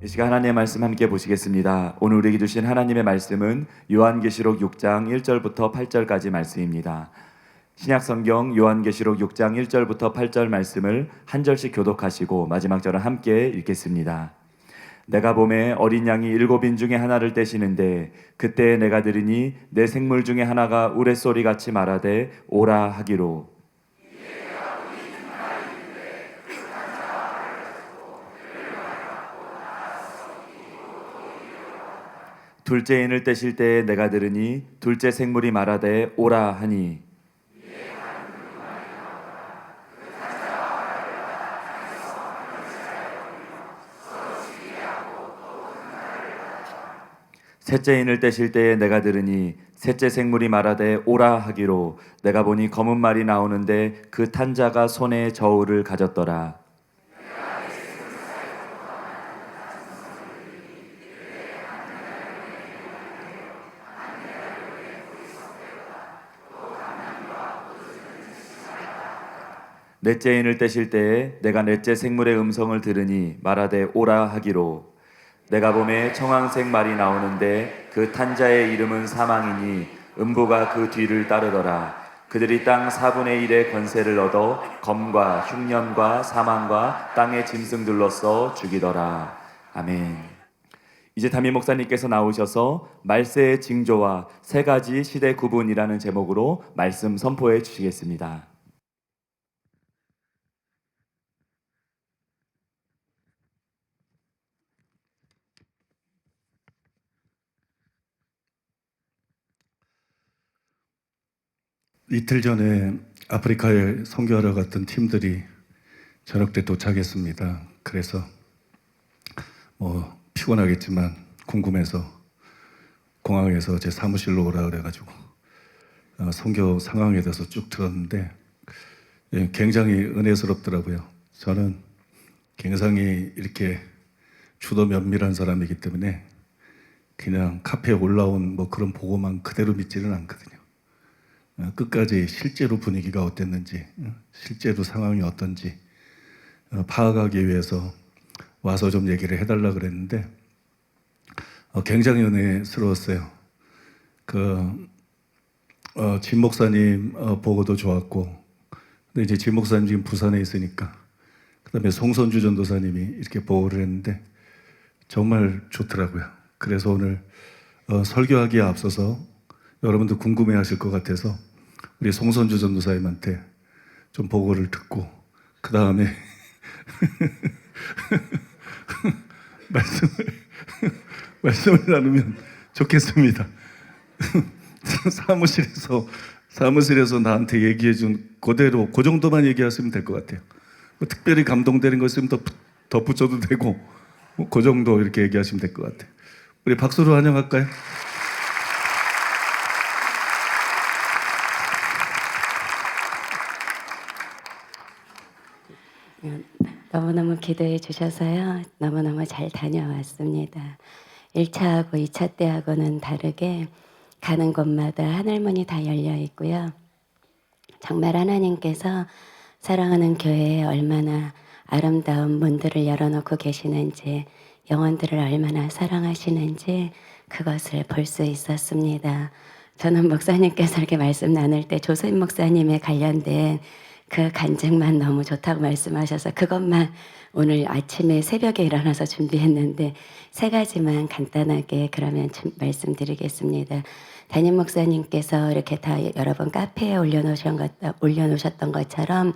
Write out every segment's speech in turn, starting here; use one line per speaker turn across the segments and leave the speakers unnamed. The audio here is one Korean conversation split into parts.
이 시간 하나님의 말씀 함께 보시겠습니다. 오늘 우리에게 주신 하나님의 말씀은 요한계시록 6장 1절부터 8절까지 말씀입니다. 신약성경 요한계시록 6장 1절부터 8절 말씀을 한 절씩 교독하시고 마지막 절은 함께 읽겠습니다. 내가 봄에 어린 양이 7인 중에 하나를 떼시는데 그때 내가 들으니 내 생물 중에 하나가 우레소리같이 말하되 오라 하기로 둘째 인을 떼실 때에 내가 들으니 둘째 생물이 말하되 오라 하니 셋째 인을 떼실 때에 내가 들으니 셋째 생물이 말하되 오라 하기로 내가 보니 검은 말이 나오는데 그 탄 자가 손에 저울을 가졌더라. 넷째 인을 떼실 때에 내가 넷째 생물의 음성을 들으니 말하되 오라 하기로 내가 봄에 청황색 말이 나오는데 그 탄자의 이름은 사망이니 음부가 그 뒤를 따르더라. 그들이 땅 4분의 1의 권세를 얻어 검과 흉년과 사망과 땅의 짐승들로서 죽이더라. 아멘. 이제 담임 목사님께서 나오셔서 말세의 징조와 세 가지 시대 구분이라는 제목으로 말씀 선포해 주시겠습니다.
이틀 전에 아프리카에 선교하러 갔던 팀들이 저녁 때 도착했습니다. 그래서 피곤하겠지만 궁금해서 공항에서 제 사무실로 오라 그래가지고 선교 상황에 대해서 쭉 들었는데 굉장히 은혜스럽더라고요. 저는 굉장히 이렇게 주도 면밀한 사람이기 때문에 그냥 카페에 올라온 그런 보고만 그대로 믿지는 않거든요. 끝까지 실제로 분위기가 어땠는지, 실제로 상황이 어떤지 파악하기 위해서 와서 좀 얘기를 해달라 그랬는데 굉장히 은혜스러웠어요. 진 목사님 보고도 좋았고, 근데 이제 진 목사님 지금 부산에 있으니까 그다음에 송선주 전도사님이 이렇게 보고를 했는데 정말 좋더라고요. 그래서 오늘 설교하기에 앞서서 여러분도 궁금해하실 것 같아서 우리 송선주 전도사님한테 좀 보고를 듣고 그 다음에 말씀을 나누면 좋겠습니다. 사무실에서 나한테 얘기해준 그대로 그 정도만 얘기하시면 될 것 같아요. 특별히 감동되는 거 있으면 더 덧붙여도 되고 그 정도 이렇게 얘기하시면 될 것 같아요. 우리 박수로 환영할까요?
너무너무 기도해 주셔서요. 너무너무 잘 다녀왔습니다. 1차하고 2차 때하고는 다르게 가는 곳마다 하늘문이 다 열려 있고요. 정말 하나님께서 사랑하는 교회에 얼마나 아름다운 문들을 열어놓고 계시는지, 영혼들을 얼마나 사랑하시는지 그것을 볼 수 있었습니다. 저는 목사님께서 이렇게 말씀 나눌 때 조세인 목사님에 관련된 그 간증만 너무 좋다고 말씀하셔서 그것만 오늘 아침에 새벽에 일어나서 준비했는데 세 가지만 간단하게 그러면 말씀드리겠습니다. 담임 목사님께서 이렇게 다 여러 번 카페에 올려놓으셨던 것처럼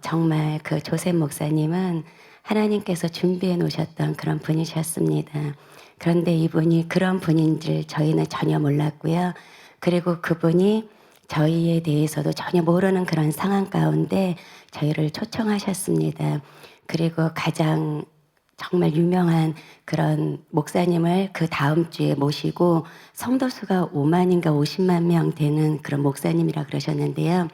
정말 그 조셉 목사님은 하나님께서 준비해 놓으셨던 그런 분이셨습니다. 그런데 이분이 그런 분인 줄 저희는 전혀 몰랐고요. 그리고 그분이 저희에 대해서도 전혀 모르는 그런 상황 가운데 저희를 초청하셨습니다. 그리고 가장 정말 유명한 그런 목사님을 그 다음 주에 모시고 성도수가 5만인가 50만 명 되는 그런 목사님이라 그러셨는데요.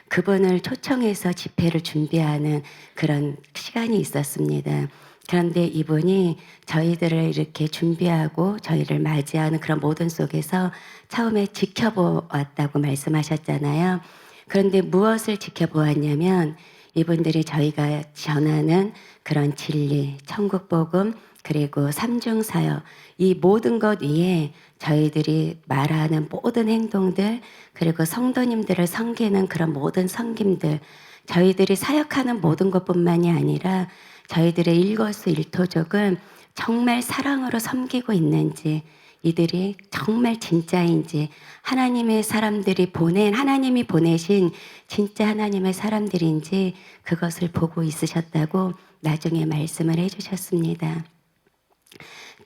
그분을 초청해서 집회를 준비하는 그런 시간이 있었습니다. 그런데 이분이 저희들을 이렇게 준비하고 저희를 맞이하는 그런 모든 속에서 처음에 지켜보았다고 말씀하셨잖아요. 그런데 무엇을 지켜보았냐면 이분들이 저희가 전하는 그런 진리, 천국 복음, 그리고 삼중 사역, 이 모든 것 위에 저희들이 말하는 모든 행동들, 그리고 성도님들을 섬기는 그런 모든 섬김들, 저희들이 사역하는 모든 것뿐만이 아니라 저희들의 일거수일투족은 정말 사랑으로 섬기고 있는지, 이들이 정말 진짜인지, 하나님의 사람들이 하나님이 보내신 진짜 하나님의 사람들인지 그것을 보고 있으셨다고 나중에 말씀을 해주셨습니다.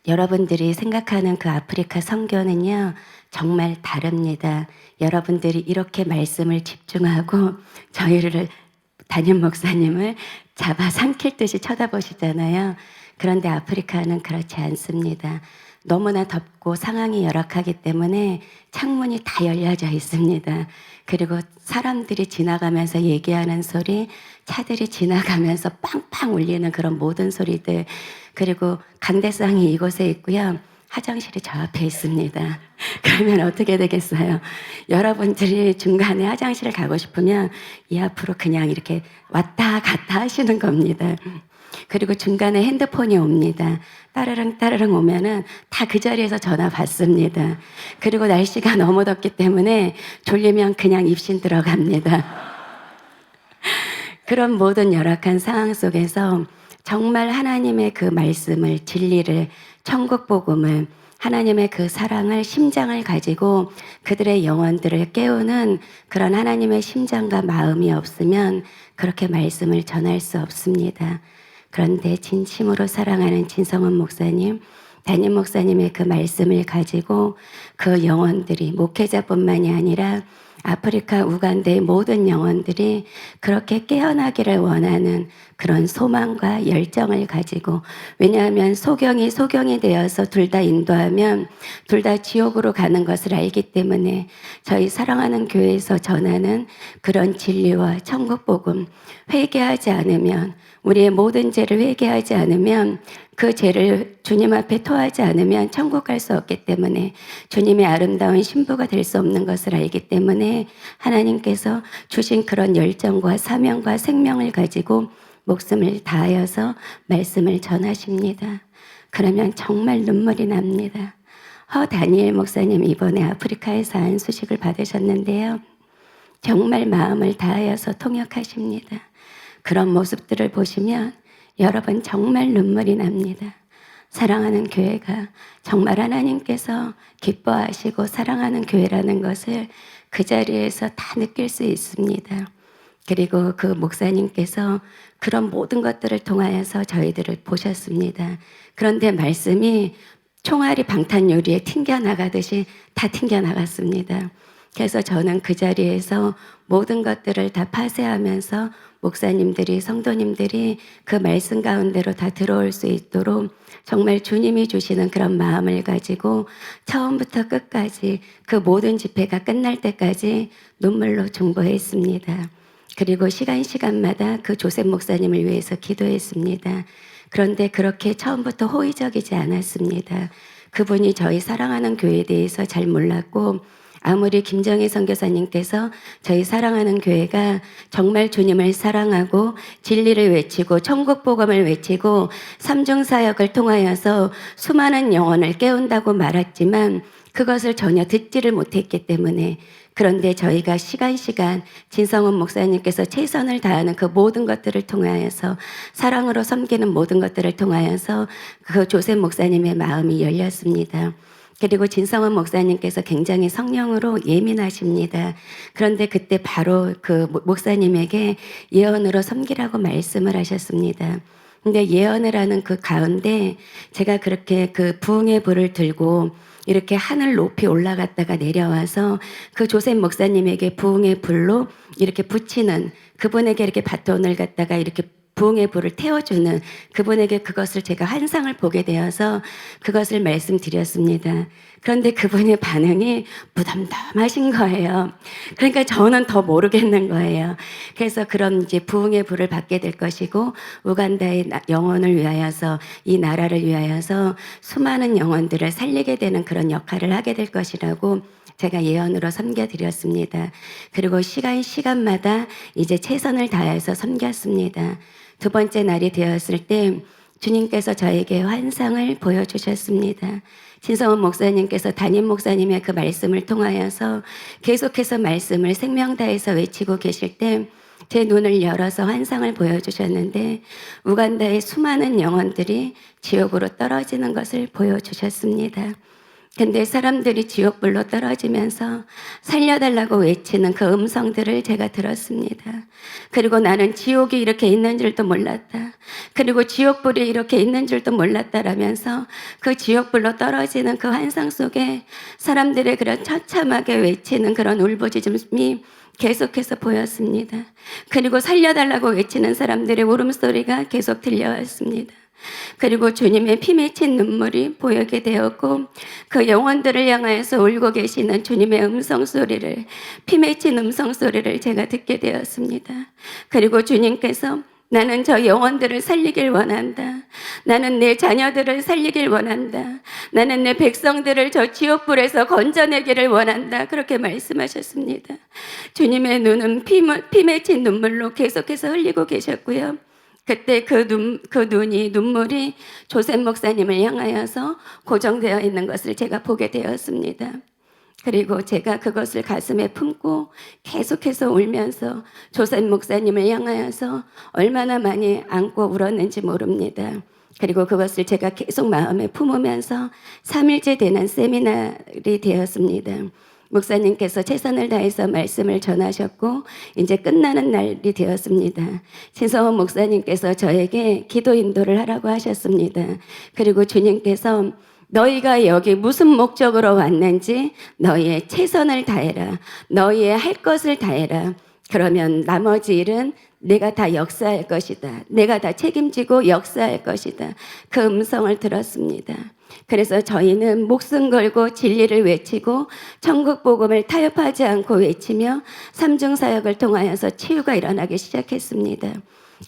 여러분들이 생각하는 그 아프리카 선교는요, 정말 다릅니다. 여러분들이 이렇게 말씀을 집중하고 저희를, 담임 목사님을 잡아삼킬 듯이 쳐다보시잖아요. 그런데 아프리카는 그렇지 않습니다. 너무나 덥고 상황이 열악하기 때문에 창문이 다 열려져 있습니다. 그리고 사람들이 지나가면서 얘기하는 소리, 차들이 지나가면서 빵빵 울리는 그런 모든 소리들, 그리고 강대상이 이곳에 있고요. 화장실이 저 앞에 있습니다. 그러면 어떻게 되겠어요? 여러분들이 중간에 화장실을 가고 싶으면 이 앞으로 그냥 이렇게 왔다 갔다 하시는 겁니다. 그리고 중간에 핸드폰이 옵니다. 따르릉 따르릉 오면은 다 그 자리에서 전화 받습니다. 그리고 날씨가 너무 덥기 때문에 졸리면 그냥 입신 들어갑니다. 그런 모든 열악한 상황 속에서 정말 하나님의 그 말씀을, 진리를, 천국 복음을, 하나님의 그 사랑을, 심장을 가지고 그들의 영혼들을 깨우는 그런 하나님의 심장과 마음이 없으면 그렇게 말씀을 전할 수 없습니다. 그런데 진심으로 사랑하는 진성은 목사님, 담임 목사님의 그 말씀을 가지고 그 영혼들이, 목회자뿐만이 아니라 아프리카 우간다의 모든 영혼들이 그렇게 깨어나기를 원하는 그런 소망과 열정을 가지고, 왜냐하면 소경이 되어서 둘 다 인도하면 둘 다 지옥으로 가는 것을 알기 때문에 저희 사랑하는 교회에서 전하는 그런 진리와 천국 복음, 회개하지 않으면, 우리의 모든 죄를 회개하지 않으면, 그 죄를 주님 앞에 토하지 않으면 천국 갈 수 없기 때문에, 주님의 아름다운 신부가 될 수 없는 것을 알기 때문에 하나님께서 주신 그런 열정과 사명과 생명을 가지고 목숨을 다하여서 말씀을 전하십니다. 그러면 정말 눈물이 납니다. 다니엘 목사님 이번에 아프리카에서 안수식을 받으셨는데요. 정말 마음을 다하여서 통역하십니다. 그런 모습들을 보시면 여러분 정말 눈물이 납니다. 사랑하는 교회가 정말 하나님께서 기뻐하시고 사랑하는 교회라는 것을 그 자리에서 다 느낄 수 있습니다. 그리고 그 목사님께서 그런 모든 것들을 통하여서 저희들을 보셨습니다. 그런데 말씀이 총알이 방탄요리에 튕겨나가듯이 다 튕겨나갔습니다. 그래서 저는 그 자리에서 모든 것들을 다 파쇄하면서 목사님들이, 성도님들이 그 말씀 가운데로 다 들어올 수 있도록 정말 주님이 주시는 그런 마음을 가지고 처음부터 끝까지 그 모든 집회가 끝날 때까지 눈물로 중보했습니다. 그리고 시간마다 그 조셉 목사님을 위해서 기도했습니다. 그런데 그렇게 처음부터 호의적이지 않았습니다. 그분이 저희 사랑하는 교회에 대해서 잘 몰랐고, 아무리 김정희 선교사님께서 저희 사랑하는 교회가 정말 주님을 사랑하고 진리를 외치고 천국 복음을 외치고 삼중 사역을 통하여서 수많은 영혼을 깨운다고 말했지만 그것을 전혀 듣지를 못했기 때문에, 그런데 저희가 시간 진성훈 목사님께서 최선을 다하는 그 모든 것들을 통하여서, 사랑으로 섬기는 모든 것들을 통하여서 그 조셉 목사님의 마음이 열렸습니다. 그리고 진성훈 목사님께서 굉장히 성령으로 예민하십니다. 그런데 그때 바로 그 목사님에게 예언으로 섬기라고 말씀을 하셨습니다. 근데 예언을 하는 그 가운데 제가 그렇게 그 부흥의 불을 들고 이렇게 하늘 높이 올라갔다가 내려와서 그 조셉 목사님에게 부흥의 불로 이렇게 붙이는, 그분에게 이렇게 바톤을 갖다가 이렇게 부흥의 불을 태워주는 그분에게 그것을 제가 환상을 보게 되어서 그것을 말씀드렸습니다. 그런데 그분의 반응이 무덤덤하신 거예요. 그러니까 저는 더 모르겠는 거예요. 그래서 그럼 이제 부흥의 불을 받게 될 것이고 우간다의 영혼을 위하여서 이 나라를 위하여서 수많은 영혼들을 살리게 되는 그런 역할을 하게 될 것이라고 제가 예언으로 섬겨드렸습니다. 그리고 시간마다 이제 최선을 다해서 섬겼습니다. 두 번째 날이 되었을 때 주님께서 저에게 환상을 보여주셨습니다. 신성원 목사님께서 담임 목사님의 그 말씀을 통하여서 계속해서 말씀을 생명 다해서 외치고 계실 때 제 눈을 열어서 환상을 보여주셨는데 우간다의 수많은 영혼들이 지옥으로 떨어지는 것을 보여주셨습니다. 근데 사람들이 지옥불로 떨어지면서 살려달라고 외치는 그 음성들을 제가 들었습니다. 그리고 나는 지옥이 이렇게 있는 줄도 몰랐다. 그리고 지옥불이 이렇게 있는 줄도 몰랐다라면서 그 지옥불로 떨어지는 그 환상 속에 사람들의 그런 처참하게 외치는 그런 울부짖음이 계속해서 보였습니다. 그리고 살려달라고 외치는 사람들의 울음소리가 계속 들려왔습니다. 그리고 주님의 피 맺힌 눈물이 보이게 되었고 그 영혼들을 향하여서 울고 계시는 주님의 음성소리를 피 맺힌 음성소리를 제가 듣게 되었습니다. 그리고 주님께서 나는 저 영혼들을 살리길 원한다. 나는 내 자녀들을 살리길 원한다. 나는 내 백성들을 저 지옥불에서 건져내기를 원한다. 그렇게 말씀하셨습니다. 주님의 눈은 피 맺힌 눈물로 계속해서 흘리고 계셨고요. 그때 그 눈물이 조셉 목사님을 향하여서 고정되어 있는 것을 제가 보게 되었습니다. 그리고 제가 그것을 가슴에 품고 계속해서 울면서 조셉 목사님을 향하여서 얼마나 많이 안고 울었는지 모릅니다. 그리고 그것을 제가 계속 마음에 품으면서 3일째 되는 세미나리 되었습니다. 목사님께서 최선을 다해서 말씀을 전하셨고 이제 끝나는 날이 되었습니다. 신성원 목사님께서 저에게 기도 인도를 하라고 하셨습니다. 그리고 주님께서 너희가 여기 무슨 목적으로 왔는지 너희의 최선을 다해라. 너희의 할 것을 다해라. 그러면 나머지 일은 내가 다 역사할 것이다. 내가 다 책임지고 역사할 것이다. 그 음성을 들었습니다. 그래서 저희는 목숨 걸고 진리를 외치고 천국 복음을 타협하지 않고 외치며 삼중 사역을 통하여서 치유가 일어나기 시작했습니다.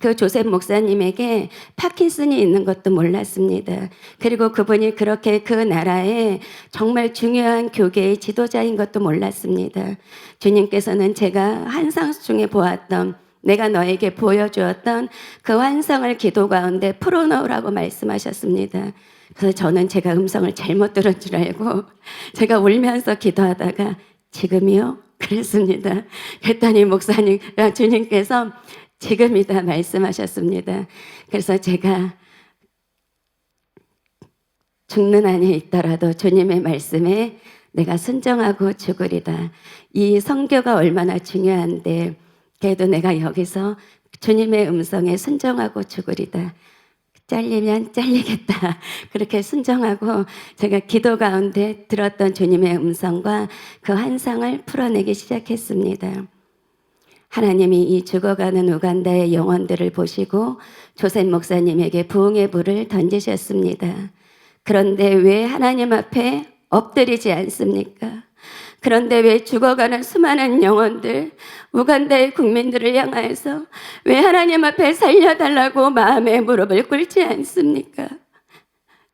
그 조셉 목사님에게 파킨슨이 있는 것도 몰랐습니다. 그리고 그분이 그렇게 그 나라에 정말 중요한 교계의 지도자인 것도 몰랐습니다. 주님께서는 제가 환상 중에 보았던 내가 너에게 보여주었던 그 환상을 기도 가운데 풀어넣으라고 말씀하셨습니다. 그래서 저는 제가 음성을 잘못 들은 줄 알고 제가 울면서 기도하다가 지금이요? 그랬습니다. 그랬더니 주님께서 지금이다 말씀하셨습니다. 그래서 제가 죽는 한이 있더라도 주님의 말씀에 내가 순종하고 죽으리다. 이 성교가 얼마나 중요한데 그래도 내가 여기서 주님의 음성에 순종하고 죽으리다. 잘리면 잘리겠다. 그렇게 순종하고 제가 기도 가운데 들었던 주님의 음성과 그 환상을 풀어내기 시작했습니다. 하나님이 이 죽어가는 우간다의 영혼들을 보시고 조셉 목사님에게 부흥의 불을 던지셨습니다. 그런데 왜 하나님 앞에 엎드리지 않습니까? 그런데 왜 죽어가는 수많은 영혼들, 우간다의 국민들을 향하여서 왜 하나님 앞에 살려달라고 마음의 무릎을 꿇지 않습니까?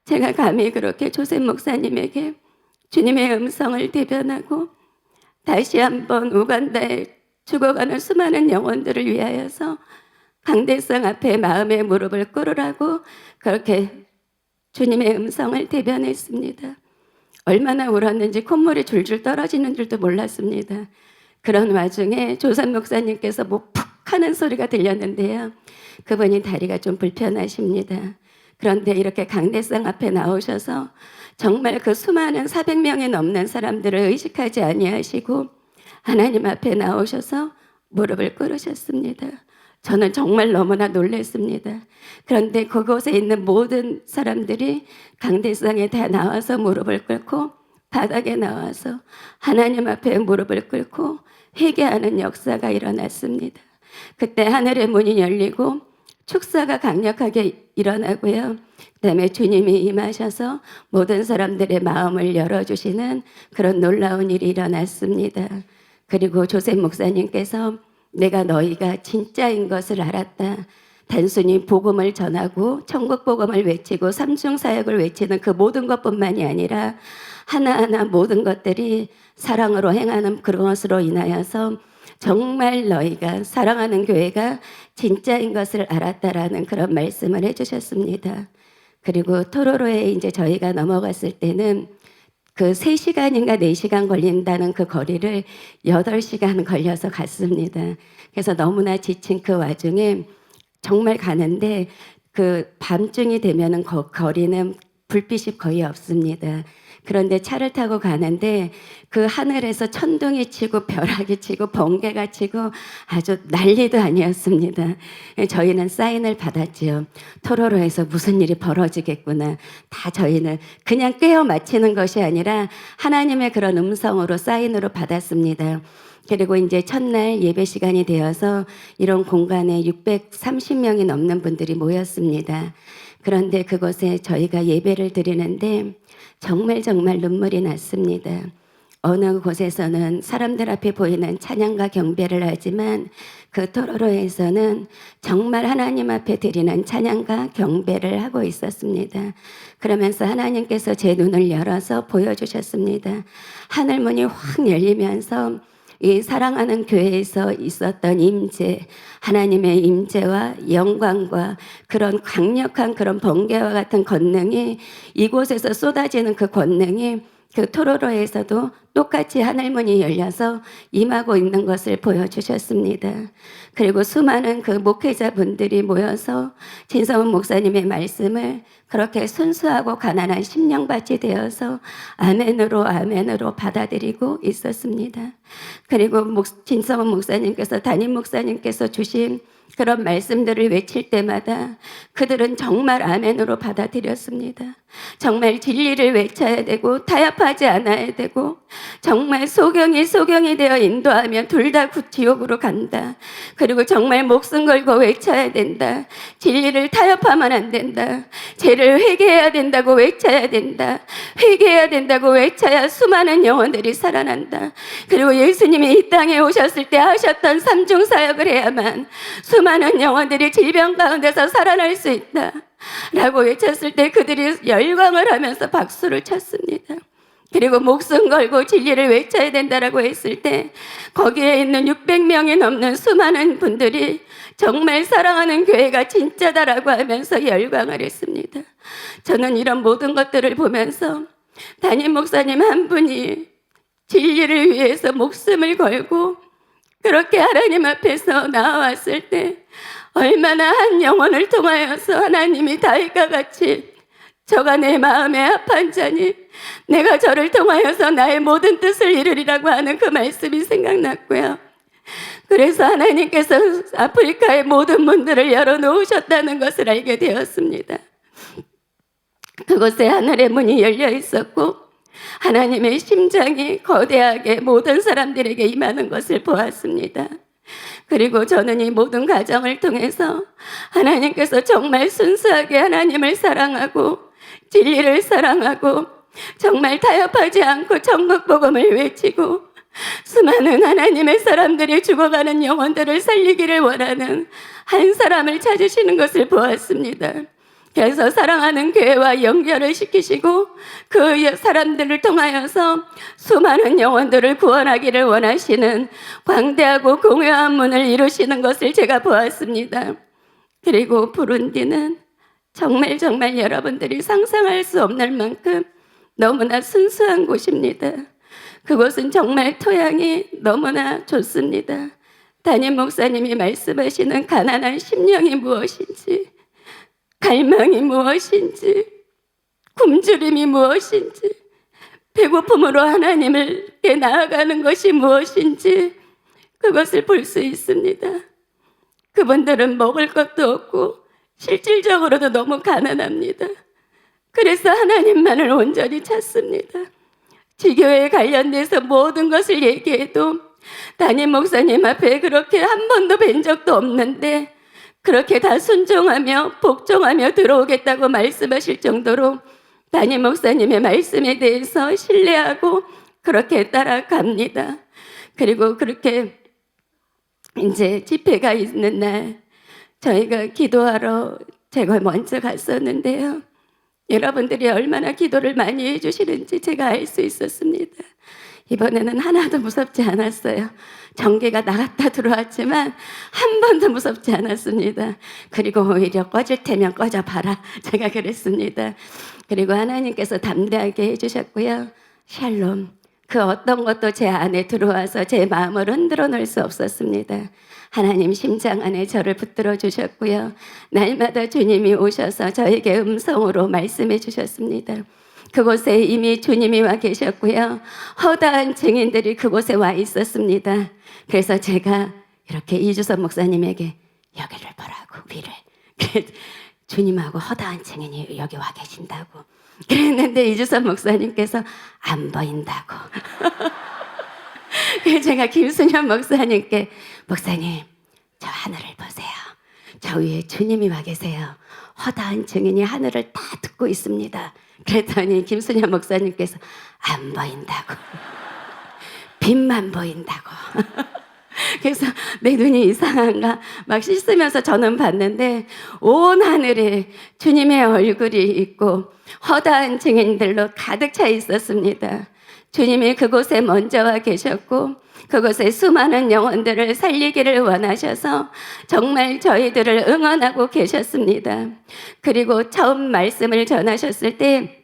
제가 감히 그렇게 조셉 목사님에게 주님의 음성을 대변하고 다시 한번 우간다에 죽어가는 수많은 영혼들을 위하여서 강대상 앞에 마음의 무릎을 꿇으라고 그렇게 주님의 음성을 대변했습니다. 얼마나 울었는지 콧물이 줄줄 떨어지는 줄도 몰랐습니다. 그런 와중에 조셉 목사님께서 뭐 푹 하는 소리가 들렸는데요. 그분이 다리가 좀 불편하십니다. 그런데 이렇게 강대상 앞에 나오셔서 정말 그 수많은 400명이 넘는 사람들을 의식하지 아니하시고 하나님 앞에 나오셔서 무릎을 꿇으셨습니다. 저는 정말 너무나 놀랐습니다. 그런데 그곳에 있는 모든 사람들이 강대상에 다 나와서 무릎을 꿇고 바닥에 나와서 하나님 앞에 무릎을 꿇고 회개하는 역사가 일어났습니다. 그때 하늘의 문이 열리고 축사가 강력하게 일어나고요. 그다음에 주님이 임하셔서 모든 사람들의 마음을 열어주시는 그런 놀라운 일이 일어났습니다. 그리고 조셉 목사님께서 내가 너희가 진짜인 것을 알았다. 단순히 복음을 전하고 천국 복음을 외치고 삼중 사역을 외치는 그 모든 것뿐만이 아니라 하나하나 모든 것들이 사랑으로 행하는 그것으로 인하여서 정말 너희가 사랑하는 교회가 진짜인 것을 알았다라는 그런 말씀을 해주셨습니다. 그리고 토로로에 이제 저희가 넘어갔을 때는 그 3시간인가 4시간 걸린다는 그 거리를 8시간 걸려서 갔습니다. 그래서 너무나 지친 그 와중에 정말 가는데 그 밤중이 되면은 거리는 불빛이 거의 없습니다. 그런데 차를 타고 가는데 그 하늘에서 천둥이 치고 벼락이 치고 번개가 치고 아주 난리도 아니었습니다. 저희는 사인을 받았지요. 토로로에서 무슨 일이 벌어지겠구나. 다 저희는 그냥 꿰어 맞히는 것이 아니라 하나님의 그런 음성으로 사인으로 받았습니다. 그리고 이제 첫날 예배 시간이 되어서 이런 공간에 630명이 넘는 분들이 모였습니다. 그런데 그곳에 저희가 예배를 드리는데 정말 눈물이 났습니다. 어느 곳에서는 사람들 앞에 보이는 찬양과 경배를 하지만 그 토로로에서는 정말 하나님 앞에 드리는 찬양과 경배를 하고 있었습니다. 그러면서 하나님께서 제 눈을 열어서 보여주셨습니다. 하늘문이 확 열리면서 이 사랑하는 교회에서 있었던 임재, 하나님의 임재와 영광과 그런 강력한 그런 번개와 같은 권능이 이곳에서 쏟아지는 그 권능이 그 토로로에서도 똑같이 하늘문이 열려서 임하고 있는 것을 보여주셨습니다. 그리고 수많은 그 목회자분들이 모여서 진성훈 목사님의 말씀을 그렇게 순수하고 가난한 심령밭이 되어서 아멘으로 받아들이고 있었습니다. 그리고 진성훈 목사님께서 담임 목사님께서 주신 그런 말씀들을 외칠 때마다 그들은 정말 아멘으로 받아들였습니다. 정말 진리를 외쳐야 되고 타협하지 않아야 되고 정말 소경이 되어 인도하면 둘 다 지옥으로 간다. 그리고 정말 목숨 걸고 외쳐야 된다. 진리를 타협하면 안 된다. 죄를 회개해야 된다고 외쳐야 된다. 회개해야 된다고 외쳐야 수많은 영혼들이 살아난다. 그리고 예수님이 이 땅에 오셨을 때 하셨던 삼중 사역을 해야만 수많은 영혼들이 질병 가운데서 살아날 수 있다 라고 외쳤을 때 그들이 열광을 하면서 박수를 쳤습니다. 그리고 목숨 걸고 진리를 외쳐야 된다라고 했을 때 거기에 있는 600명이 넘는 수많은 분들이 정말 사랑하는 교회가 진짜다라고 하면서 열광을 했습니다. 저는 이런 모든 것들을 보면서 담임 목사님 한 분이 진리를 위해서 목숨을 걸고 그렇게 하나님 앞에서 나와왔을 때 얼마나 한 영혼을 통하여서 하나님이 다윗과 같이 저가 내 마음에 합한 자니 내가 저를 통하여서 나의 모든 뜻을 이루리라고 하는 그 말씀이 생각났고요. 그래서 하나님께서 아프리카의 모든 문들을 열어놓으셨다는 것을 알게 되었습니다. 그곳에 하늘의 문이 열려 있었고 하나님의 심장이 거대하게 모든 사람들에게 임하는 것을 보았습니다. 그리고 저는 이 모든 과정을 통해서 하나님께서 정말 순수하게 하나님을 사랑하고 진리를 사랑하고 정말 타협하지 않고 천국 복음을 외치고 수많은 하나님의 사람들이 죽어가는 영혼들을 살리기를 원하는 한 사람을 찾으시는 것을 보았습니다. 그래서 사랑하는 교회와 연결을 시키시고 그 사람들을 통하여서 수많은 영혼들을 구원하기를 원하시는 광대하고 공허한 문을 이루시는 것을 제가 보았습니다. 그리고 부룬디는 정말 여러분들이 상상할 수 없는 만큼 너무나 순수한 곳입니다. 그곳은 정말 토양이 너무나 좋습니다. 담임 목사님이 말씀하시는 가난한 심령이 무엇인지, 갈망이 무엇인지, 굶주림이 무엇인지, 배고픔으로 하나님께 나아가는 것이 무엇인지 그것을 볼 수 있습니다. 그분들은 먹을 것도 없고 실질적으로도 너무 가난합니다. 그래서 하나님만을 온전히 찾습니다. 지교회에 관련돼서 모든 것을 얘기해도 담임 목사님 앞에 그렇게 한 번도 뵌 적도 없는데 그렇게 다 순종하며 복종하며 들어오겠다고 말씀하실 정도로 담임 목사님의 말씀에 대해서 신뢰하고 그렇게 따라갑니다. 그리고 그렇게 이제 집회가 있는 날 저희가 기도하러 제가 먼저 갔었는데요. 여러분들이 얼마나 기도를 많이 해주시는지 제가 알 수 있었습니다. 이번에는 하나도 무섭지 않았어요. 전기가 나갔다 들어왔지만 한 번도 무섭지 않았습니다. 그리고 오히려 꺼질 테면 꺼져봐라, 제가 그랬습니다. 그리고 하나님께서 담대하게 해주셨고요. 샬롬, 그 어떤 것도 제 안에 들어와서 제 마음을 흔들어 놓을 수 없었습니다. 하나님 심장 안에 저를 붙들어 주셨고요. 날마다 주님이 오셔서 저에게 음성으로 말씀해 주셨습니다. 그곳에 이미 주님이 와 계셨고요. 허다한 증인들이 그곳에 와 있었습니다. 그래서 제가 이렇게 이주선 목사님에게 여기를 보라고, 위를. 주님하고 허다한 증인이 여기 와 계신다고 그랬는데 이주선 목사님께서 안 보인다고. 그래서 제가 김순현 목사님께 목사님, 저 하늘을 보세요. 저 위에 주님이 와 계세요. 허다한 증인이 하늘을 다 듣고 있습니다. 그랬더니 김순현 목사님께서 안 보인다고. 빛만 보인다고. 그래서 내 눈이 이상한가 막 씻으면서 저는 봤는데 온 하늘에 주님의 얼굴이 있고 허다한 증인들로 가득 차 있었습니다. 주님이 그곳에 먼저 와 계셨고 그곳에 수많은 영혼들을 살리기를 원하셔서 정말 저희들을 응원하고 계셨습니다. 그리고 처음 말씀을 전하셨을 때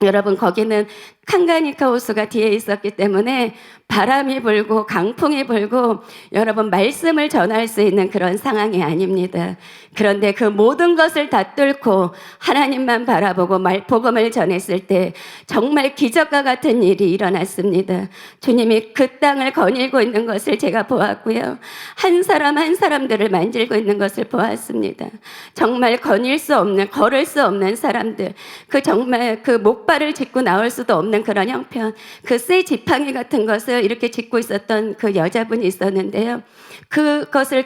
여러분 거기는 칸가니카 호수가 뒤에 있었기 때문에 바람이 불고 강풍이 불고 여러분 말씀을 전할 수 있는 그런 상황이 아닙니다. 그런데 그 모든 것을 다 뚫고 하나님만 바라보고 복음을 전했을 때 정말 기적과 같은 일이 일어났습니다. 주님이 그 땅을 거닐고 있는 것을 제가 보았고요. 한 사람 한 사람들을 만지고 있는 것을 보았습니다. 정말 거닐 수 없는, 걸을 수 없는 사람들, 그 정말 그 목발을 짚고 나올 수도 없는 그런 형편, 그 쇠 지팡이 같은 것을 이렇게 짚고 있었던 그 여자분이 있었는데요. 그것을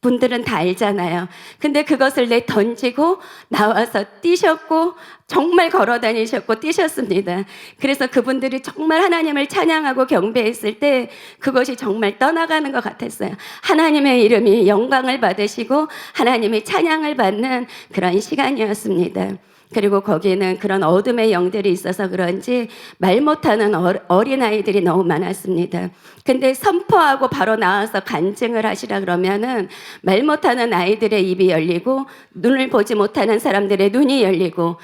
분들은 다 알잖아요. 근데 그것을 던지고 나와서 뛰셨고 정말 걸어 다니셨고 뛰셨습니다. 그래서 그분들이 정말 하나님을 찬양하고 경배했을 때 그것이 정말 떠나가는 것 같았어요. 하나님의 이름이 영광을 받으시고 하나님이 찬양을 받는 그런 시간이었습니다. 그리고 거기에는 그런 어둠의 영들이 있어서 그런지 말 못하는 어린아이들이 너무 많았습니다. 근데 선포하고 바로 나와서 간증을 하시라 그러면은 말 못하는 아이들의 입이 열리고 눈을 보지 못하는 사람들의 눈이 열리고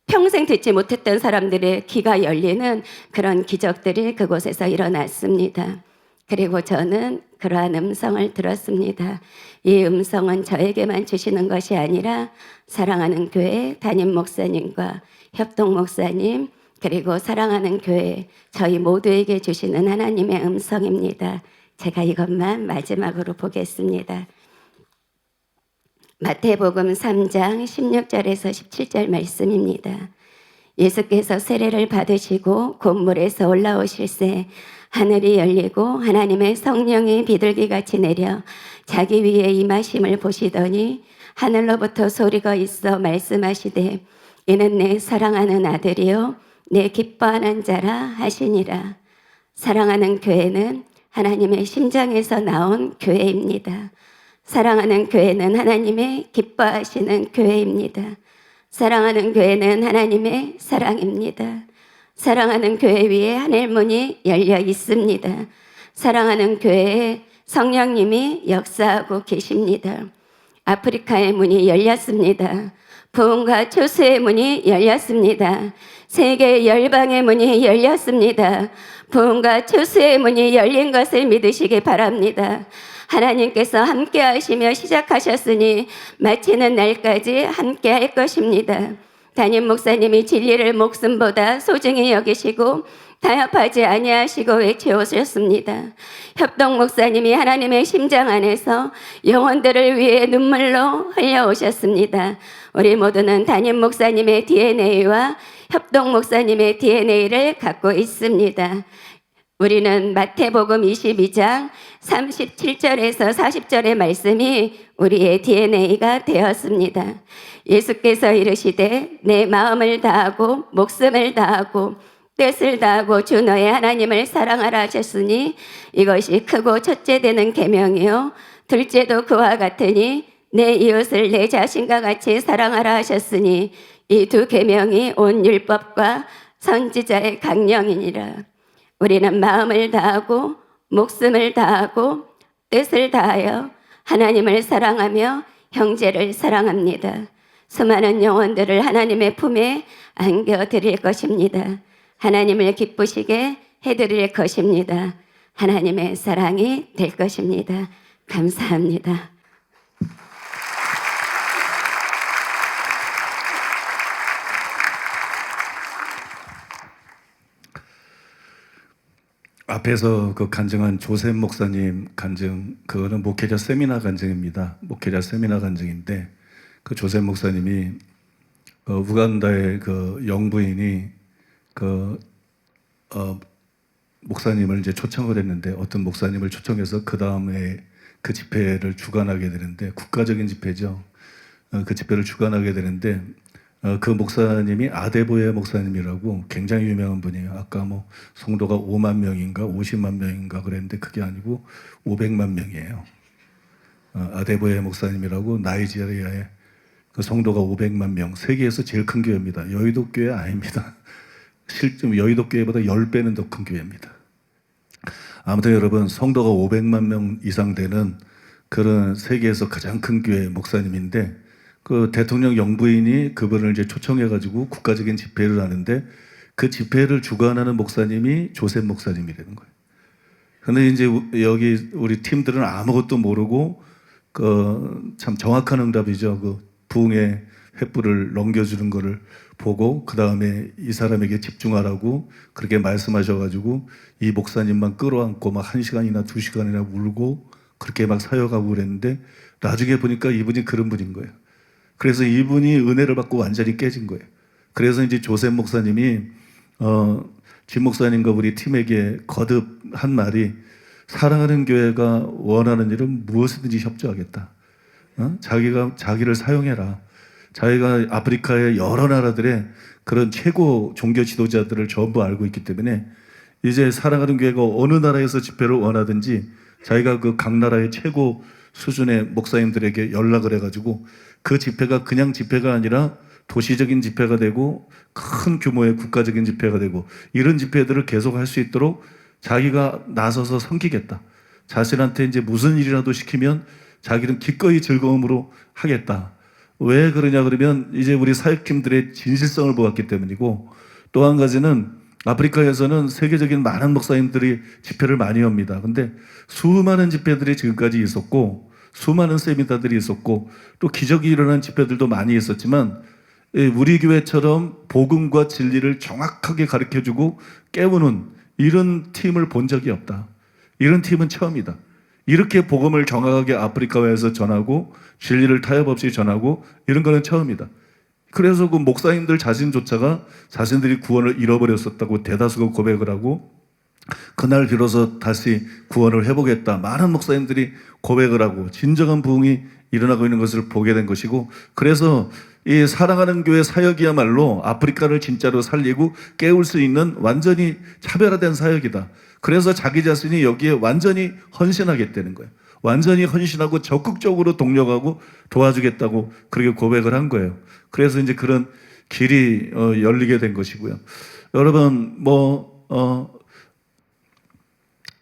평생 듣지 못했던 사람들의 귀가 열리는 그런 기적들이 그곳에서 일어났습니다. 그리고 저는 그러한 음성을 들었습니다. 이 음성은 저에게만 주시는 것이 아니라 사랑하는 교회 담임 목사님과 협동 목사님 그리고 사랑하는 교회 저희 모두에게 주시는 하나님의 음성입니다. 제가 이것만 마지막으로 보겠습니다. 마태복음 3장 16절에서 17절 말씀입니다. 예수께서 세례를 받으시고 곶물에서 올라오실새 하늘이 열리고 하나님의 성령이 비둘기같이 내려 자기 위에 임하심을 보시더니 하늘로부터 소리가 있어 말씀하시되 이는 내 사랑하는 아들이요 내 기뻐하는 자라 하시니라. 사랑하는 교회는 하나님의 심장에서 나온 교회입니다. 사랑하는 교회는 하나님의 기뻐하시는 교회입니다. 사랑하는 교회는 하나님의 사랑입니다. 사랑하는 교회 위에 하늘문이 열려 있습니다. 사랑하는 교회에 성령님이 역사하고 계십니다. 아프리카의 문이 열렸습니다. 부흥과 초수의 문이 열렸습니다. 세계 열방의 문이 열렸습니다. 부흥과 초수의 문이 열린 것을 믿으시기 바랍니다. 하나님께서 함께 하시며 시작하셨으니 마치는 날까지 함께 할 것입니다. 담임 목사님이 진리를 목숨보다 소중히 여기시고 타협하지 아니하시고 외쳐오셨습니다. 협동 목사님이 하나님의 심장 안에서 영혼들을 위해 눈물로 흘려오셨습니다. 우리 모두는 담임 목사님의 DNA와 협동 목사님의 DNA를 갖고 있습니다. 우리는 마태복음 22장 37절에서 40절의 말씀이 우리의 DNA가 되었습니다. 예수께서 이르시되 내 마음을 다하고 목숨을 다하고 뜻을 다하고 주 너의 하나님을 사랑하라 하셨으니 이것이 크고 첫째 되는 계명이요 둘째도 그와 같으니 내 이웃을 내 자신과 같이 사랑하라 하셨으니 이 두 계명이 온 율법과 선지자의 강령이니라. 우리는 마음을 다하고 목숨을 다하고 뜻을 다하여 하나님을 사랑하며 형제를 사랑합니다. 수많은 영혼들을 하나님의 품에 안겨드릴 것입니다. 하나님을 기쁘시게 해드릴 것입니다. 하나님의 사랑이 될 것입니다. 감사합니다.
앞에서 그 간증한 조셉 목사님 간증, 그거는 목회자 세미나 간증입니다. 목회자 세미나 간증인데, 그 조셉 목사님이 우간다의 그 영부인이 목사님을 이제 초청을 했는데, 어떤 목사님을 초청해서 그 다음에 그 집회를 주관하게 되는데, 국가적인 집회죠. 그 집회를 주관하게 되는데, 그 목사님이 아데보예 목사님이라고 굉장히 유명한 분이에요. 아까 뭐 성도가 5만 명인가 50만 명인가 그랬는데 그게 아니고 500만 명이에요. 아데보예 목사님이라고 나이지리아의 그 성도가 500만 명, 세계에서 제일 큰 교회입니다. 여의도 교회 아닙니다. 실제 여의도 교회보다 10배는 더 큰 교회입니다. 아무튼 여러분, 성도가 500만 명 이상 되는 그런 세계에서 가장 큰 교회 목사님인데, 그 대통령 영부인이 그분을 이제 초청해가지고 국가적인 집회를 하는데, 그 집회를 주관하는 목사님이 조셉 목사님이라는 거예요. 근데 이제 여기 우리 팀들은 아무것도 모르고 참 정확한 응답이죠. 그 부흥의 횃불을 넘겨주는 거를 보고 그 다음에 이 사람에게 집중하라고 그렇게 말씀하셔가지고 이 목사님만 끌어안고 막 1시간이나 2시간이나 울고 그렇게 막 사역하고 그랬는데, 나중에 보니까 이분이 그런 분인 거예요. 그래서 이분이 은혜를 받고 완전히 깨진 거예요. 그래서 이제 조셉 목사님이 진 목사님과 우리 팀에게 거듭 한 말이, 사랑하는 교회가 원하는 일은 무엇이든지 협조하겠다. 자기를 사용해라. 자기가 아프리카의 여러 나라들의 그런 최고 종교 지도자들을 전부 알고 있기 때문에 이제 사랑하는 교회가 어느 나라에서 집회를 원하든지 자기가 그 각 나라의 최고 수준의 목사님들에게 연락을 해가지고 그 집회가 그냥 집회가 아니라 도시적인 집회가 되고 큰 규모의 국가적인 집회가 되고 이런 집회들을 계속 할 수 있도록 자기가 나서서 섬기겠다. 자신한테 이제 무슨 일이라도 시키면 자기는 기꺼이 즐거움으로 하겠다. 왜 그러냐 그러면 이제 우리 사역팀들의 진실성을 보았기 때문이고, 또 한 가지는 아프리카에서는 세계적인 많은 목사님들이 집회를 많이 합니다. 근데 수많은 집회들이 지금까지 있었고 수많은 세미나들이 있었고 또 기적이 일어난 집회들도 많이 있었지만, 우리 교회처럼 복음과 진리를 정확하게 가르쳐주고 깨우는 이런 팀을 본 적이 없다. 이런 팀은 처음이다. 이렇게 복음을 정확하게 아프리카에서 전하고 진리를 타협 없이 전하고 이런 거는 처음이다. 그래서 그 목사님들 자신조차가 자신들이 구원을 잃어버렸었다고 대다수가 고백을 하고, 그날 비로소 다시 구원을 해보겠다. 많은 목사님들이 고백을 하고 진정한 부흥이 일어나고 있는 것을 보게 된 것이고, 그래서 이 사랑하는 교회 사역이야말로 아프리카를 진짜로 살리고 깨울 수 있는 완전히 차별화된 사역이다. 그래서 자기 자신이 여기에 완전히 헌신하겠다는 거예요. 완전히 헌신하고 적극적으로 동력하고 도와주겠다고 그렇게 고백을 한 거예요. 그래서 이제 그런 길이 열리게 된 것이고요. 여러분,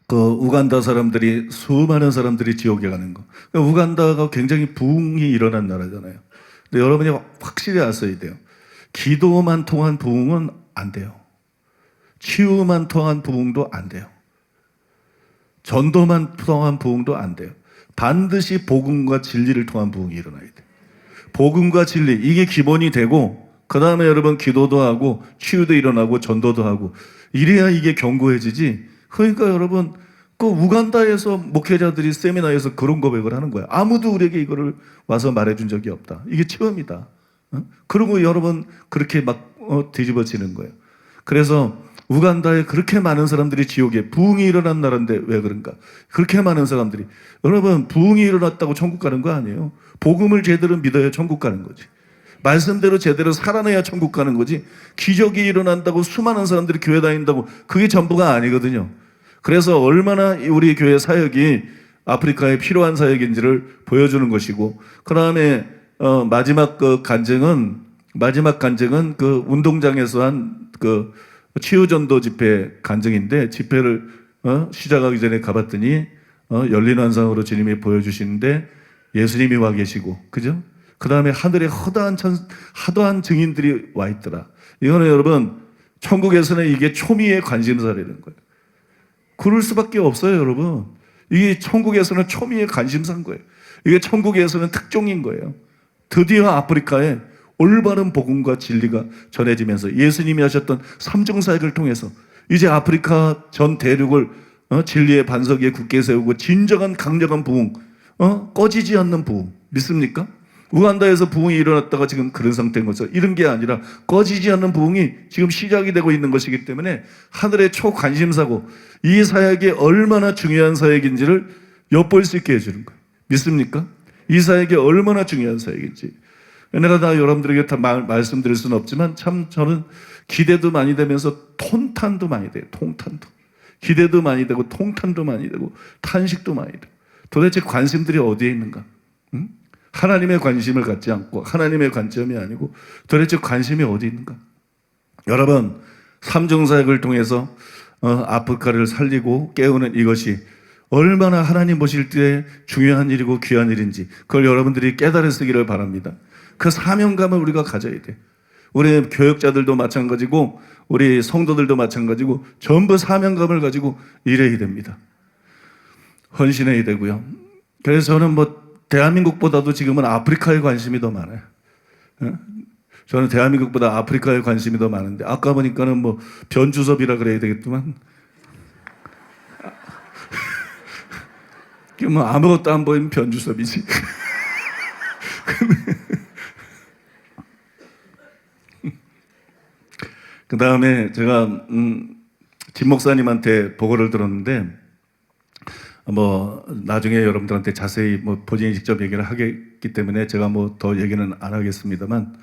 그 우간다 사람들이, 수많은 사람들이 지옥에 가는 거. 우간다가 굉장히 부흥이 일어난 나라잖아요. 근데 여러분이 확실히 아셔야 돼요. 기도만 통한 부흥은 안 돼요. 치유만 통한 부흥도 안 돼요. 전도만 통한 부흥도 안 돼요. 반드시 복음과 진리를 통한 부흥이 일어나야 돼요. 복음과 진리, 이게 기본이 되고 그 다음에 여러분 기도도 하고 치유도 일어나고 전도도 하고 이래야 이게 견고해지지. 그러니까 여러분, 그 우간다에서 목회자들이 세미나에서 그런 고백을 하는 거야. 아무도 우리에게 이거를 와서 말해준 적이 없다. 이게 처음이다. 그리고 여러분 그렇게 막 뒤집어지는 거예요. 그래서 우간다에 그렇게 많은 사람들이 지옥에 부흥이 일어난 나라인데 왜 그런가? 그렇게 많은 사람들이. 여러분, 부흥이 일어났다고 천국 가는 거 아니에요. 복음을 제대로 믿어야 천국 가는 거지. 말씀대로 제대로 살아내야 천국 가는 거지. 기적이 일어난다고 수많은 사람들이 교회 다닌다고 그게 전부가 아니거든요. 그래서 얼마나 우리 교회 사역이 아프리카에 필요한 사역인지를 보여주는 것이고, 그 다음에 마지막 간증은 그 운동장에서 한 그 치유전도 집회 간증인데, 집회를 시작하기 전에 가봤더니 열린 환상으로 주님이 보여주시는데 예수님이 와 계시고, 그죠? 그 다음에 하늘에 허다한 증인들이 와 있더라. 이거는 여러분, 천국에서는 이게 초미의 관심사라는 거예요. 그럴 수밖에 없어요, 여러분. 이게 천국에서는 초미의 관심사인 거예요. 이게 천국에서는 특종인 거예요. 드디어 아프리카에 올바른 복음과 진리가 전해지면서 예수님이 하셨던 삼중사역을 통해서 이제 아프리카 전 대륙을 진리의 반석 위에 굳게 세우고 진정한 강력한 부흥, 꺼지지 않는 부흥, 믿습니까? 우간다에서 부흥이 일어났다가 지금 그런 상태인 거죠. 이런 게 아니라 꺼지지 않는 부흥이 지금 시작이 되고 있는 것이기 때문에 하늘의 초관심사고, 이 사역이 얼마나 중요한 사역인지를 엿볼 수 있게 해주는 거예요. 믿습니까? 이 사역이 얼마나 중요한 사역인지. 내가 다 여러분들에게 다 말씀드릴 수는 없지만 참 저는 기대도 많이 되면서 통탄도 많이 돼요. 통탄도. 기대도 많이 되고 통탄도 많이 되고 탄식도 많이 되고. 도대체 관심들이 어디에 있는가? 응? 하나님의 관심을 갖지 않고 하나님의 관점이 아니고 도대체 관심이 어디 있는가? 여러분, 삼중사역을 통해서 아프리카를 살리고 깨우는 이것이 얼마나 하나님 보실 때 중요한 일이고 귀한 일인지 그걸 여러분들이 깨달으시기를 바랍니다. 그 사명감을 우리가 가져야 돼. 우리 교역자들도 마찬가지고 우리 성도들도 마찬가지고 전부 사명감을 가지고 일해야 됩니다. 헌신해야 되고요. 그래서 저는 대한민국보다도 지금은 아프리카에 관심이 더 많아요. 저는 대한민국보다 아프리카에 관심이 더 많은데, 아까 보니까는 변주섭이라 그래야 되겠지만, 아무것도 안 보이면 변주섭이지. 그 다음에 제가 진 목사님한테 보고를 들었는데, 나중에 여러분들한테 자세히 본인이 직접 얘기를 하겠기 때문에 제가 더 얘기는 안 하겠습니다만,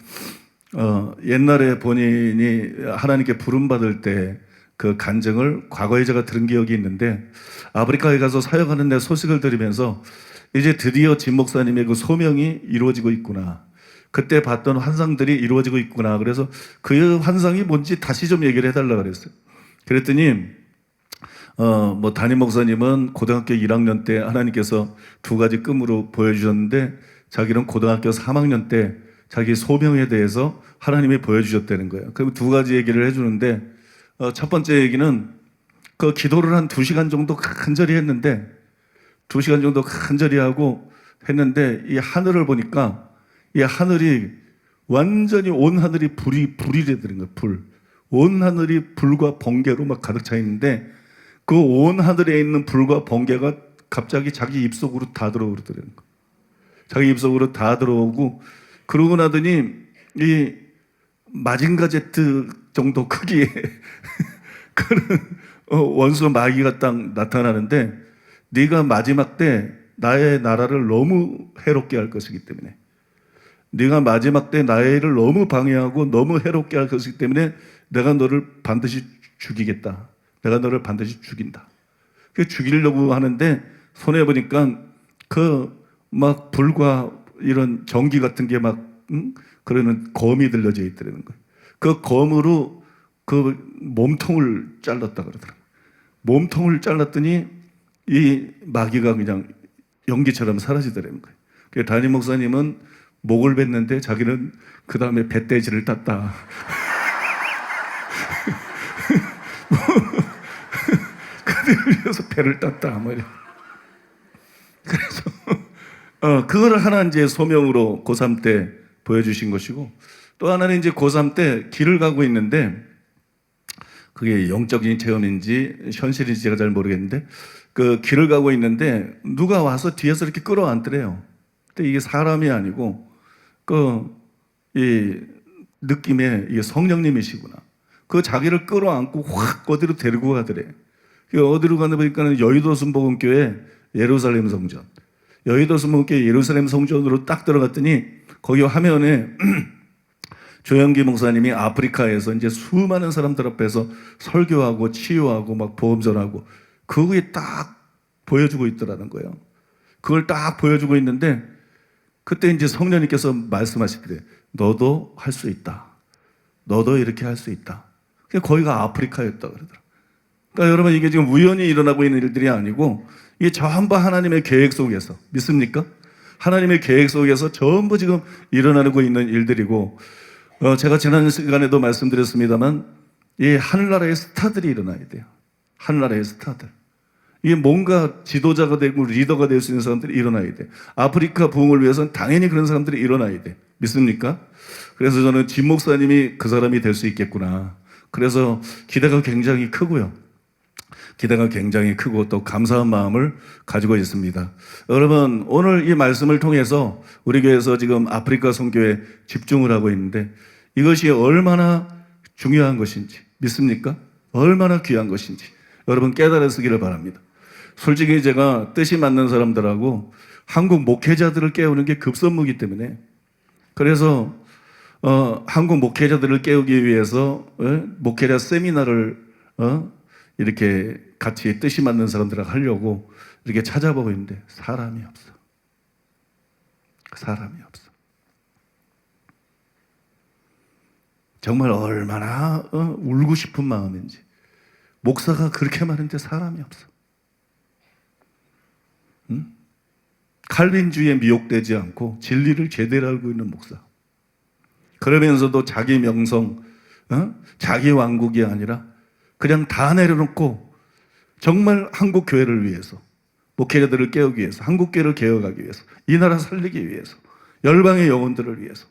옛날에 본인이 하나님께 부름받을 때 그 간증을 과거에 제가 들은 기억이 있는데, 아프리카에 가서 사역하는 데 소식을 들으면서 이제 드디어 진 목사님의 그 소명이 이루어지고 있구나. 그때 봤던 환상들이 이루어지고 있구나. 그래서 그 환상이 뭔지 다시 좀 얘기를 해달라 그랬어요. 그랬더니 담임 목사님은 고등학교 1학년 때 하나님께서 두 가지 꿈으로 보여주셨는데, 자기는 고등학교 3학년 때 자기 소명에 대해서 하나님이 보여주셨다는 거예요. 그럼 두 가지 얘기를 해주는데, 첫 번째 얘기는 그 기도를 한 2시간 정도 간절히 했는데, 2시간 정도 간절히 하고 했는데, 이 하늘을 보니까 이 하늘이 완전히 온 하늘이 불이 되는 거예요. 불. 온 하늘이 불과 번개로 막 가득 차 있는데, 그 온 하늘에 있는 불과 번개가 갑자기 자기 입속으로 다 들어오더라는 거예요. 자기 입속으로 다 들어오고, 그러고 나더니 이 마징가 제트 정도 크기의 그런 원수 마귀가 딱 나타나는데, 네가 마지막 때 나의 나라를 너무 해롭게 할 것이기 때문에, 네가 마지막 때 나의 일을 너무 방해하고 너무 해롭게 할 것이기 때문에 내가 너를 반드시 죽이겠다. 내가 너를 반드시 죽인다. 그 죽이려고 하는데 손에 보니까 불과 이런 전기 같은 게 그러는 검이 들려져 있더라는 거예요. 그 검으로 그 몸통을 잘랐다 그러더라고요. 몸통을 잘랐더니 이 마귀가 그냥 연기처럼 사라지더라는 거예요. 그래서 담임 목사님은 목을 뱉는데 자기는 그 다음에 배돼지를 땄다. 그들을 위해서 배를 땄다. 그래서 그걸 하나 이제 소명으로 고3 때 보여주신 것이고, 또 하나는 이제 고3 때 길을 가고 있는데, 그게 영적인 체험인지 현실인지 제가 잘 모르겠는데, 그 길을 가고 있는데 누가 와서 뒤에서 이렇게 끌어안더래요. 근데 이게 사람이 아니고 이 느낌에 이게 성령님이시구나. 그 자기를 끌어안고 확 어디로 데리고 가더래. 어디로 가나 보니까는 여의도 순복음교회 예루살렘 성전. 여의도 순복음교회 예루살렘 성전으로 딱 들어갔더니 거기 화면에 조영기 목사님이 아프리카에서 이제 수많은 사람들 앞에서 설교하고 치유하고 막 보험 전하고 그게 딱 보여주고 있더라는 거예요. 그걸 딱 보여주고 있는데 그때 이제 성령님께서 말씀하시더래. 너도 할 수 있다. 너도 이렇게 할 수 있다. 거기가 아프리카였다 그러더라. 그러니까 여러분 이게 지금 우연히 일어나고 있는 일들이 아니고 이게 전부 하나님의 계획 속에서 믿습니까? 하나님의 계획 속에서 전부 지금 일어나고 있는 일들이고 제가 지난 시간에도 말씀드렸습니다만 이 하늘나라의 스타들이 일어나야 돼요. 하늘나라의 스타들. 이게 뭔가 지도자가 되고 리더가 될 수 있는 사람들이 일어나야 돼. 아프리카 부흥을 위해서는 당연히 그런 사람들이 일어나야 돼. 믿습니까? 그래서 저는 진 목사님이 그 사람이 될 수 있겠구나. 그래서 기대가 굉장히 크고요. 기대가 굉장히 크고 또 감사한 마음을 가지고 있습니다. 여러분, 오늘 이 말씀을 통해서 우리 교회에서 지금 아프리카 선교에 집중을 하고 있는데 이것이 얼마나 중요한 것인지 믿습니까? 얼마나 귀한 것인지 여러분 깨달으시기를 바랍니다. 솔직히 제가 뜻이 맞는 사람들하고 한국 목회자들을 깨우는 게 급선무기 때문에 그래서 한국 목회자들을 깨우기 위해서 목회자 세미나를 이렇게 같이 뜻이 맞는 사람들하고 하려고 이렇게 찾아보고 있는데 사람이 없어. 사람이 없어. 정말 얼마나 울고 싶은 마음인지. 목사가 그렇게 많은데 사람이 없어. 응? 칼빈주의에 미혹되지 않고 진리를 제대로 알고 있는 목사. 그러면서도 자기 명성, 자기 왕국이 아니라 그냥 다 내려놓고 정말 한국 교회를 위해서, 목회자들을 깨우기 위해서, 한국 교회를 개혁하기 위해서, 이 나라 살리기 위해서, 열방의 영혼들을 위해서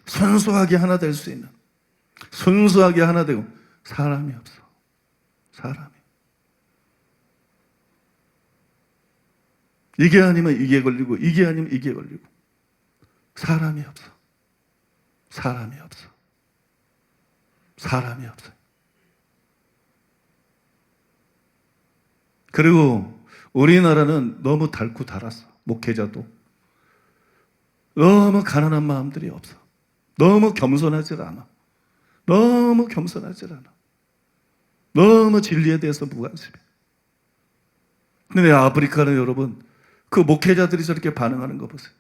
순수하게 하나 될 수 있는, 순수하게 하나 되고 사람이 없어. 사람이. 이게 아니면 이게 걸리고 이게 아니면 이게 걸리고 사람이 없어. 사람이 없어. 사람이 없어. 그리고 우리나라는 너무 닳고 닳았어. 목회자도. 너무 가난한 마음들이 없어. 너무 겸손하지 않아. 너무 겸손하지 않아. 너무 진리에 대해서 무관심해. 근데 아프리카는 여러분, 그 목회자들이 저렇게 반응하는 거 보세요.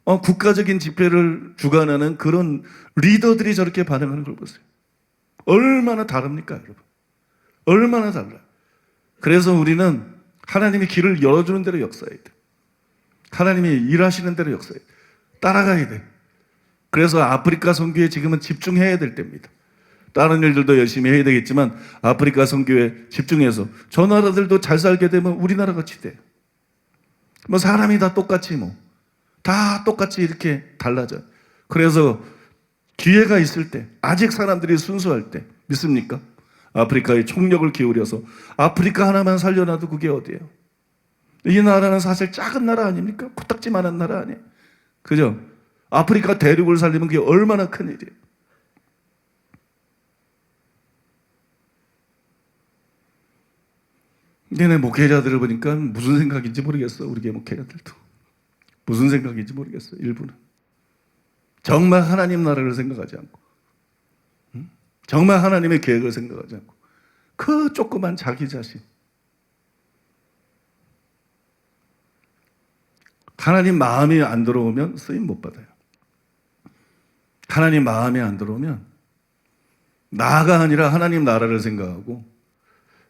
국가적인 집회를 주관하는 그런 리더들이 저렇게 반응하는 걸 보세요. 얼마나 다릅니까, 여러분? 얼마나 달라요. 그래서 우리는 하나님이 길을 열어주는 대로 역사해야 돼. 하나님이 일하시는 대로 역사해야 돼. 따라가야 돼. 그래서 아프리카 선교에 지금은 집중해야 될 때입니다. 다른 일들도 열심히 해야 되겠지만 아프리카 선교에 집중해서 저 나라들도 잘 살게 되면 우리나라 같이 돼요. 뭐 사람이 다 똑같이 다 똑같이 이렇게 달라져. 그래서 기회가 있을 때, 아직 사람들이 순수할 때, 믿습니까? 아프리카에 총력을 기울여서 아프리카 하나만 살려놔도 그게 어디예요? 이 나라는 사실 작은 나라 아닙니까? 코딱지만한 나라 아니에요? 그죠? 아프리카 대륙을 살리면 그게 얼마나 큰 일이에요? 근데 목회자들을 보니까 무슨 생각인지 모르겠어. 우리 목회자들도. 무슨 생각인지 모르겠어. 일부는. 정말 하나님 나라를 생각하지 않고 정말 하나님의 계획을 생각하지 않고 그 조그만 자기 자신. 하나님 마음이 안 들어오면 쓰임 못 받아요. 하나님 마음이 안 들어오면 나가 아니라 하나님 나라를 생각하고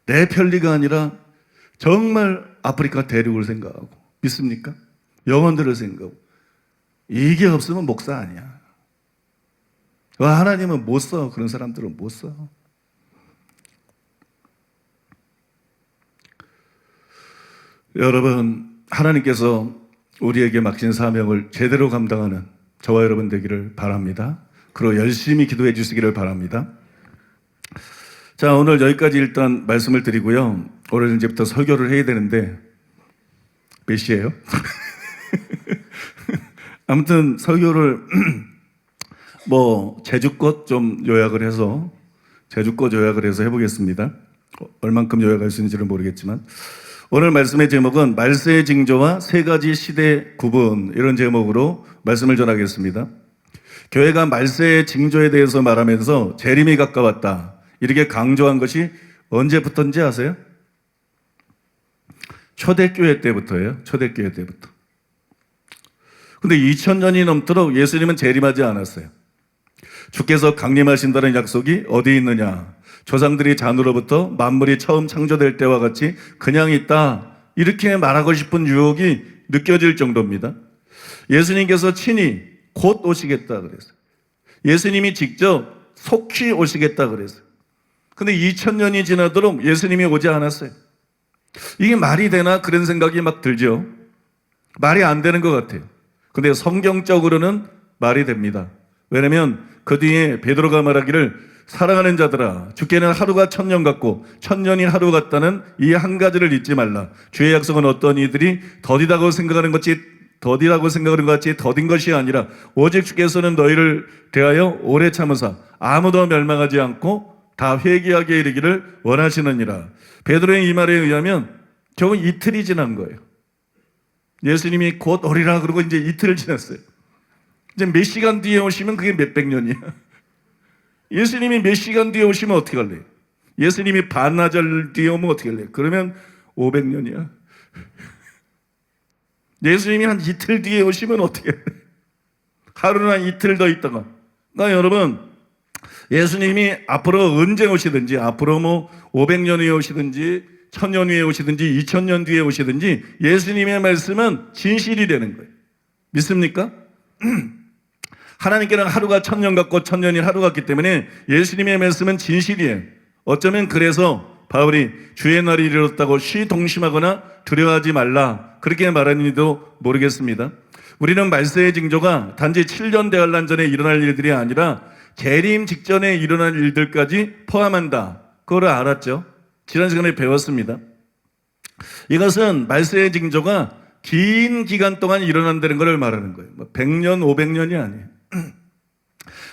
내 편리가 아니라 정말 아프리카 대륙을 생각하고 믿습니까? 영혼들을 생각하고 이게 없으면 목사 아니야. 하나님은 못 써. 그런 사람들은 못 써. 여러분, 하나님께서 우리에게 맡긴 사명을 제대로 감당하는 저와 여러분 되기를 바랍니다. 그리고 열심히 기도해 주시기를 바랍니다. 자, 오늘 여기까지 일단 말씀을 드리고요. 오늘 이제부터 설교를 해야 되는데 몇 시예요? 아무튼 설교를 제주껏 좀 요약을 해서 해보겠습니다. 얼만큼 요약할 수 있는지는 모르겠지만 오늘 말씀의 제목은 말세의 징조와 세 가지 시대 구분, 이런 제목으로 말씀을 전하겠습니다. 교회가 말세의 징조에 대해서 말하면서 재림이 가까웠다, 이렇게 강조한 것이 언제부터인지 아세요? 초대교회 때부터예요. 초대교회 때부터. 근데 2000년이 넘도록 예수님은 재림하지 않았어요. 주께서 강림하신다는 약속이 어디 있느냐? 조상들이 잔으로부터 만물이 처음 창조될 때와 같이 그냥 있다, 이렇게 말하고 싶은 유혹이 느껴질 정도입니다. 예수님께서 친히 곧 오시겠다 그랬어요. 예수님이 직접 속히 오시겠다 그랬어요. 근데 2000년이 지나도록 예수님이 오지 않았어요. 이게 말이 되나, 그런 생각이 막 들죠. 말이 안 되는 것 같아요. 근데 성경적으로는 말이 됩니다. 왜냐하면 그 뒤에 베드로가 말하기를 사랑하는 자들아, 주께는 하루가 1000년 같고 1000년이 하루 같다는 이 한 가지를 잊지 말라. 주의 약속은 어떤 이들이 더디다고 생각하는 것 같이 더딘 것이 아니라 오직 주께서는 너희를 대하여 오래 참으사 아무도 멸망하지 않고 다 회개하게 이르기를 원하시느니라. 베드로의 이 말에 의하면 겨우 이틀이 지난 거예요. 예수님이 곧 오리라 그러고 이제 이틀을 지났어요. 이제 몇 시간 뒤에 오시면 그게 몇백 년이야. 예수님이 몇 시간 뒤에 오시면 어떻게 할래요? 예수님이 반나절 뒤에 오면 어떻게 할래요? 그러면 500년이야. 예수님이 한 이틀 뒤에 오시면 어떻게 할래요? 하루나 이틀 더 있다가. 그러니까 여러분, 예수님이 앞으로 언제 오시든지, 앞으로 500년 후에 오시든지 1000년 후에 오시든지 2000년 뒤에 오시든지 예수님의 말씀은 진실이 되는 거예요. 믿습니까? 하나님께는 하루가 1000년 같고 1000년이 하루 같기 때문에 예수님의 말씀은 진실이에요. 어쩌면 그래서 바울이 주의 날이 이르렀다고 시동심하거나 두려워하지 말라, 그렇게 말하는지도 모르겠습니다. 우리는 말세의 징조가 단지 7년 대환란 전에 일어날 일들이 아니라 재림 직전에 일어날 일들까지 포함한다, 그걸 알았죠. 지난 시간에 배웠습니다. 이것은 말세의 징조가 긴 기간 동안 일어난다는 것을 말하는 거예요. 100년, 500년이 아니에요.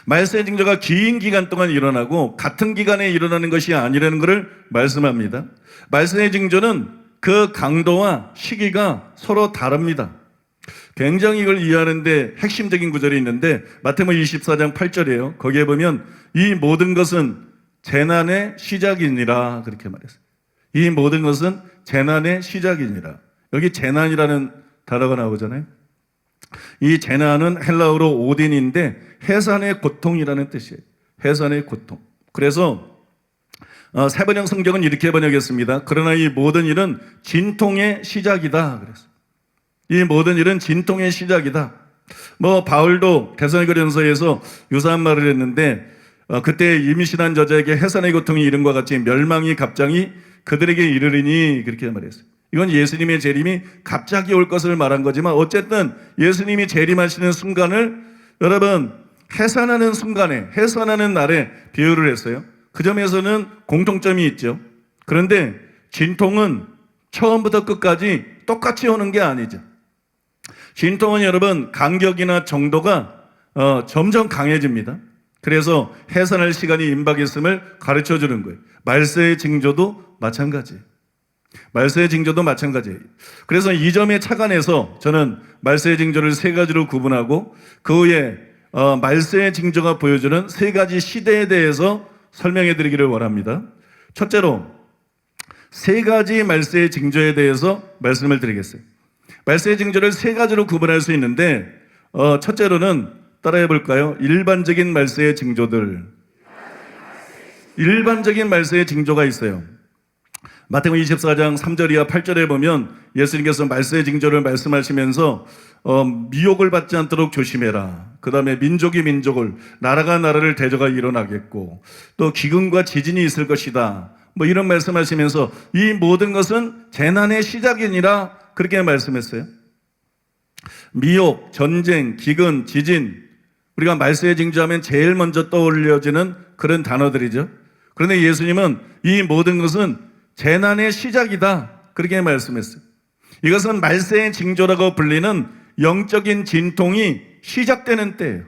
말세의 징조가 긴 기간 동안 일어나고 같은 기간에 일어나는 것이 아니라는 것을 말씀합니다. 말세의 징조는 그 강도와 시기가 서로 다릅니다. 굉장히 이걸 이해하는데 핵심적인 구절이 있는데 마태복음 24장 8절이에요. 거기에 보면 이 모든 것은 재난의 시작이니라, 그렇게 말했어요. 이 모든 것은 재난의 시작이니라. 여기 재난이라는 단어가 나오잖아요. 이 재난은 헬라어로 오딘인데 해산의 고통이라는 뜻이에요. 해산의 고통. 그래서 세번역 성경은 이렇게 번역했습니다. 그러나 이 모든 일은 진통의 시작이다 그랬어요. 이 모든 일은 진통의 시작이다. 바울도 데살로니가전서에서 유사한 말을 했는데 그때 임신한 저자에게 해산의 고통이 이름과 같이 멸망이 갑자기 그들에게 이르리니, 그렇게 말했어요. 이건 예수님의 재림이 갑자기 올 것을 말한 거지만 어쨌든 예수님이 재림하시는 순간을 여러분 해산하는 순간에, 해산하는 날에 비유를 했어요. 그 점에서는 공통점이 있죠. 그런데 진통은 처음부터 끝까지 똑같이 오는 게 아니죠. 진통은 여러분 간격이나 정도가 점점 강해집니다. 그래서 해산할 시간이 임박했음을 가르쳐 주는 거예요. 말세의 징조도 마찬가지예요. 말세의 징조도 마찬가지예요. 그래서 이 점에 착안해서 저는 말세의 징조를 세 가지로 구분하고 그 후에 말세의 징조가 보여주는 세 가지 시대에 대해서 설명해 드리기를 원합니다. 첫째로 세 가지 말세의 징조에 대해서 말씀을 드리겠어요. 말세의 징조를 세 가지로 구분할 수 있는데 첫째로는 따라해 볼까요? 일반적인 말세의 징조들. 일반적인 말세의 징조가 있어요. 마태복음 24장 3절 이하 8절에 보면 예수님께서 말세의 징조를 말씀하시면서 미혹을 받지 않도록 조심해라. 그 다음에 민족이 민족을, 나라가 나라를 대적하 일어나겠고 또 기근과 지진이 있을 것이다. 이런 말씀하시면서 이 모든 것은 재난의 시작이니라, 그렇게 말씀했어요. 미혹, 전쟁, 기근, 지진, 우리가 말세의 징조하면 제일 먼저 떠올려지는 그런 단어들이죠. 그런데 예수님은 이 모든 것은 재난의 시작이다, 그렇게 말씀했어요. 이것은 말세의 징조라고 불리는 영적인 진통이 시작되는 때예요.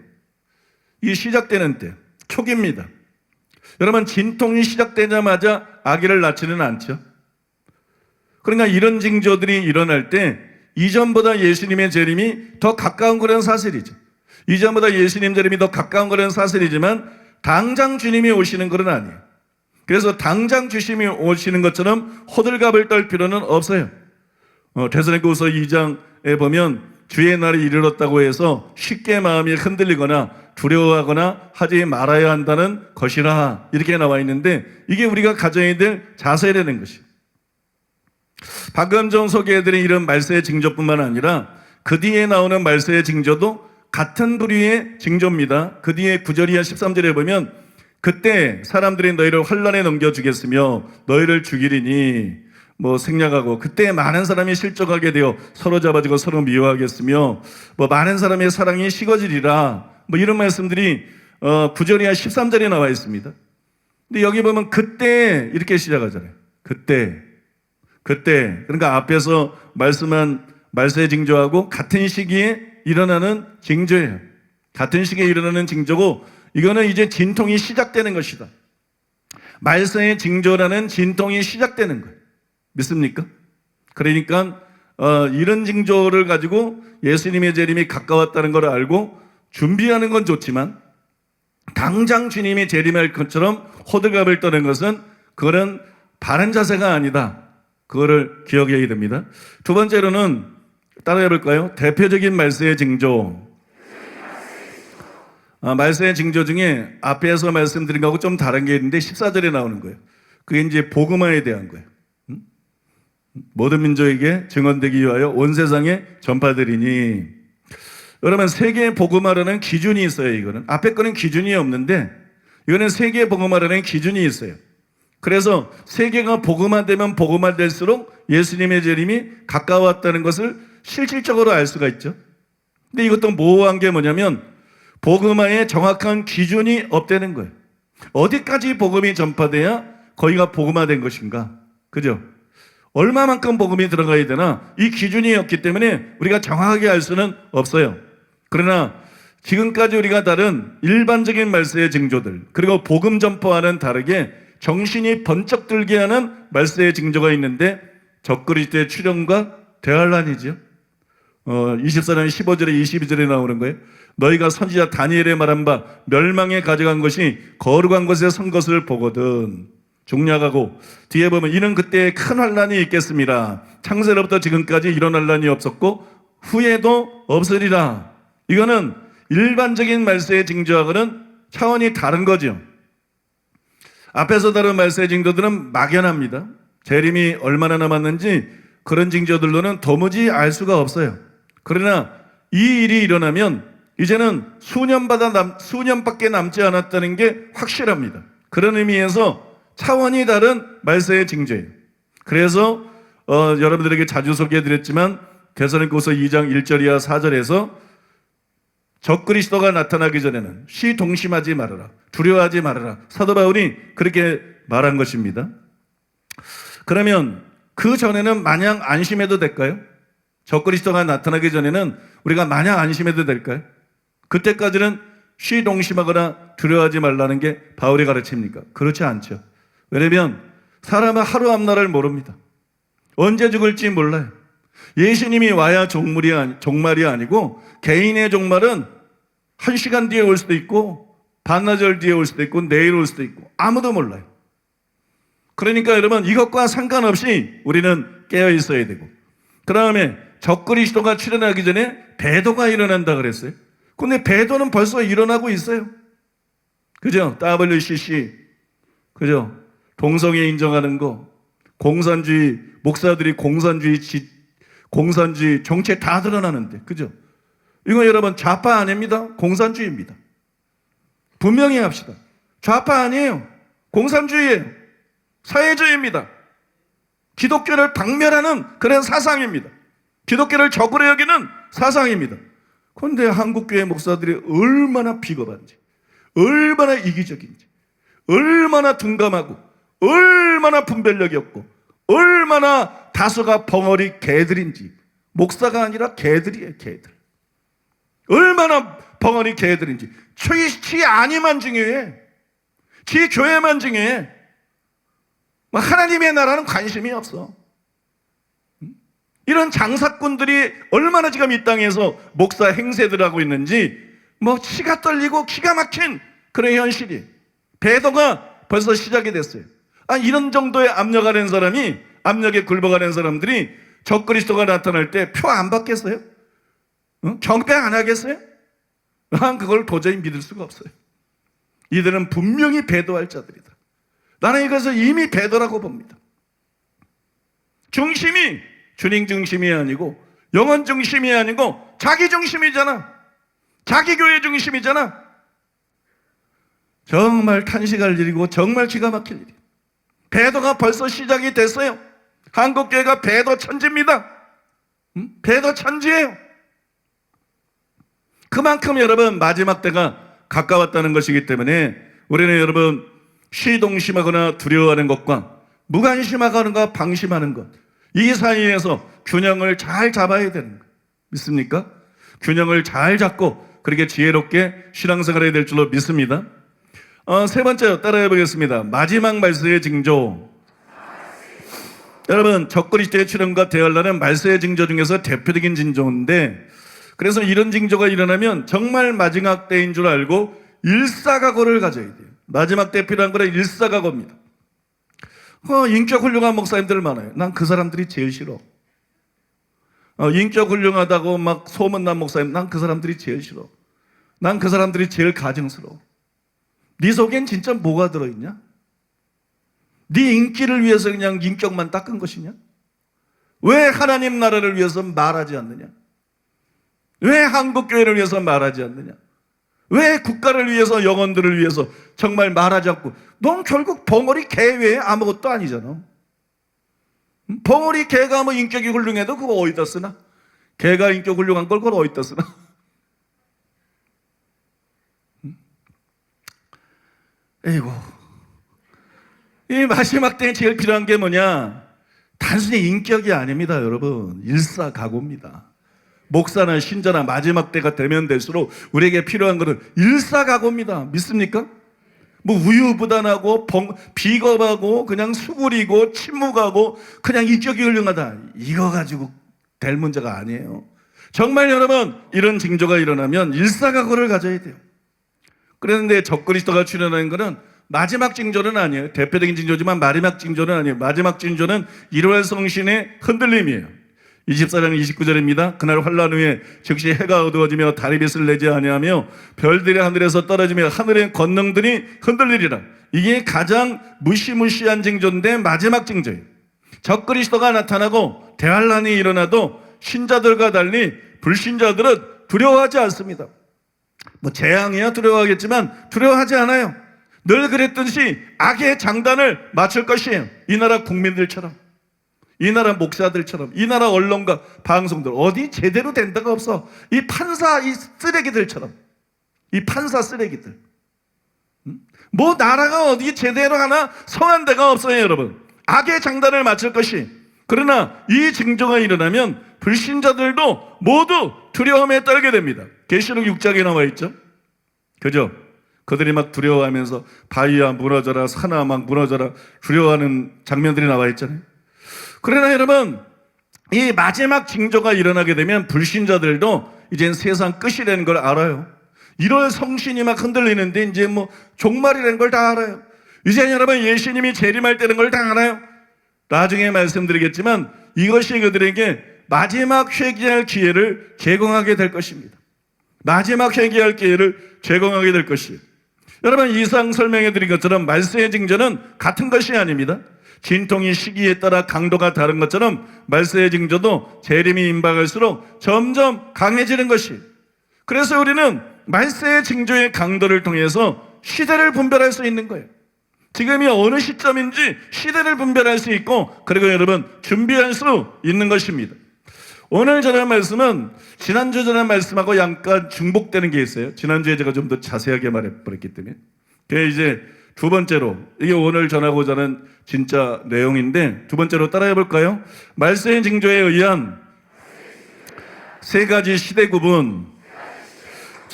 이 시작되는 때, 초기입니다. 여러분, 진통이 시작되자마자 아기를 낳지는 않죠. 그러니까 이런 징조들이 일어날 때 이전보다 예수님의 재림이 더 가까운 거는 사실이죠. 이전보다 예수님 재림이 더 가까운 거는 사실이지만 당장 주님이 오시는 건 아니에요. 그래서 당장 주님이 오시는 것처럼 호들갑을 떨 필요는 없어요. 데살로니가후서 2장에 보면 주의 날이 이르렀다고 해서 쉽게 마음이 흔들리거나 두려워하거나 하지 말아야 한다는 것이라 이렇게 나와 있는데 이게 우리가 가져야 될 자세라는 것이에요. 방금 전 소개해드린 이런 말세의 징조뿐만 아니라 그 뒤에 나오는 말세의 징조도 같은 부류의 징조입니다. 그 뒤에 9절 이하 13절에 보면 그때 사람들이 너희를 환란에 넘겨주겠으며 너희를 죽이리니 생략하고 그때 많은 사람이 실족하게 되어 서로 잡아지고 서로 미워하겠으며 많은 사람의 사랑이 식어지리라 이런 말씀들이 9절 이하 13절에 나와 있습니다. 근데 여기 보면 그때 이렇게 시작하잖아요. 그때 그러니까 앞에서 말씀한 말세의 징조하고 같은 시기에 일어나는 징조예요. 같은 시기에 일어나는 징조고 이거는 이제 진통이 시작되는 것이다. 말세의 징조라는 진통이 시작되는 거예요. 믿습니까? 그러니까 이런 징조를 가지고 예수님의 재림이 가까웠다는 걸 알고 준비하는 건 좋지만 당장 주님이 재림할 것처럼 호들갑을 떠는 것은 그거는 바른 자세가 아니다. 그거를 기억해야 됩니다. 두 번째로는 따라해 볼까요? 대표적인 말세의 징조. 말세의 징조 중에 앞에서 말씀드린 거하고 좀 다른 게 있는데 14절에 나오는 거예요. 그게 이제 복음화에 대한 거예요. 모든 민족에게 증언되기 위하여 온 세상에 전파되리니. 여러분, 세계 복음화라는 기준이 있어요. 이거는 앞에 거는 기준이 없는데 이거는 세계 복음화라는 기준이 있어요. 그래서 세계가 복음화되면 복음화될수록 예수님의 재림이 가까웠다는 것을 실질적으로 알 수가 있죠. 근데 이것도 모호한 게 뭐냐면 복음화에 정확한 기준이 없다는 거예요. 어디까지 복음이 전파돼야 거기가 복음화된 것인가? 그죠? 얼마만큼 복음이 들어가야 되나? 이 기준이 없기 때문에 우리가 정확하게 알 수는 없어요. 그러나 지금까지 우리가 다른 일반적인 말세의 징조들 그리고 복음 전파와는 다르게 정신이 번쩍 들게 하는 말세의 징조가 있는데 적그리스도의 출현과 대환란이죠. 24장 15절에 22절에 나오는 거예요. 너희가 선지자 다니엘의 말한 바 멸망에 가져간 것이 거룩한 것에 선 것을 보거든. 중략하고 뒤에 보면 이는 그때 큰 환란이 있겠습니다. 창세로부터 지금까지 이런 환란이 없었고 후에도 없으리라. 이거는 일반적인 말세의 징조하고는 차원이 다른 거죠. 앞에서 다룬 말세의 징조들은 막연합니다. 재림이 얼마나 남았는지 그런 징조들로는 도무지 알 수가 없어요. 그러나 이 일이 일어나면 이제는 수년밖에 남지 않았다는 게 확실합니다. 그런 의미에서 차원이 다른 말세의 징조예요. 그래서 여러분들에게 자주 소개해드렸지만 데살로니가후서 2장 1절 이하 4절에서 적그리스도가 나타나기 전에는 시동심하지 말아라, 두려워하지 말아라. 사도 바울이 그렇게 말한 것입니다. 그러면 그 전에는 마냥 안심해도 될까요? 적그리스도가 나타나기 전에는 우리가 마냥 안심해도 될까요? 그때까지는 시동심하거나 두려워하지 말라는 게 바울의 가르침입니까? 그렇지 않죠. 왜냐하면 사람은 하루 앞날을 모릅니다. 언제 죽을지 몰라요. 예수님이 와야 종말이 아니고 개인의 종말은 1시간 뒤에 올 수도 있고 반나절 뒤에 올 수도 있고 내일 올 수도 있고 아무도 몰라요. 그러니까 여러분 이것과 상관없이 우리는 깨어 있어야 되고 그 다음에 적그리스도가 출현하기 전에 배도가 일어난다 그랬어요. 근데 배도는 벌써 일어나고 있어요. 그죠? WCC 그죠? 동성애 인정하는 거 공산주의 목사들이 공산주의 정책 다 드러나는데 그죠? 이거 여러분 좌파 아닙니다. 공산주의입니다. 분명히 합시다. 좌파 아니에요. 공산주의예요. 사회주의입니다. 기독교를 박멸하는 그런 사상입니다. 기독교를 적으로 여기는 사상입니다. 그런데 한국교회 목사들이 얼마나 비겁한지, 얼마나 이기적인지, 얼마나 둔감하고, 얼마나 분별력이 없고, 얼마나 다수가 벙어리 개들인지 목사가 아니라 개들이에요. 개들. 얼마나 벙어리 개들인지. 지 안위만 중요해. 지 교회만 중요해. 하나님의 나라는 관심이 없어. 이런 장사꾼들이 얼마나 지금 이 땅에서 목사 행세들 하고 있는지 치가 떨리고 기가 막힌 그런 현실이. 배도가 벌써 시작이 됐어요. 이런 정도의 압력하는 사람이, 압력에 굴복하는 사람들이 적그리스도가 나타날 때 표 안 받겠어요? 경배 안 하겠어요? 난 그걸 도저히 믿을 수가 없어요. 이들은 분명히 배도할 자들이다. 나는 이것을 이미 배도라고 봅니다. 중심이 주님 중심이 아니고 영혼 중심이 아니고 자기 중심이잖아. 자기 교회 중심이잖아. 정말 탄식할 일이고 정말 기가 막힐 일이에요. 배도가 벌써 시작이 됐어요. 한국교회가 배도 천지입니다. 배도 천지예요. 그만큼 여러분 마지막 때가 가까웠다는 것이기 때문에 우리는 여러분 시동심하거나 두려워하는 것과 무관심하거나 방심하는 것, 이 사이에서 균형을 잘 잡아야 되는 것. 믿습니까? 균형을 잘 잡고 그렇게 지혜롭게 신앙생활해야 될 줄로 믿습니다. 세 번째 따라해 보겠습니다. 마지막 말세의 징조. 여러분 적그리스도의 출현과 대환란은 말세의 징조 중에서 대표적인 징조인데, 그래서 이런 징조가 일어나면 정말 마지막 때인 줄 알고 일사각오를 가져야 돼요. 마지막 때 필요한 거는 일사각오입니다. 인격 훌륭한 목사님들 많아요. 난 그 사람들이 제일 싫어. 인격 훌륭하다고 막 소문난 목사님, 난 그 사람들이 제일 싫어. 난 그 사람들이 제일 가증스러워. 네 속엔 진짜 뭐가 들어있냐? 네 인기를 위해서 그냥 인격만 닦은 것이냐? 왜 하나님 나라를 위해서 말하지 않느냐? 왜 한국교회를 위해서 말하지 않느냐? 왜 국가를 위해서, 영혼들을 위해서 정말 말하지 않고, 넌 결국 벙어리 개 외에 아무것도 아니잖아. 벙어리 개가 인격이 훌륭해도 그거 어디다 쓰나? 개가 인격 훌륭한 걸 그걸 어디다 쓰나? 에이고, 이 마지막 때에 제일 필요한 게 뭐냐? 단순히 인격이 아닙니다, 여러분. 일사각오입니다. 목사나 신자나 마지막 때가 되면 될수록 우리에게 필요한 것은 일사각오입니다. 믿습니까? 우유부단하고 비겁하고 그냥 수구리고 침묵하고 그냥 인격이 훌륭하다, 이거 가지고 될 문제가 아니에요. 정말 여러분 이런 징조가 일어나면 일사각오를 가져야 돼요. 그런데 적그리스도가 출현하는 것은 마지막 징조는 아니에요. 대표적인 징조지만 마지막 징조는 아니에요. 마지막 징조는 1월 성신의 흔들림이에요. 24장 29절입니다. 그날 환란 후에 즉시 해가 어두워지며 달이 빛을 내지 아니하며 별들이 하늘에서 떨어지며 하늘의 권능들이 흔들리리라. 이게 가장 무시무시한 징조인데 마지막 징조예요. 적그리스도가 나타나고 대환란이 일어나도 신자들과 달리 불신자들은 두려워하지 않습니다. 재앙이야 두려워하겠지만 두려워하지 않아요. 늘 그랬듯이 악의 장단을 맞출 것이에요. 이 나라 국민들처럼, 이 나라 목사들처럼, 이 나라 언론과 방송들 어디 제대로 된 데가 없어. 이 판사 이 쓰레기들처럼, 이 판사 쓰레기들. 나라가 어디 제대로 하나 성한 데가 없어요, 여러분. 악의 장단을 맞출 것이. 그러나 이 징조가 일어나면 불신자들도 모두 두려움에 떨게 됩니다. 계시록 6장에 나와 있죠. 그죠? 그들이 막 두려워하면서 바위야 무너져라, 산아 막 무너져라 두려워하는 장면들이 나와 있잖아요. 그러나 여러분 이 마지막 징조가 일어나게 되면 불신자들도 이젠 세상 끝이라는 걸 알아요. 1월 성신이 막 흔들리는데 이제 종말이라는 걸 다 알아요. 이제 여러분 예수님이 재림할 때는 걸 다 알아요. 나중에 말씀드리겠지만 이것이 그들에게 마지막 회개할 기회를 제공하게 될 것입니다. 마지막 회개할 기회를 제공하게 될 것이에요. 여러분 이상 설명해 드린 것처럼 말세의 징조는 같은 것이 아닙니다. 진통이 시기에 따라 강도가 다른 것처럼 말세의 징조도 재림이 임박할수록 점점 강해지는 것이. 그래서 우리는 말세의 징조의 강도를 통해서 시대를 분별할 수 있는 거예요. 지금이 어느 시점인지 시대를 분별할 수 있고, 그리고 여러분 준비할 수 있는 것입니다. 오늘 전한 말씀은 지난주 전한 말씀하고 약간 중복되는 게 있어요. 지난주에 제가 좀 더 자세하게 말해버렸기 때문에. 그게 이제 두 번째로, 이게 오늘 전하고자 하는 진짜 내용인데, 두 번째로 따라해 볼까요? 말세의 징조에 의한 세 가지 시대 구분,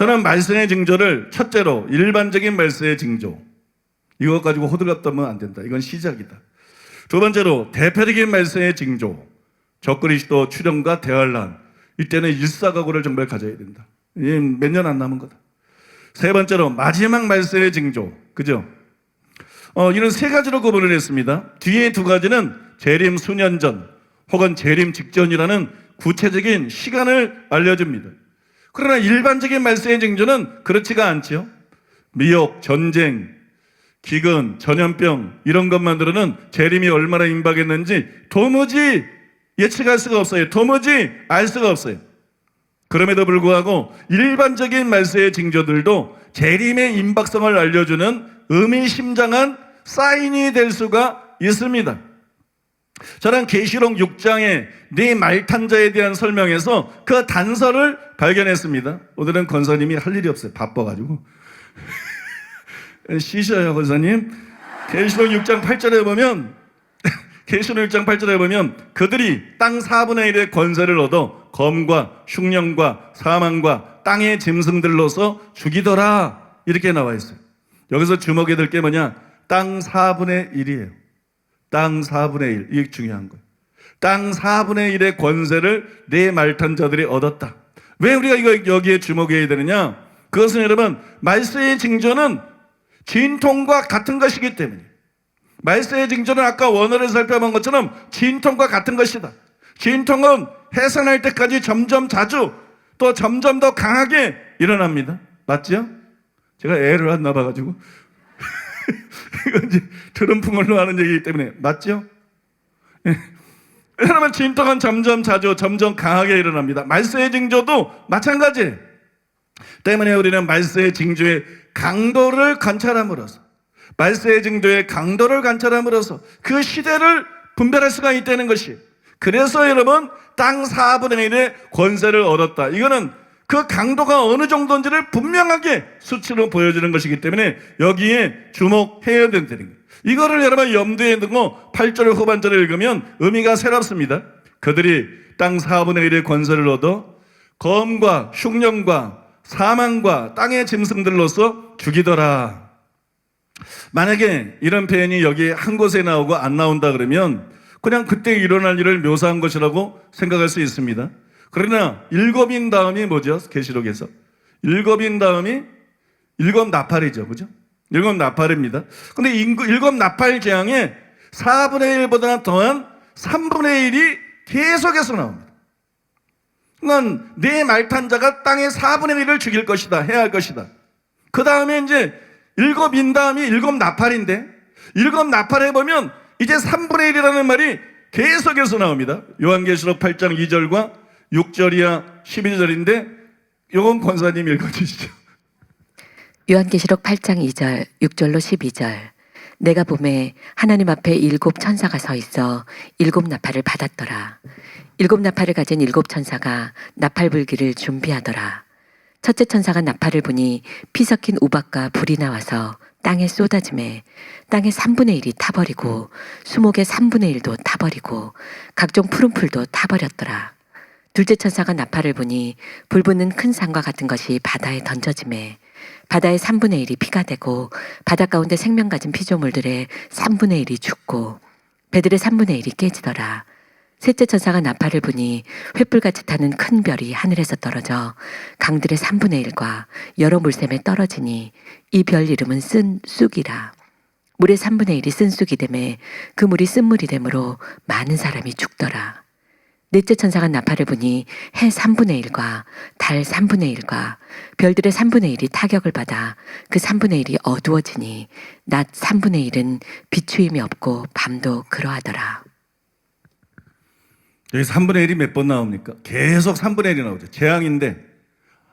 저는 말세의 징조를 첫째로 일반적인 말세의 징조, 이것 가지고 호들갑 떨면 안 된다. 이건 시작이다. 두 번째로 대표적인 말세의 징조, 적그리스도 출현과 대환란. 이때는 일사각오를 정말 가져야 된다. 몇 년 안 남은 거다. 세 번째로 마지막 말세의 징조, 그죠? 이런 세 가지로 구분을 했습니다. 뒤에 두 가지는 재림 수년 전 혹은 재림 직전이라는 구체적인 시간을 알려줍니다. 그러나 일반적인 말세의 징조는 그렇지가 않죠. 미혹, 전쟁, 기근, 전염병 이런 것만으로는 재림이 얼마나 임박했는지 도무지 예측할 수가 없어요. 도무지 알 수가 없어요. 그럼에도 불구하고 일반적인 말세의 징조들도 재림의 임박성을 알려주는 의미심장한 사인이 될 수가 있습니다. 저는 계시록 6장의 네 말탄자에 대한 설명에서 그 단서를 발견했습니다. 오늘은 권사님이 할 일이 없어요. 바빠가지고. 쉬셔요, 권사님. 계시록 6장 8절에 보면 계시록 6장 8절에 보면 그들이 땅 4분의 1의 권세를 얻어 검과 흉령과 사망과 땅의 짐승들로서 죽이더라. 이렇게 나와 있어요. 여기서 주목해야 될 게 뭐냐? 땅 4분의 1이에요. 땅 4분의 1. 이게 중요한 거예요. 땅 4분의 1의 권세를 네 말탄 자들이 얻었다. 왜 우리가 여기에 주목해야 되느냐? 그것은 여러분, 말세의 징조는 진통과 같은 것이기 때문에. 말세의 징조는 아까 원어를 살펴본 것처럼 진통과 같은 것이다. 진통은 해산할 때까지 점점 자주 또 점점 더 강하게 일어납니다. 맞죠? 제가 애를 안 낳아가지고 이건 이제 트럼프말로 하는 얘기이기 때문에 맞죠? 여러분, 진통은 점점 자주 점점 강하게 일어납니다. 말세의 징조도 마찬가지 때문에 우리는 말세의 징조의 강도를 관찰함으로써 말세의 징조의 강도를 관찰함으로써 그 시대를 분별할 수가 있다는 것이, 그래서 여러분 땅 4분의 1의 권세를 얻었다. 이거는 그 강도가 어느 정도인지를 분명하게 수치로 보여주는 것이기 때문에 여기에 주목해야 된다는 거예요. 이거를 여러분 염두에 두고 8절 후반절을 읽으면 의미가 새롭습니다. 그들이 땅 4분의 1의 권세를 얻어 검과 흉령과 사망과 땅의 짐승들로서 죽이더라. 만약에 이런 표현이 여기 한 곳에 나오고 안 나온다 그러면 그냥 그때 일어날 일을 묘사한 것이라고 생각할 수 있습니다. 그러나 일곱인 다음이 뭐죠? 계시록에서 일곱인 다음이 일곱 나팔이죠, 그죠? 일곱 나팔입니다. 근데 일곱 나팔 재앙에 4분의 1보다 더한 3분의 1이 계속해서 나옵니다. 그러니까 네 말탄자가 땅의 4분의 1을 죽일 것이다, 해야 할 것이다. 그 다음에 이제 일곱인 다음이 일곱 나팔인데, 일곱 나팔에 보면 이제 3분의 1이라는 말이 계속해서 나옵니다. 요한계시록 8장 2절과 6절이야 12절인데 요건 권사님 읽어주시죠.
요한계시록 8장 2절 6절로 12절. 내가 보매 하나님 앞에 7 천사가 서 있어 7 나팔을 받았더라. 7 나팔을 가진 7 천사가 나팔 불기를 준비하더라. 첫째 천사가 나팔을 부니 피 섞인 우박과 불이 나와서 땅에 쏟아지매 땅의 3분의 1이 타버리고 수목의 3분의 1도 타버리고 각종 푸른 풀도 타버렸더라. 둘째 천사가 나팔을 부니 불 붙는 큰 산과 같은 것이 바다에 던져지매 바다의 3분의 1이 피가 되고 바다 가운데 생명 가진 피조물들의 3분의 1이 죽고 배들의 3분의 1이 깨지더라. 셋째 천사가 나팔을 부니 횃불같이 타는 큰 별이 하늘에서 떨어져 강들의 3분의 1과 여러 물샘에 떨어지니 이 별 이름은 쓴 쑥이라. 물의 3분의 1이 쓴 쑥이 되매 그 물이 쓴 물이 되므로 많은 사람이 죽더라. 넷째 천사가 나팔을 부니 해 3분의 1과 달 3분의 1과 별들의 3분의 1이 타격을 받아 그 3분의 1이 어두워지니 낮 3분의 1은 비추임이 없고 밤도 그러하더라.
여기 3분의 1이 몇 번 나옵니까? 계속 3분의 1이 나오죠. 재앙인데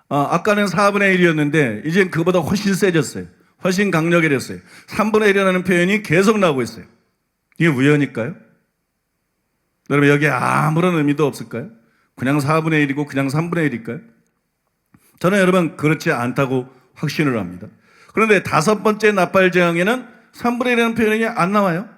아까는 4분의 1이었는데 이젠 그보다 훨씬 세졌어요. 훨씬 강력해졌어요. 3분의 1이라는 표현이 계속 나오고 있어요. 이게 우연일까요? 여러분, 여기에 아무런 의미도 없을까요? 그냥 4분의 1이고 그냥 3분의 1일까요? 저는 여러분 그렇지 않다고 확신을 합니다. 그런데 5번째 나팔재앙에는 3분의 1이라는 표현이 안 나와요.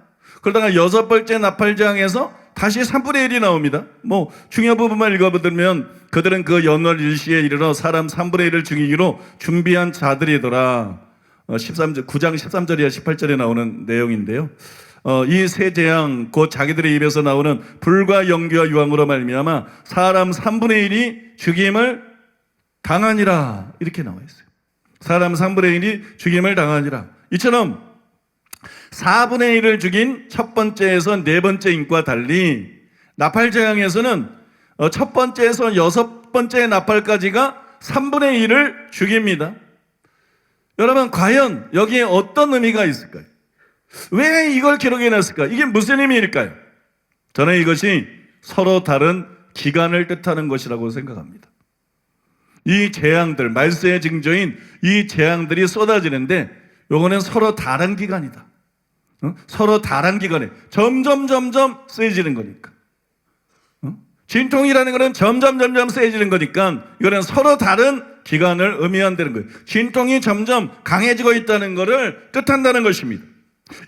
그러다가 6번째 나팔재앙에서 다시 3분의 1이 나옵니다. 뭐 중요 부분만 읽어보면 그들은 그 연월 일시에 이르러 사람 3분의 1을 죽이기로 준비한 자들이더라. 9장 13절이야 18절에 나오는 내용인데요. 이 세 재앙 곧 자기들의 입에서 나오는 불과 연기와 유황으로 말미암아 사람 3분의 1이 죽임을 당하니라 이렇게 나와 있어요. 사람 3분의 1이 죽임을 당하니라. 이처럼 4분의 1을 죽인 첫 번째에서 네 번째 인과 달리 나팔 재앙에서는 첫 번째에서 여섯 번째 나팔까지가 3분의 1을 죽입니다. 여러분 과연 여기에 어떤 의미가 있을까요? 왜 이걸 기록해놨을까? 이게 무슨 의미일까요? 저는 이것이 서로 다른 기간을 뜻하는 것이라고 생각합니다. 이 재앙들, 말세의 징조인 이 재앙들이 쏟아지는데 요거는 서로 다른 기간이다. 서로 다른 기간에 점점 세지는 거니까. 진통이라는 것은 점점 세지는 거니까 이거는 서로 다른 기간을 의미한다는 거예요. 진통이 점점 강해지고 있다는 것을 뜻한다는 것입니다.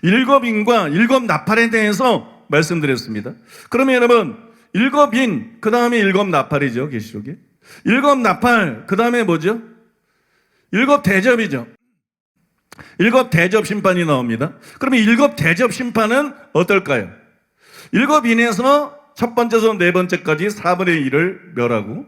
일곱 인과 일곱 나팔에 대해서 말씀드렸습니다. 그러면 여러분 일곱 인, 그 다음에 일곱 나팔이죠. 계시록에 일곱 나팔, 그 다음에 뭐죠? 일곱 대접이죠. 일곱 대접 심판이 나옵니다. 그러면 일곱 대접 심판은 어떨까요? 일곱 인에서 첫 번째에서 네 번째까지 4분의 1을 멸하고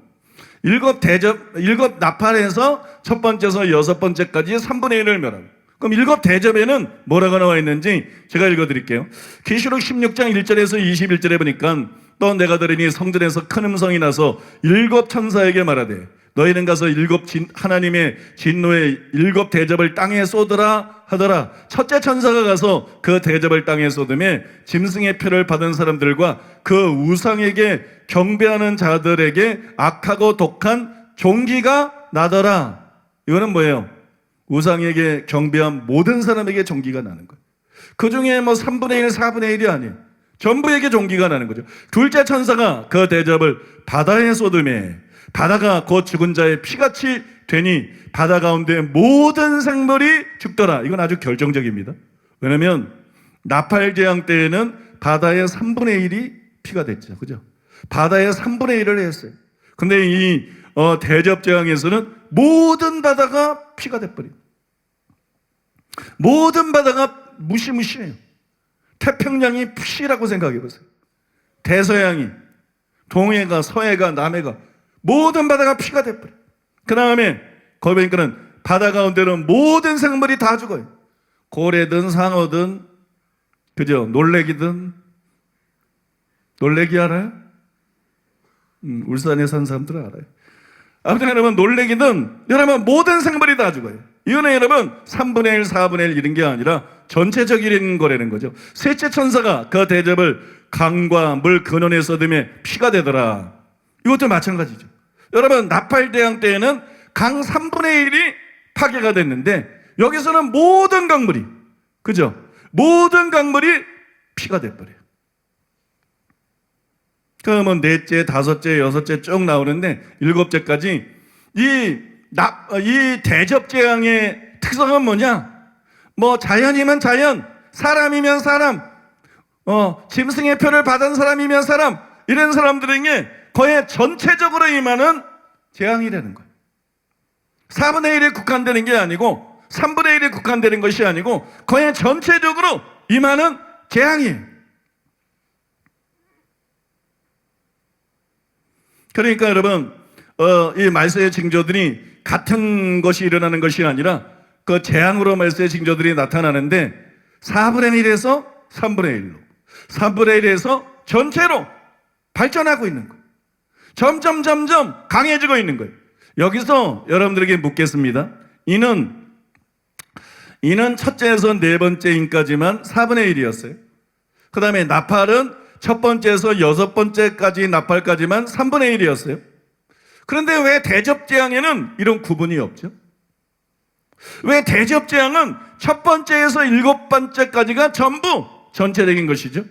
일곱 나팔에서 첫 번째에서 여섯 번째까지 3분의 1을 멸하고 그럼 일곱 대접에는 뭐라고 나와 있는지 제가 읽어드릴게요. 계시록 16장 1절에서 21절에 보니까 또 내가 들으니 성전에서 큰 음성이 나서 일곱 천사에게 말하되 너희는 가서 하나님의 진노의 일곱 대접을 땅에 쏟으라 하더라. 첫째 천사가 가서 그 대접을 땅에 쏟음에 짐승의 표를 받은 사람들과 그 우상에게 경배하는 자들에게 악하고 독한 종기가 나더라. 이거는 뭐예요? 우상에게 경배한 모든 사람에게 종기가 나는 거예요. 그 중에 뭐 3분의 1, 4분의 1이 아니에요. 전부에게 종기가 나는 거죠. 둘째 천사가 그 대접을 바다에 쏟음에 바다가 곧 죽은 자의 피같이 되니 바다 가운데 모든 생물이 죽더라. 이건 아주 결정적입니다. 왜냐하면 나팔 재앙 때에는 바다의 3분의 1이 피가 됐죠. 그죠? 바다의 3분의 1을 했어요. 근데 이 대접 재앙에서는 모든 바다가 피가 돼버려요. 모든 바다가 무시무시해요. 태평양이 피라고 생각해 보세요. 대서양이, 동해가, 서해가, 남해가 모든 바다가 피가 돼버려요. 그 다음에 거기 보니까는 바다 가운데는 모든 생물이 다 죽어요. 고래든 상어든, 그죠? 놀래기든. 놀래기 알아요? 울산에 사는 사람들은 알아요. 아무튼 여러분 놀래기든 여러분 모든 생물이 다 죽어요. 이거는 여러분 3분의 1, 4분의 1 이런 게 아니라 전체적인 거라는 거죠. 셋째 천사가 그 대접을 강과 물 근원에 쏟음에 피가 되더라. 이것도 마찬가지죠. 여러분 나팔 대항 때에는 강 3분의 1이 파괴가 됐는데 여기서는 모든 강물이, 그죠? 모든 강물이 피가 돼버려요. 그러면 넷째, 다섯째, 여섯째 쭉 나오는데 일곱째까지 이 대접 재앙의 특성은 뭐냐? 뭐 자연이면 자연, 사람이면 사람, 짐승의 표를 받은 사람이면 사람, 이런 사람들에게 거의 전체적으로 임하는 재앙이라는 거예요. 4분의 1에 국한되는 게 아니고 3분의 1에 국한되는 것이 아니고 거의 전체적으로 임하는 재앙이에요. 그러니까 여러분 이 말세의 징조들이 같은 것이 일어나는 것이 아니라 그 재앙으로 말세의 징조들이 나타나는데 4분의 1에서 3분의 1로 3분의 1에서 전체로 발전하고 있는 거예요. 점점 강해지고 있는 거예요. 여기서 여러분들에게 묻겠습니다. 이는 첫째에서 네 번째 인까지만 4분의 1이었어요. 그 다음에 나팔은 첫 번째에서 여섯 번째까지 나팔까지만 3분의 1이었어요. 그런데 왜 대접재앙에는 이런 구분이 없죠? 왜 대접재앙은 첫 번째에서 일곱 번째까지가 전부 전체적인 것이죠?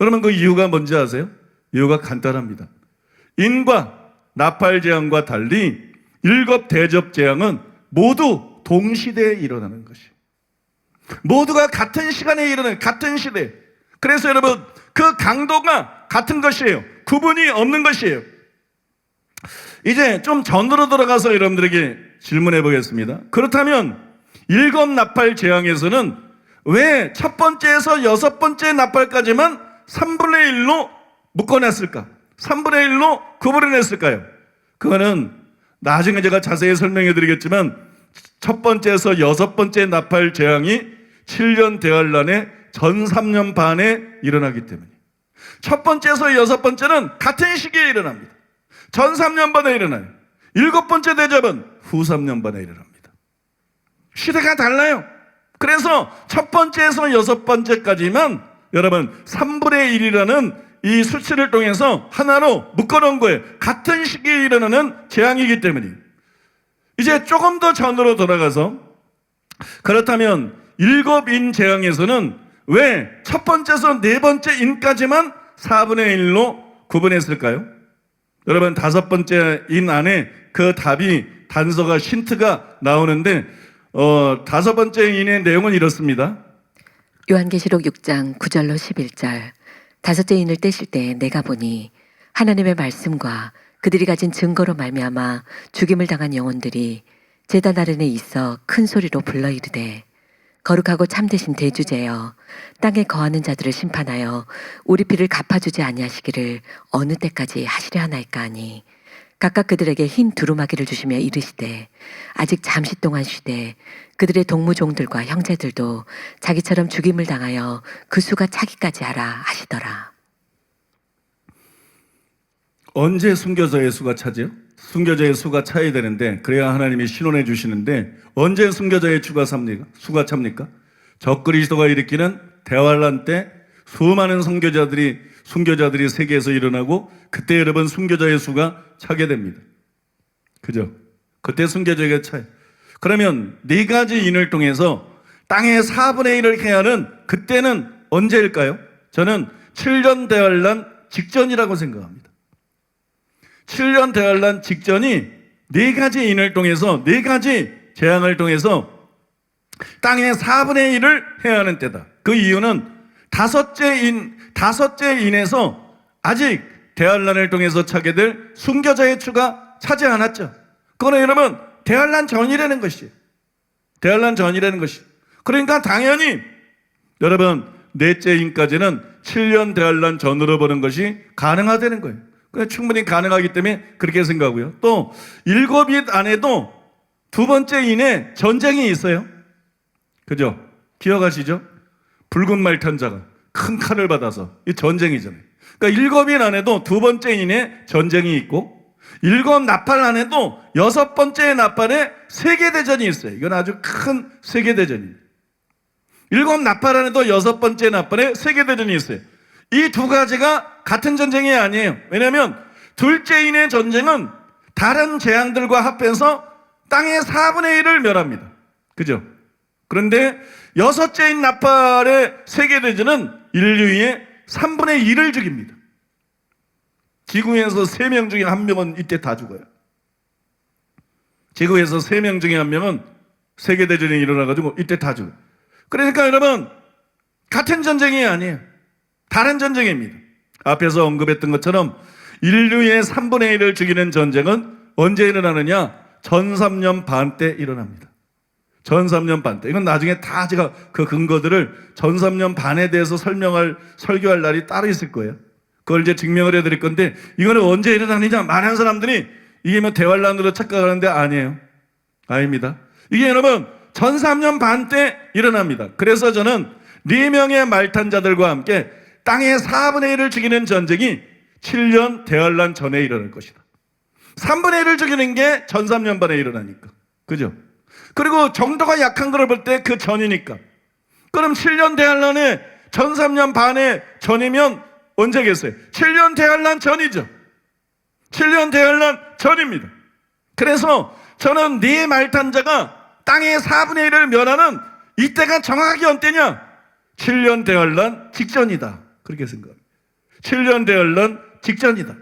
여러분 그 이유가 뭔지 아세요? 이유가 간단합니다. 인과 나팔재앙과 달리 일곱 대접재앙은 모두 동시대에 일어나는 것이에요. 모두가 같은 시간에 일어나는, 같은 시대. 그래서 여러분 그 강도가 같은 것이에요. 구분이 없는 것이에요. 이제 좀 전으로 들어가서 여러분들에게 질문해 보겠습니다. 그렇다면 일곱 나팔 재앙에서는 왜 첫 번째에서 여섯 번째 나팔까지만 3분의 1로 묶어놨을까? 3분의 1로 구분해냈을까요? 그거는 나중에 제가 자세히 설명해 드리겠지만 첫 번째에서 여섯 번째 나팔 재앙이 7년 대환란의 전 3년 반에 일어나기 때문에 첫 번째에서 여섯 번째는 같은 시기에 일어납니다. 전 3년 반에 일어나요. 일곱 번째 대접은 후 3년 반에 일어납니다. 시대가 달라요. 그래서 첫 번째에서 여섯 번째까지만 여러분 3분의 1이라는 이 수치를 통해서 하나로 묶어놓은 거예요. 같은 시기에 일어나는 재앙이기 때문이에요. 이제 조금 더 전으로 돌아가서 그렇다면 일곱 인 재앙에서는 왜 첫 번째에서 네 번째 인까지만 4분의 1로 구분했을까요? 여러분 다섯 번째 인 안에 그 답이 단서가 힌트가 나오는데 다섯 번째 인의 내용은 이렇습니다.
요한계시록 6장 9절로 11절. 다섯째 인을 떼실 때 내가 보니 하나님의 말씀과 그들이 가진 증거로 말미암아 죽임을 당한 영혼들이 제단 아래에 있어 큰 소리로 불러 이르되 거룩하고 참되신 대주제여 땅에 거하는 자들을 심판하여 우리 피를 갚아주지 아니하시기를 어느 때까지 하시려 하나이까 하니 각각 그들에게 흰 두루마기를 주시며 이르시되 아직 잠시 동안 쉬되 그들의 동무종들과 형제들도 자기처럼 죽임을 당하여 그 수가 차기까지 하라 하시더라.
언제 순교자의 수가 차지요? 순교자의 수가 차야 되는데 그래야 하나님이 신원해 주시는데 언제 순교자의 수가 찹니까? 적그리스도가 일으키는 대환란 때 수많은 순교자들이 세계에서 일어나고 그때 여러분 순교자의 수가 차게 됩니다. 그죠? 그때 순교자가 차요. 그러면 네 가지 인을 통해서 땅의 4분의 1을 해야 하는 그때는 언제일까요? 저는 7년 대환란 직전이라고 생각합니다. 7년 대환란 직전이 네 가지 인을 통해서 네 가지 재앙을 통해서 땅의 4분의 1을 해야 하는 때다. 그 이유는 다섯째 인에서 아직 대환란을 통해서 차게 될 순교자의 추가 차지 않았죠. 그거는 여러분 대환란 전이라는 것이에요. 대환란 전이라는 것이. 그러니까 당연히 여러분 넷째 인까지는 7년 대환란 전으로 보는 것이 가능하다는 거예요. 충분히 가능하기 때문에 그렇게 생각하고요. 또 일곱 인 안에도 두 번째 인에 전쟁이 있어요. 그죠? 기억하시죠? 붉은 말 탄자가 큰 칼을 받아서 이 전쟁이잖아요. 그러니까 일곱 인 안에도 두 번째 인에 전쟁이 있고 일곱 나팔 안에도 여섯 번째 나팔에 세계대전이 있어요. 이건 아주 큰 세계대전입니다. 일곱 나팔 안에도 여섯 번째 나팔에 세계대전이 있어요. 이 두 가지가 같은 전쟁이 아니에요. 왜냐하면 둘째 인의 전쟁은 다른 재앙들과 합해서 땅의 4분의 1을 멸합니다. 그죠? 그런데 여섯째 인 나팔의 세계대전은 인류의 3분의 1을 죽입니다. 지구에서 3명 중에 1명은 이때 다 죽어요. 지구에서 3명 중에 1명은 세계대전이 일어나가지고 이때 다 죽어요. 그러니까 여러분 같은 전쟁이 아니에요. 다른 전쟁입니다. 앞에서 언급했던 것처럼 인류의 3분의 1을 죽이는 전쟁은 언제 일어나느냐? 전 3년 반 때 일어납니다. 전 3년 반 때. 이건 나중에 다 제가 그 근거들을 전 3년 반에 대해서 설교할 날이 따로 있을 거예요. 그걸 이제 증명을 해드릴 건데 이거는 언제 일어나느냐? 많은 사람들이 이게 뭐 대환란으로 착각하는데 아니에요. 아닙니다. 이게 여러분 전 3년 반 때 일어납니다. 그래서 저는 4명의 말탄자들과 함께 땅의 4분의 1을 죽이는 전쟁이 7년 대환란 전에 일어날 것이다. 3분의 1을 죽이는 게 전 3년 반에 일어나니까. 그죠? 그리고 정도가 약한 걸 볼 때 그 전이니까. 그럼 7년 대환란에 전 3년 반에 전이면 언제겠어요? 7년 대환란 전이죠. 7년 대환란 전입니다. 그래서 저는 네 말탄자가 땅의 4분의 1을 멸하는 이때가 정확하게 언제냐? 7년 대환란 직전이다. 그렇게 생각합니다. 7년 대환란 직전이다.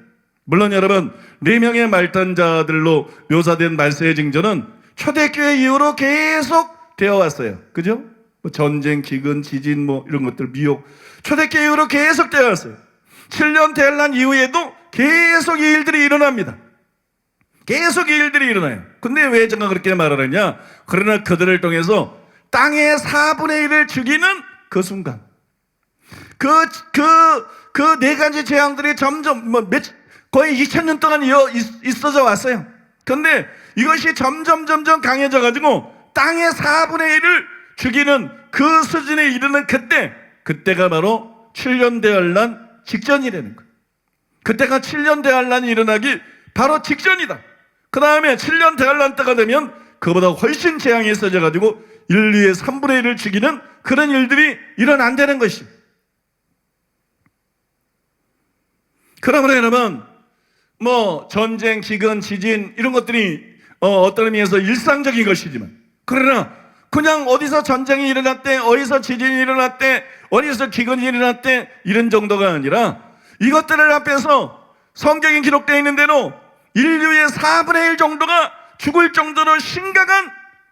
물론 여러분 4명의 말탄자들로 묘사된 말세의 징조는 초대교회 이후로 계속 되어 왔어요. 그죠? 뭐 전쟁, 기근, 지진 뭐 이런 것들, 미혹 초대교회 이후로 계속 되어 왔어요. 7년 대환란 이후에도 계속 이 일들이 일어납니다. 계속 이 일들이 일어나요. 근데 왜 제가 그렇게 말하느냐? 그러나 그들을 통해서 땅의 4분의 1을 죽이는 그 순간, 그 네 가지 재앙들이 점점 거의 2000년 동안 있어져 왔어요. 근데 이것이 점점 강해져 가지고 땅의 4분의 1을 죽이는 그 수준에 이르는 그때가 바로 7년 대환란 직전이라는 거예요. 그때가 7년 대환란이 일어나기 바로 직전이다. 그 다음에 7년 대환란 때가 되면 그보다 훨씬 재앙이 있어져 가지고 인류의 3분의 1을 죽이는 그런 일들이 일어난다는 것이. 그러므로 여러분, 전쟁, 기근, 지진 이런 것들이 어떤 의미에서 일상적인 것이지만, 그러나 그냥 어디서 전쟁이 일어났대, 어디서 지진이 일어났대, 어디서 기근이 일어났대 이런 정도가 아니라 이것들을 앞에서 성경에 기록되어 있는 대로 인류의 4분의 1 정도가 죽을 정도로 심각한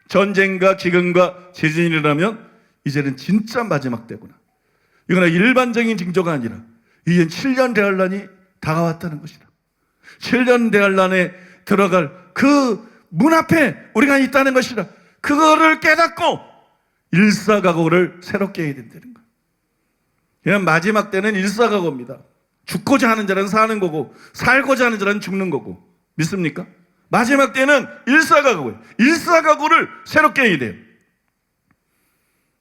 전쟁과 기근과 지진이 일어나면 이제는 진짜 마지막 때구나. 이거는 일반적인 징조가 아니라 이제 7년 대환란이 다가왔다는 것이다. 7년 대환란에 들어갈 그 문 앞에 우리가 있다는 것이다. 그거를 깨닫고 일사각오를 새롭게 해야 된다는 거예요. 그냥 마지막 때는 일사각오입니다. 죽고자 하는 자는 사는 거고 살고자 하는 자는 죽는 거고. 믿습니까? 마지막 때는 일사각오예요. 일사각오를 새롭게 해야 돼요.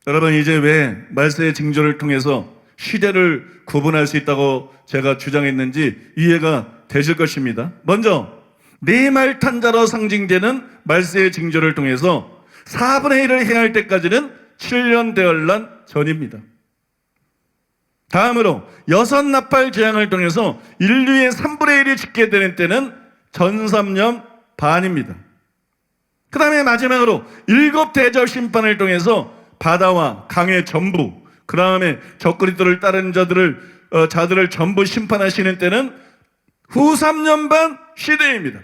여러분, 이제 왜 말세의 징조를 통해서 시대를 구분할 수 있다고 제가 주장했는지 이해가 되실 것입니다. 먼저 네 말탄자로 상징되는 말세의 징조를 통해서 4분의 1을 행할 때까지는 7년 대환란 전입니다. 다음으로 6나팔 재앙을 통해서 인류의 3분의 1이 죽게 되는 때는 전삼년 반입니다. 그 다음에 마지막으로 7대접 심판을 통해서 바다와 강의 전부, 그 다음에 적그리스도를 따르는 자들을 전부 심판하시는 때는 후 3년 반 시대입니다.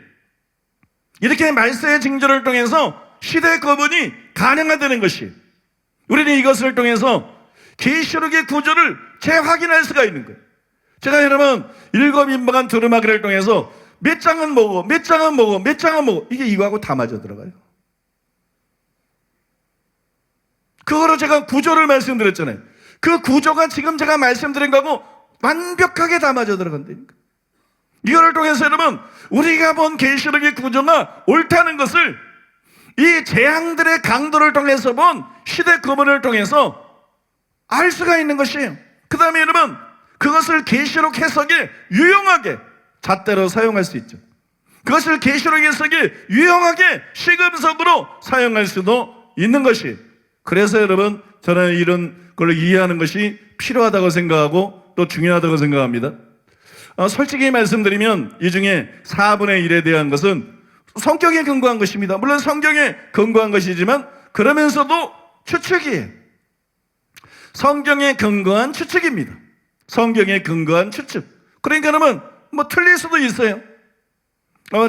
이렇게 말세의 징조를 통해서 시대 구분이 가능하다는 것이, 우리는 이것을 통해서 계시록의 구조를 재확인할 수가 있는 거예요. 제가 여러분 7인방한 두루마기를 통해서 몇 장은 뭐고 몇 장은 뭐고 몇 장은 뭐고 이게 이거하고 다 맞아 들어가요. 그거로 제가 구조를 말씀드렸잖아요. 그 구조가 지금 제가 말씀드린 거하고 완벽하게 다 맞아 들어간다니까. 이거를 통해서 여러분, 우리가 본 계시록의 구조가 옳다는 것을 이 재앙들의 강도를 통해서 본 시대 구분을 통해서 알 수가 있는 것이에요. 그 다음에 여러분, 그것을 계시록 해석에 유용하게 잣대로 사용할 수 있죠. 그것을 계시록 해석에 유용하게 시금석으로 사용할 수도 있는 것이. 그래서 여러분, 저는 이런 걸 이해하는 것이 필요하다고 생각하고 또 중요하다고 생각합니다. 솔직히 말씀드리면 이 중에 4분의 1에 대한 것은 성경에 근거한 것입니다. 물론 성경에 근거한 것이지만 그러면서도 추측이에요. 성경에 근거한 추측입니다. 성경에 근거한 추측. 그러니까 그러면 틀릴 수도 있어요.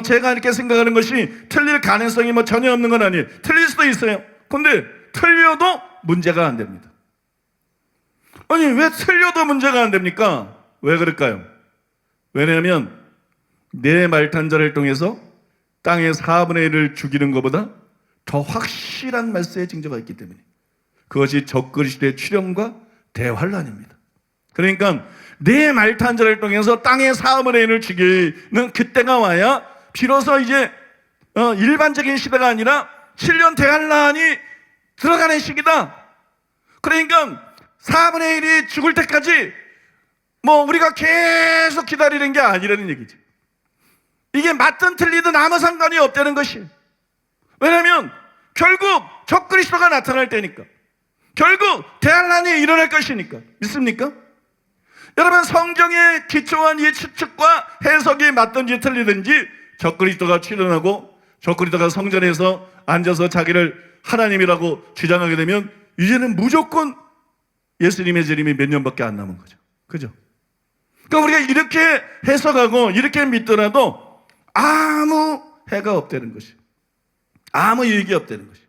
제가 이렇게 생각하는 것이 틀릴 가능성이 전혀 없는 건 아니에요. 틀릴 수도 있어요. 근데 틀려도 문제가 안 됩니다. 아니, 왜 틀려도 문제가 안 됩니까? 왜 그럴까요? 왜냐하면 내 말탄자를 통해서 땅의 4분의 1을 죽이는 것보다 더 확실한 말세의 징조가 있기 때문에, 그것이 적그리스도의 출현과 대환란입니다. 그러니까 내 말탄자를 통해서 땅의 4분의 1을 죽이는 그때가 와야 비로소 이제 일반적인 시대가 아니라 7년 대환란이 들어가는 시기다. 그러니까 4분의 1이 죽을 때까지 우리가 계속 기다리는 게 아니라는 얘기지. 이게 맞든 틀리든 아무 상관이 없다는 것이. 왜냐하면 결국 적그리스도가 나타날 때니까. 결국 대환란이 일어날 것이니까. 믿습니까? 여러분, 성경에 기초한 이 추측과 해석이 맞든지 틀리든지 적그리스도가 출현하고 적그리스도가 성전에서 앉아서 자기를 하나님이라고 주장하게 되면 이제는 무조건 예수님의 재림이 몇 년밖에 안 남은 거죠. 그죠? 그러니까 우리가 이렇게 해석하고 이렇게 믿더라도 아무 해가 없다는 것이, 아무 유익이 없다는 것이,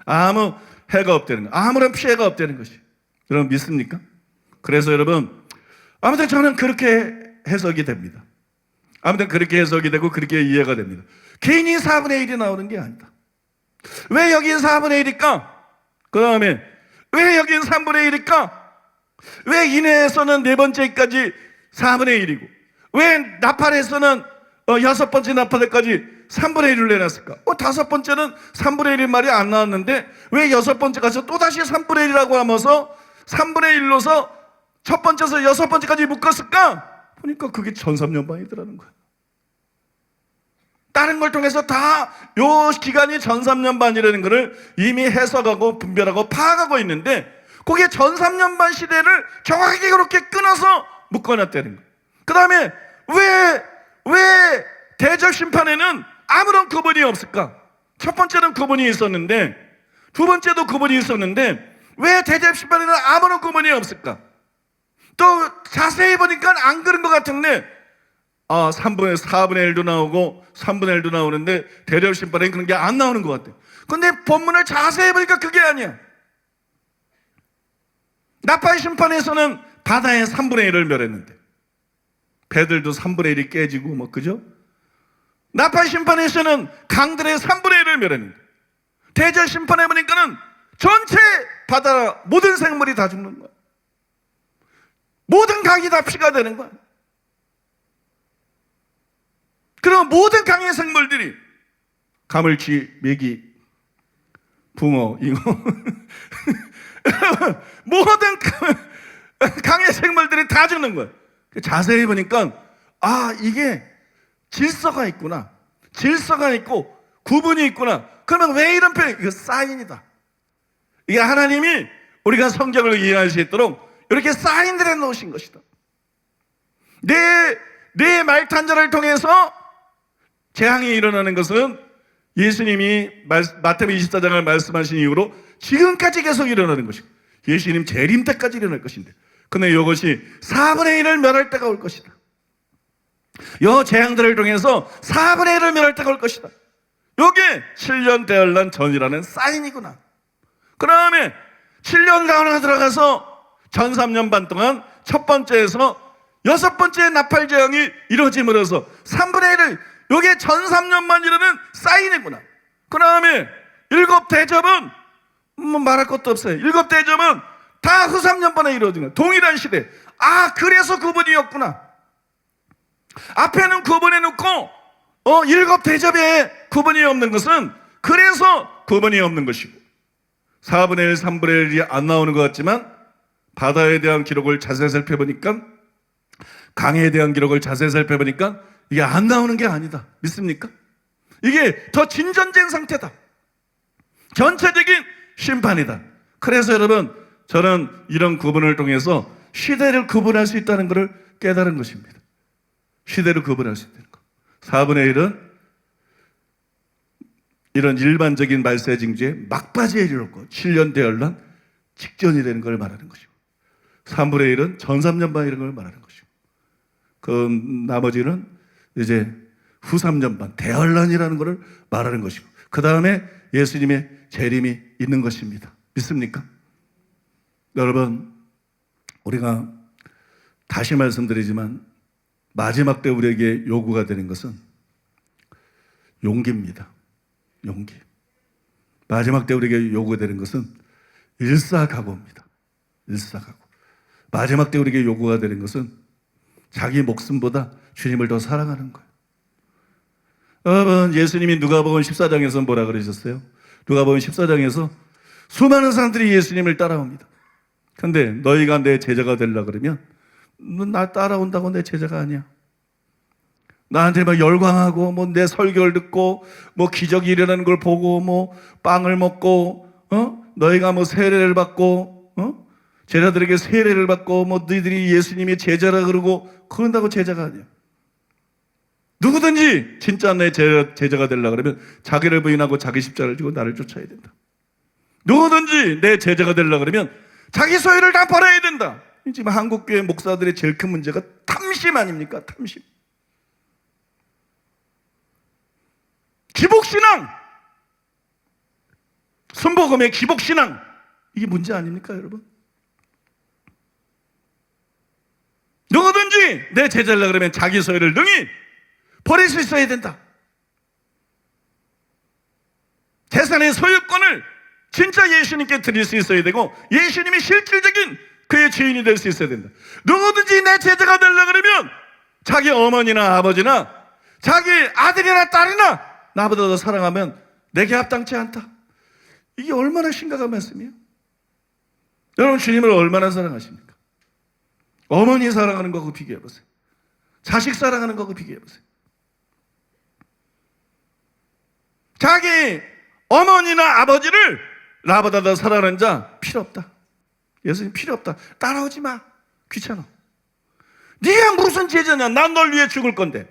아무 해가 없다는 것, 아무런 피해가 없다는 것이. 여러분 믿습니까? 그래서 여러분, 아무튼 저는 그렇게 해석이 됩니다. 아무튼 그렇게 해석이 되고 그렇게 이해가 됩니다. 괜히 4분의 1이 나오는 게 아니다. 왜 여긴 4분의 1일까? 그 다음에 왜 여긴 3분의 1일까? 왜 이내에서는 네 번째까지 4분의 1이고 왜 나팔에서는 여섯 번째 나팔에까지 3분의 1을 내놨을까? 다섯 번째는 3분의 1의 말이 안 나왔는데 왜 여섯 번째 가서 또다시 3분의 1이라고 하면서 3분의 1로서 첫 번째에서 여섯 번째까지 묶었을까? 보니까 그게 전삼년반이더라는 거야. 다른 걸 통해서 다 요 기간이 전삼년반이라는 것을 이미 해석하고 분별하고 파악하고 있는데 그게 전삼년반 시대를 정확하게 그렇게 끊어서 묶어놨다는 거예요. 그 다음에 왜 대접 심판에는 아무런 구분이 없을까? 첫 번째는 구분이 있었는데 두 번째도 구분이 있었는데 왜 대접 심판에는 아무런 구분이 없을까? 또 자세히 보니까 안 그런 것 같은데 4분의 1도 나오고 3분의 1도 나오는데 대접 심판에는 그런 게 안 나오는 것 같아요. 근데 본문을 자세히 보니까 그게 아니야. 나팔 심판에서는 바다의 3분의 1을 멸했는데 배들도 3분의 1이 깨지고 그죠? 나팔 심판에서는 강들의 3분의 1을 멸했는데 대접 심판해 보니까는 전체 바다 모든 생물이 다 죽는 거야. 모든 강이 다 피가 되는 거야. 그럼 모든 강의 생물들이 가물치, 메기, 붕어, 잉어 모든 강의 생물들이 다 죽는 거야. 자세히 보니까 이게 질서가 있구나. 질서가 있고 구분이 있구나. 그러면 왜 이런 표현? 이거 사인이다. 이게 하나님이 우리가 성경을 이해할 수 있도록 이렇게 사인들에 놓으신 것이다. 내 말탄자를 통해서 재앙이 일어나는 것은 예수님이 마태복음 24장을 말씀하신 이후로 지금까지 계속 일어나는 것이고 예수님 재림 때까지 일어날 것인데 근데 이것이 4분의 1을 멸할 때가 올 것이다. 이 재앙들을 통해서 4분의 1을 멸할 때가 올 것이다. 이게 7년 대환란 전이라는 사인이구나. 그 다음에 7년 가운데 들어가서 전 3년 반 동안 첫 번째에서 여섯 번째 나팔 재앙이 이루어짐으로써 3분의 1을 이게 전 3년만 이루는 사인이구나. 그 다음에 일곱 대접은 말할 것도 없어요. 일곱 대접은 다 후 3년반에 이루어진 거야. 동일한 시대. 그래서 구분이었구나. 앞에는 구분해놓고 일곱 대접에 구분이 없는 것은 그래서 구분이 없는 것이고 4분의 1, 3분의 1이 안 나오는 것 같지만 바다에 대한 기록을 자세히 살펴보니까 강에 대한 기록을 자세히 살펴보니까 이게 안 나오는 게 아니다. 믿습니까? 이게 더 진전된 상태다. 전체적인 심판이다. 그래서 여러분 저는 이런 구분을 통해서 시대를 구분할 수 있다는 것을 깨달은 것입니다. 시대를 구분할 수 있다는 것. 4분의 1은 이런 일반적인 말세 징조의 막바지에 이르렀고 7년 대환란 직전이 되는 걸 말하는 것이고 3분의 1은 전 3년반 이런 걸 말하는 것이고 그 나머지는 이제 후 3년반 대환란이라는 것을 말하는 것이고 그 다음에 예수님의 재림이 있는 것입니다. 믿습니까? 여러분 우리가 다시 말씀드리지만 마지막 때 우리에게 요구가 되는 것은 용기입니다. 용기. 마지막 때 우리에게 요구가 되는 것은 일사각오입니다. 일사각오. 마지막 때 우리에게 요구가 되는 것은 자기 목숨보다 주님을 더 사랑하는 거예요. 여러분 예수님이 누가복음 14장에서 뭐라 그러셨어요? 누가복음 14장에서 수많은 사람들이 예수님을 따라옵니다. 근데 너희가 내 제자가 되려고 그러면 너 나 따라온다고 내 제자가 아니야. 나한테 막 열광하고 내 설교를 듣고 기적이 일어나는 걸 보고 빵을 먹고 너희가 세례를 받고 제자들에게 세례를 받고 너희들이 예수님의 제자라 그러고 그런다고 제자가 아니야. 누구든지 진짜 내 제자가 되려고 그러면 자기를 부인하고 자기 십자가를 지고 나를 쫓아야 된다. 누구든지 내 제자가 되려고 그러면 자기 소유를 다 버려야 된다. 지금 한국교회 목사들의 제일 큰 문제가 탐심 아닙니까? 탐심. 기복신앙. 순복음의 기복신앙. 이게 문제 아닙니까 여러분? 누구든지 내 제자라 그러면 자기 소유를 능히 버릴 수 있어야 된다. 재산의 소유권을 진짜 예수님께 드릴 수 있어야 되고, 예수님이 실질적인 그의 주인이 될 수 있어야 된다. 누구든지 내 제자가 되려고 그러면 자기 어머니나 아버지나 자기 아들이나 딸이나 나보다 더 사랑하면 내게 합당치 않다. 이게 얼마나 심각한 말씀이에요? 여러분, 주님을 얼마나 사랑하십니까? 어머니 사랑하는 거하고 비교해보세요. 자식 사랑하는 거하고 비교해보세요. 자기 어머니나 아버지를 나보다 더 사랑하는 자 필요 없다. 예수님 필요 없다. 따라오지 마. 귀찮아. 네가 무슨 제자냐? 난 널 위해 죽을 건데.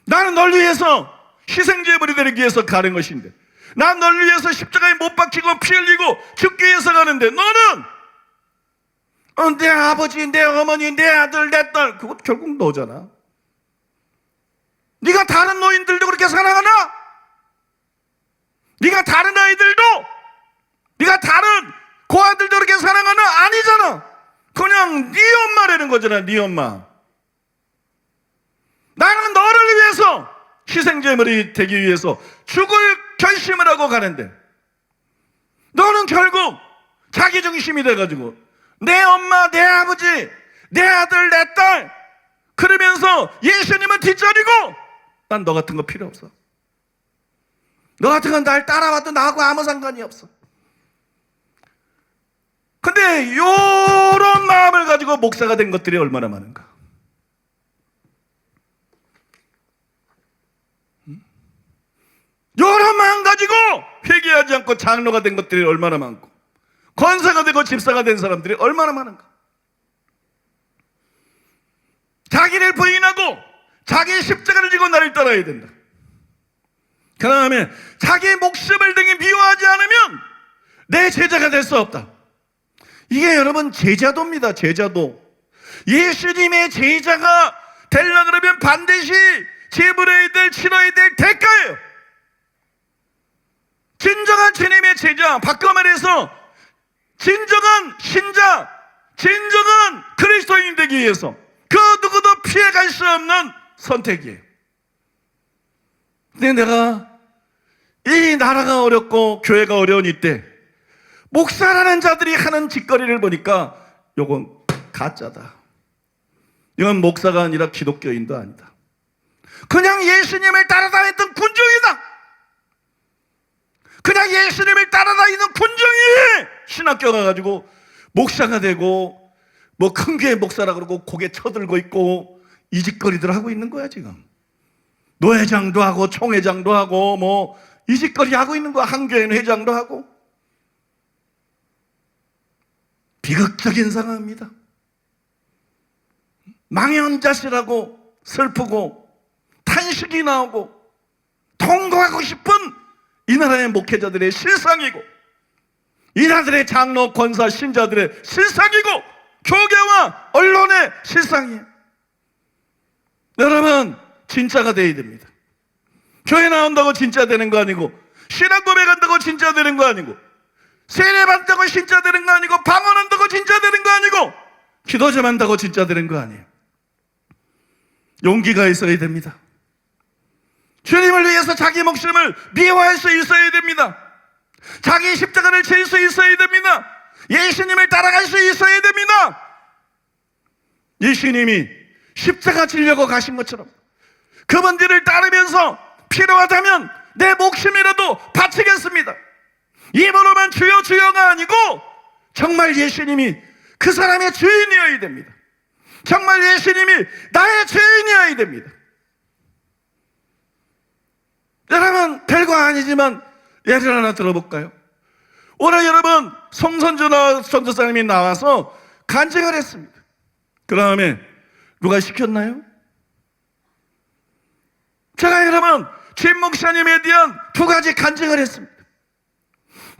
나는 널 위해서 희생제물이 되기 위해서 가는 것인데, 난 널 위해서 십자가에 못 박히고 피 흘리고 죽기 위해서 가는데, 너는 내 아버지, 내 어머니, 내 아들, 내 딸, 그것 결국 너잖아. 네가 다른 노인들도 그렇게 사랑하나? 네가 다른 아이들도, 네가 다른 고아들도 그렇게 사랑하나? 아니잖아. 그냥 네 엄마라는 거잖아. 네 엄마. 나는 너를 위해서 희생제물이 되기 위해서 죽을 결심을 하고 가는데, 너는 결국 자기중심이 돼가지고 내 엄마, 내 아버지, 내 아들, 내 딸 그러면서 예수님은 뒷전이고, 난 너 같은 거 필요 없어. 너 같은 건 날 따라와도 나하고 아무 상관이 없어. 근데 이런 마음을 가지고 목사가 된 것들이 얼마나 많은가. 이런 마음 가지고 회개하지 않고 장로가 된 것들이 얼마나 많고, 권사가 되고 집사가 된 사람들이 얼마나 많은가. 자기를 부인하고 자기의 십자가를 지고 나를 따라야 된다. 그 다음에 자기의 목숨을 등에 미워하지 않으면 내 제자가 될 수 없다. 이게 여러분 제자도입니다. 제자도. 예수님의 제자가 되려고 그러면 반드시 지불해야 될, 치러야 될 대가예요. 진정한 주님의 제자, 바꿔 말해서 진정한 신자, 진정한 그리스도인 되기 위해서 그 누구도 피해갈 수 없는 선택이에요. 근데 내가 이 나라가 어렵고 교회가 어려운 이때 목사라는 자들이 하는 짓거리를 보니까 요건 가짜다. 이건 목사가 아니라 기독교인도 아니다. 그냥 예수님을 따라다녔던 군중이다. 그냥 예수님을 따라다니는 군중이 신학교 가가지고 목사가 되고 뭐 큰 교회 목사라 그러고 고개 쳐들고 있고 이 짓거리들 하고 있는 거야 지금. 노회장도 하고 총회장도 하고 뭐 이 짓거리 하고 있는 거야. 한교회는 회장도 하고. 비극적인 상황입니다. 망연자실하고 슬프고 탄식이 나오고 통곡하고 싶은 이 나라의 목회자들의 실상이고, 이 나라들의 장로, 권사, 신자들의 실상이고, 교계와 언론의 실상이에요. 여러분, 진짜가 돼야 됩니다. 교회 나온다고 진짜 되는 거 아니고, 신앙 고백한다고 진짜 되는 거 아니고, 세례 받는다고 진짜 되는 거 아니고, 방언한다고 진짜 되는 거 아니고, 기도 좀 한다고 진짜 되는 거 아니에요. 용기가 있어야 됩니다. 주님을 위해서 자기 목숨을 미워할 수 있어야 됩니다. 자기 십자가를 질 수 있어야 됩니다. 예수님을 따라갈 수 있어야 됩니다. 예수님이 십자가 지려고 가신 것처럼 그분들을 따르면서 필요하다면 내 목숨이라도 바치겠습니다. 입으로만 주여 주여가 아니고 정말 예수님이 그 사람의 주인이어야 됩니다. 정말 예수님이 나의 주인이어야 됩니다. 여러분, 별거 아니지만 예를 하나 들어볼까요? 오늘 여러분 송선주 전도사님이 나와서 간증을 했습니다. 그 다음에 누가 시켰나요? 제가 여러분 김 목사님에 대한 두 가지 간증을 했습니다.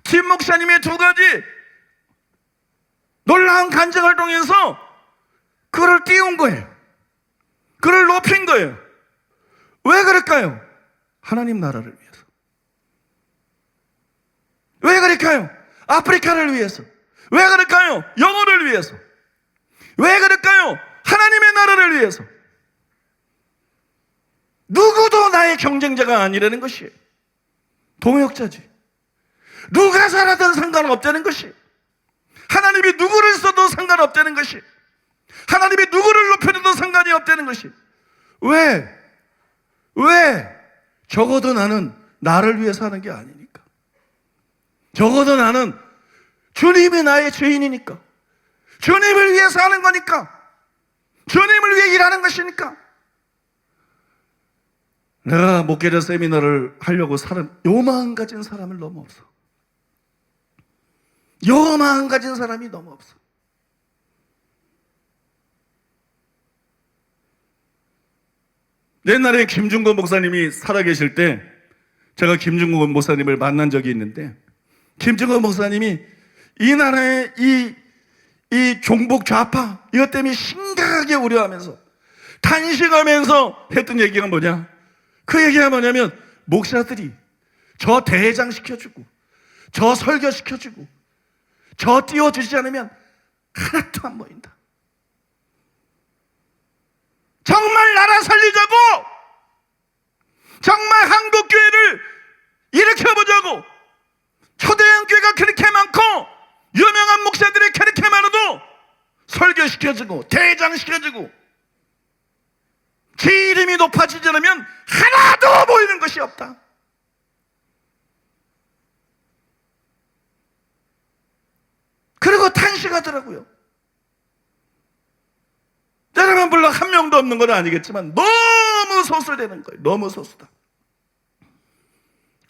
김 목사님의 두 가지 놀라운 간증을 통해서 그를 띄운 거예요. 그를 높인 거예요. 왜 그럴까요? 하나님 나라를 위해서. 왜 그럴까요? 아프리카를 위해서. 왜 그럴까요? 영혼을 위해서. 왜 그럴까요? 하나님의 나라를 위해서. 누구도 나의 경쟁자가 아니라는 것이에요. 동역자지. 누가 살아도 상관없다는 것이, 하나님이 누구를 써도 상관없다는 것이, 하나님이 누구를 높여도 상관이 없다는 것이. 왜? 적어도 나는 나를 위해 사는 게 아니니까. 적어도 나는 주님이 나의 주인이니까. 주님을 위해 사는 거니까. 주님을 위해 일하는 것이니까. 내가 목회자 세미나를 하려고 요 마음 가진 사람을 너무 없어. 요 마음 가진 사람이 너무 없어. 옛날에 김중건 목사님이 살아계실 때 제가 김중건 목사님을 만난 적이 있는데, 김중건 목사님이 이 나라의 이 종북 좌파 이것 때문에 심각하게 우려하면서 탄식하면서 했던 얘기가 뭐냐? 그 얘기가 뭐냐면, 목사들이 저 대회장 시켜주고 저 설교 시켜주고 저 띄워주지 않으면 하나도 안 보인다. 정말 나라 살리자고, 정말 한국교회를 일으켜보자고, 초대형 교회가 그렇게 많고 유명한 목사들이 그렇게 많아도 설교시켜주고 대회장시켜주고 제 이름이 높아지지 않으면 하나도 보이는 것이 없다. 그리고 탄식하더라고요. 여러분, 물론 한 명도 없는 건 아니겠지만 너무 소수되는 거예요. 너무 소수다.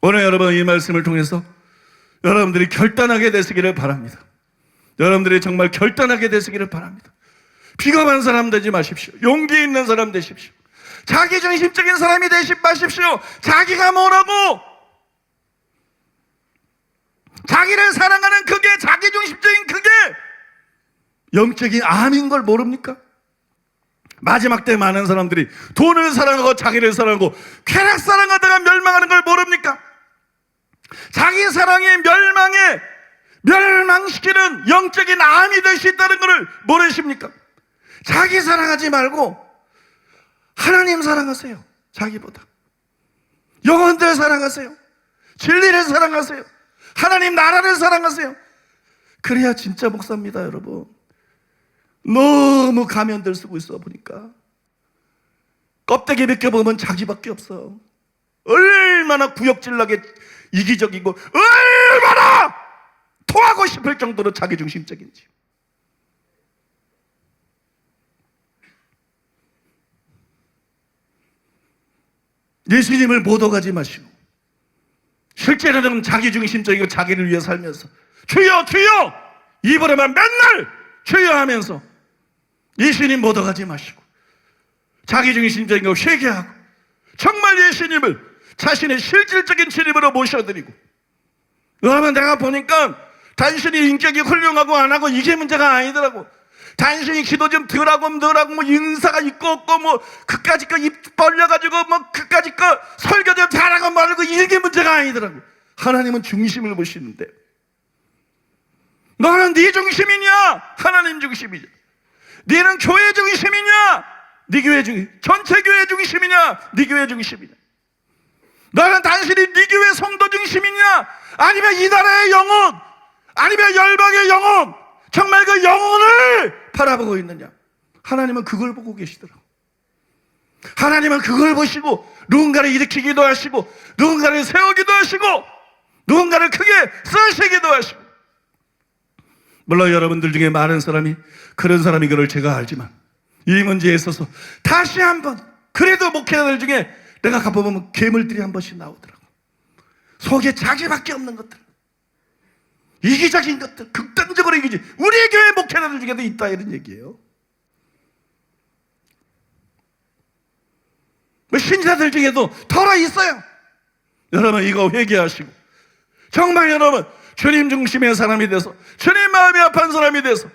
오늘 여러분, 이 말씀을 통해서 여러분들이 결단하게 되시기를 바랍니다. 여러분들이 정말 결단하게 되시기를 바랍니다. 비겁한 사람 되지 마십시오. 용기 있는 사람 되십시오. 자기중심적인 사람이 되지 마십시오. 자기가 뭐라고, 자기를 사랑하는 그게, 자기중심적인 그게 영적인 암인 걸 모릅니까? 마지막 때 많은 사람들이 돈을 사랑하고 자기를 사랑하고 쾌락 사랑하다가 멸망하는 걸 모릅니까? 자기 사랑이 멸망시키는 영적인 암이 될 수 있다는 것을 모르십니까? 자기 사랑하지 말고 하나님 사랑하세요. 자기보다 영혼들 사랑하세요. 진리를 사랑하세요. 하나님 나라를 사랑하세요. 그래야 진짜 목사입니다. 여러분, 너무 가면들 쓰고 있어 보니까 껍데기 벗겨보면 자기밖에 없어. 얼마나 구역질나게 이기적이고 얼마나 토하고 싶을 정도로 자기중심적인지. 예수님을 못 오가지 마시고 실제로는 자기중심적이고 자기를 위해 살면서 주여 주여 입으로만 맨날 주여 하면서 예수님 못 오가지 마시고 자기중심적인 거 회개하고 정말 예수님을 자신의 실질적인 주님으로 모셔드리고. 여러분, 내가 보니까 단순히 인격이 훌륭하고 안 하고 이게 문제가 아니더라고. 단순히 기도 좀 덜하고 뭐 인사가 있고 없고 뭐 그까짓 거 입 벌려가지고 뭐 그까짓 거 설교 좀 잘하고 말고 이게 문제가 아니더라고. 하나님은 중심을 보시는데, 너는 네 중심이냐 하나님 중심이냐, 너는 교회 중심이냐 네 교회 중심, 전체 교회 중심이냐 네 교회 중심이냐, 너는 단순히 네 교회 성도 중심이냐 아니면 이 나라의 영혼, 아니면 열방의 영혼, 정말 그 영혼을 바라보고 있느냐. 하나님은 그걸 보고 계시더라고. 하나님은 그걸 보시고 누군가를 일으키기도 하시고 누군가를 세우기도 하시고 누군가를 크게 쓰시기도 하시고. 물론 여러분들 중에 많은 사람이 그런 사람인 걸 제가 알지만 이 문제에 있어서 다시 한번, 그래도 목회자들 중에 내가 가보면 괴물들이 한 번씩 나오더라고. 속에 자기밖에 없는 것들, 이기적인 것들, 극단적으로 이기지. 우리 교회 목회자들 중에도 있다, 이런 얘기예요. 신자들 중에도 덜어 있어요. 여러분, 이거 회개하시고 정말 여러분 주님 중심의 사람이 돼서 주님 마음이 아픈 사람이 돼서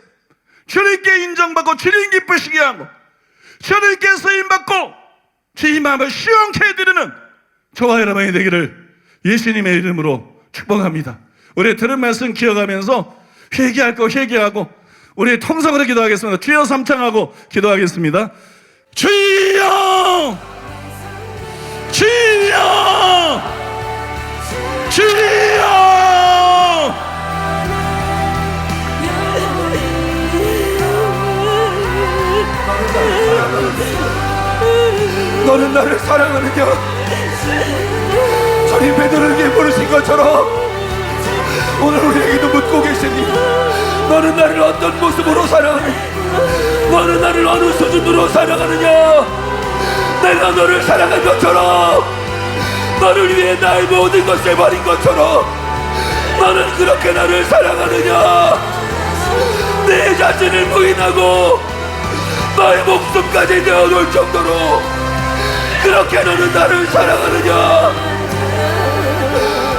주님께 인정받고 주님 기쁘시게 하고 주님께 쓰임받고 주님 마음을 시원케 해드리는 저와 여러분이 되기를 예수님의 이름으로 축복합니다. 우리 들은 말씀 기억하면서 회개할 거 회개하고 우리 통성으로 기도하겠습니다. 주여 삼창하고 기도하겠습니다. 주여 주여 주여! 너는 나를 사랑하느냐? 주님 베드로에게 물으신 것처럼 오늘 우리에게도 묻고 계시니 너는 나를 어떤 모습으로 사랑하느냐? 너는 나를 어느 수준으로 사랑하느냐? 내가 너를 사랑한 것처럼, 너를 위해 나의 모든 것을 버린 것처럼 너는 그렇게 나를 사랑하느냐? 내 자신을 부인하고 너의 목숨까지 내어놓을 정도로 그렇게 너는 나를 사랑하느냐?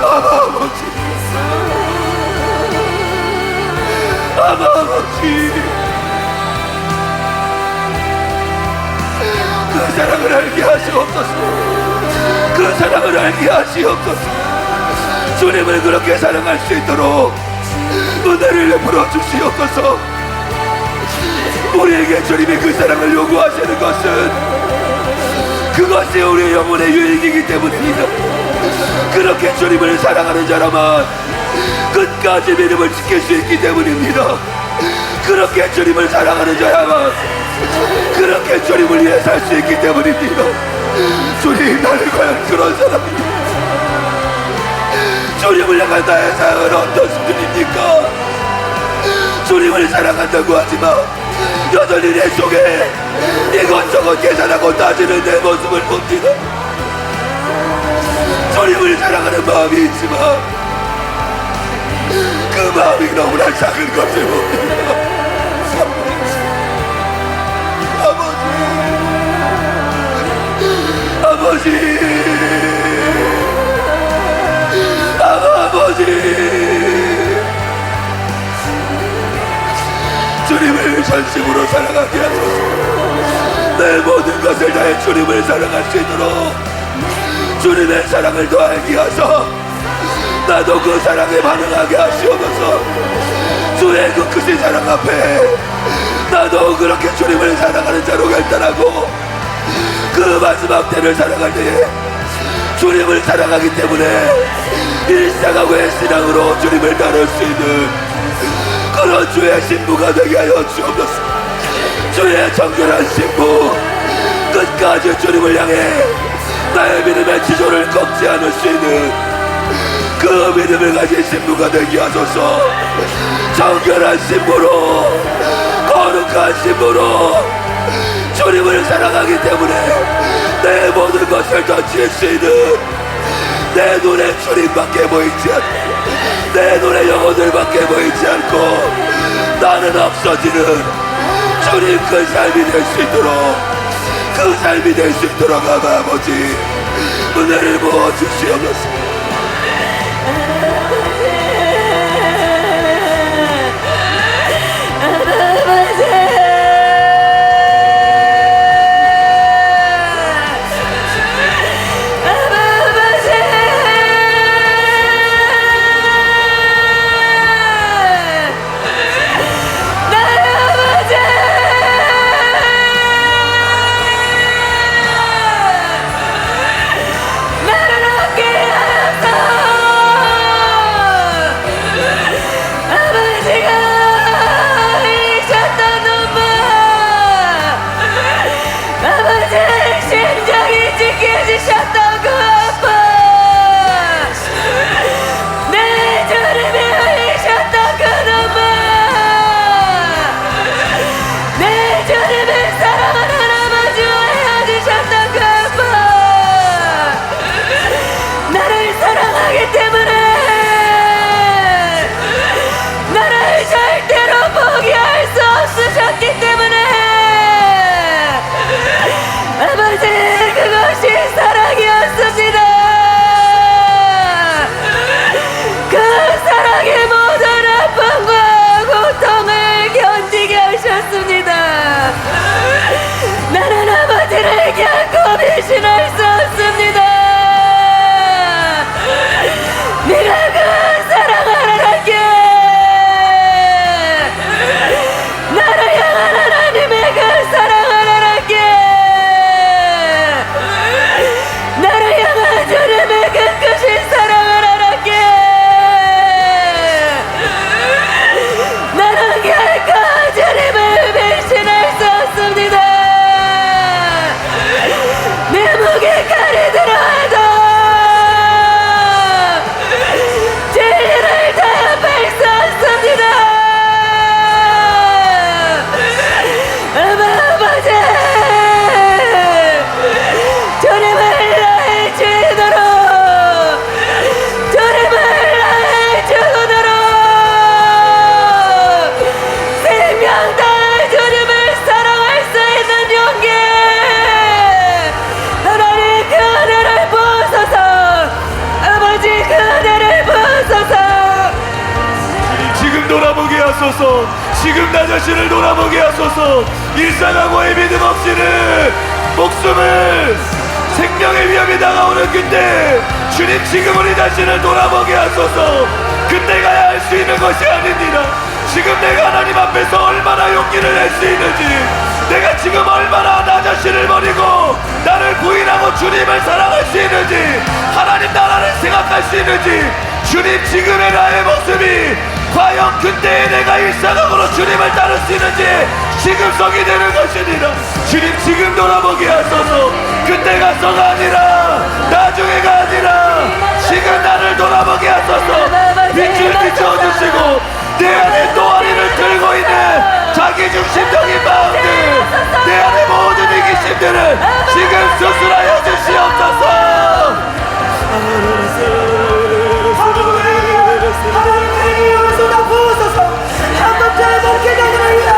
아버지, 아버지, 그 사랑을 알게 하시옵소서. 그 사랑을 알게 하시옵소서. 주님을 그렇게 사랑할 수 있도록 은혜를 베풀어 주시옵소서. 우리에게 주님이 그 사랑을 요구하시는 것은 그것이 우리의 영혼의 유익이기 때문입니다. 그렇게 주님을 사랑하는 자라만 끝까지 믿음을 지킬 수 있기 때문입니다. 그렇게 주님을 사랑하는 자야만 그렇게 주님을 위해 살 수 있기 때문입니다. 주님, 나를 과연 그런 사람입니다. 주님을 향한 나의 사랑은 어떤 수준입니까? 주님을 사랑한다고 하지만 여전히 내 속에 이것저것 계산하고 따지는 내 모습을 봅니다. 주님을 사랑하는 마음이 있지만 그 마음이 너무나 작은 것을 봅니다. 아버지, 아버지, 주님을 전심으로 사랑하게 하소서. 내 모든 것을 다해 주님을 사랑할 수 있도록 주님의 사랑을 더 알게 하소. 나도 그 사랑에 반응하게 하시옵소서. 주의 그 크신 사랑 앞에 나도 그렇게 주님을 사랑하는 자로 결단하고 그 마지막 때를 살아갈 때에 주님을 사랑하기 때문에 일상하고의 신앙으로 주님을 따를 수 있는 그런 주의 신부가 되게 하여 주옵소서. 주의 정결한 신부, 끝까지 주님을 향해 나의 믿음의 지조를 꺾지 않을 수 있는 그 믿음을 가진 신부가 되게 하소서. 정결한 신부로, 거룩한 신부로 주님을 사랑하기 때문에 내 모든 것을 던질 수 있는 내 눈에 주님밖에 보이지 않고 내 눈에 영혼들밖에 보이지 않고 나는 없어지는 주님 그 삶이 될 수 있도록 그 삶이 될 수 있도록 아버지 은혜를 부어 주시옵소서.
아버지가 잊었던
하소서. 지금 나 자신을 돌아보게 하소서. 일상하고의 믿음 없이는 목숨을 생명의 위협이 다가오는 그때 주님 지금 우리 자신을 돌아보게 하소서. 그때가야 할 수 있는 것이 아닙니다. 지금 내가 하나님 앞에서 얼마나 용기를 낼 수 있는지, 내가 지금 얼마나 나 자신을 버리고 나를 부인하고 주님을 사랑할 수 있는지, 하나님 나라를 생각할 수 있는지, 주님 지금의 나의 모습이 과연 그때의 내가 일상으로 주님을 따를 수 있는지 지금 성이 되는 것이니라. 주님 지금 돌아보게 하소서. 그때가 서가 아니라 나중에가 아니라 지금 나를 돌아보게 하소서. 빛을 비춰주시고 내 안에 또아리를 들고 있는 자기중심적인 마음들, 내 안에 모든 이기심들을 지금 수술하여 주시옵소서.
하나님의 영을 쏟아부으소서. 한 번째 목회자들을 위해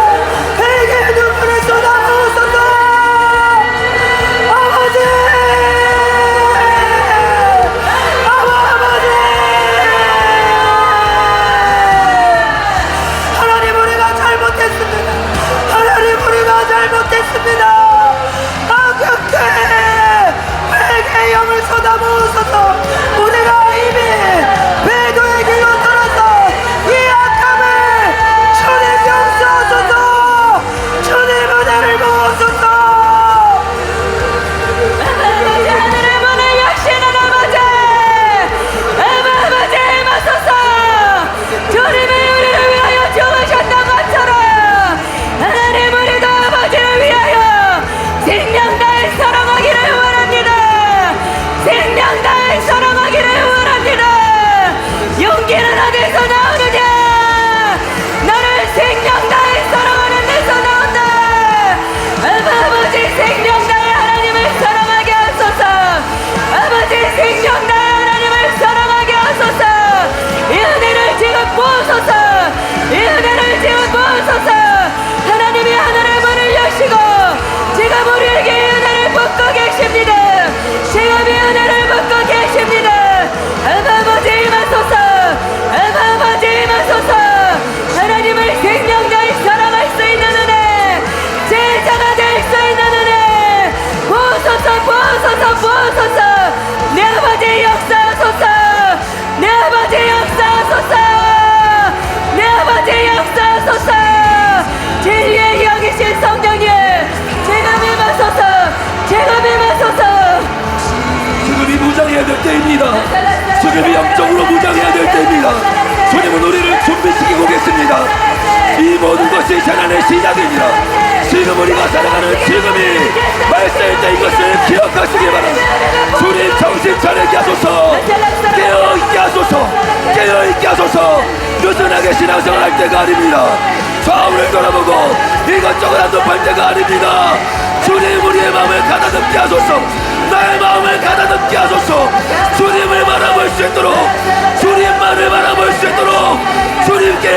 회개의 눈물을 쏟아부으소서. 아버지, 아버지, 하나님 우리가 잘못했습니다. 하나님 우리가 잘못했습니다. 그때 회개의 영을 쏟아부으소서. 우리가 이미 배도의 길로 떠나서 이 악함을 주님 용서하소서. 주님 은혜를 부으소서. 아버지 하늘의 문을 여시는 아버지, 아버지 임하소서. 주님이 우리를 위하여 죽으셨던 것처럼 하나님 우리도 아버지를 위하여 생명 다해 사랑하기를 원합니다. 생명 다해 사랑하기를 원합니다. 용기는 어디서 나오느냐? 너를 생명 다해 사랑하는 데서 나온다. 아버지 생명 다해 하나님을 사랑하게 하소서. 아버지 생명 다해 하나님을 사랑하게 하소서. 이 은혜를 지금 부으소서. 이 은혜를 지금 부으소서. 하나님이 하늘의 문을 여시고 지금 우리에게 이 은혜를 붓고 계십니다. 지금 이 은혜를 붓고 계십니다. 아버지 임하소서. 아버지 임하소서. 하나님을 생명 다해 사랑할 수 있는 은혜, 제자가 될 수 있는 은혜 부으소서. 부으소서. 부으소서. 내 아버지 역사하소서. 내 아버지 역사하소서. 내 아버지 역사하소서. 진리의 영이신 성령님 지금 임하소서. 지금 임하소서.
지금이 무장해야 될 때입니다. 지금이 영적으로 무장해야 될 때입니다. 주님은 우리를 준비시키고 계십니다. 이 모든 것이 재난의 시작입니다. 지금 우리가 살아가는 지금이 말세일 때 이것을 기억하시기 바랍니다. 주님 정신 차리게 하소서. 깨어있게 하소서. 깨어있게 하소서. 느슨하게 신앙생활 할 때가 아닙니다. 좌우를 돌아보고 이것저것 한눈팔 때가 아닙니다. 주님 우리의 마음을 가다듬게 하소서. 나의 마음을 가다듬게 하소서. 주님을 바라볼 수 있도록, 주님만을 바라볼 수 있도록, 주님께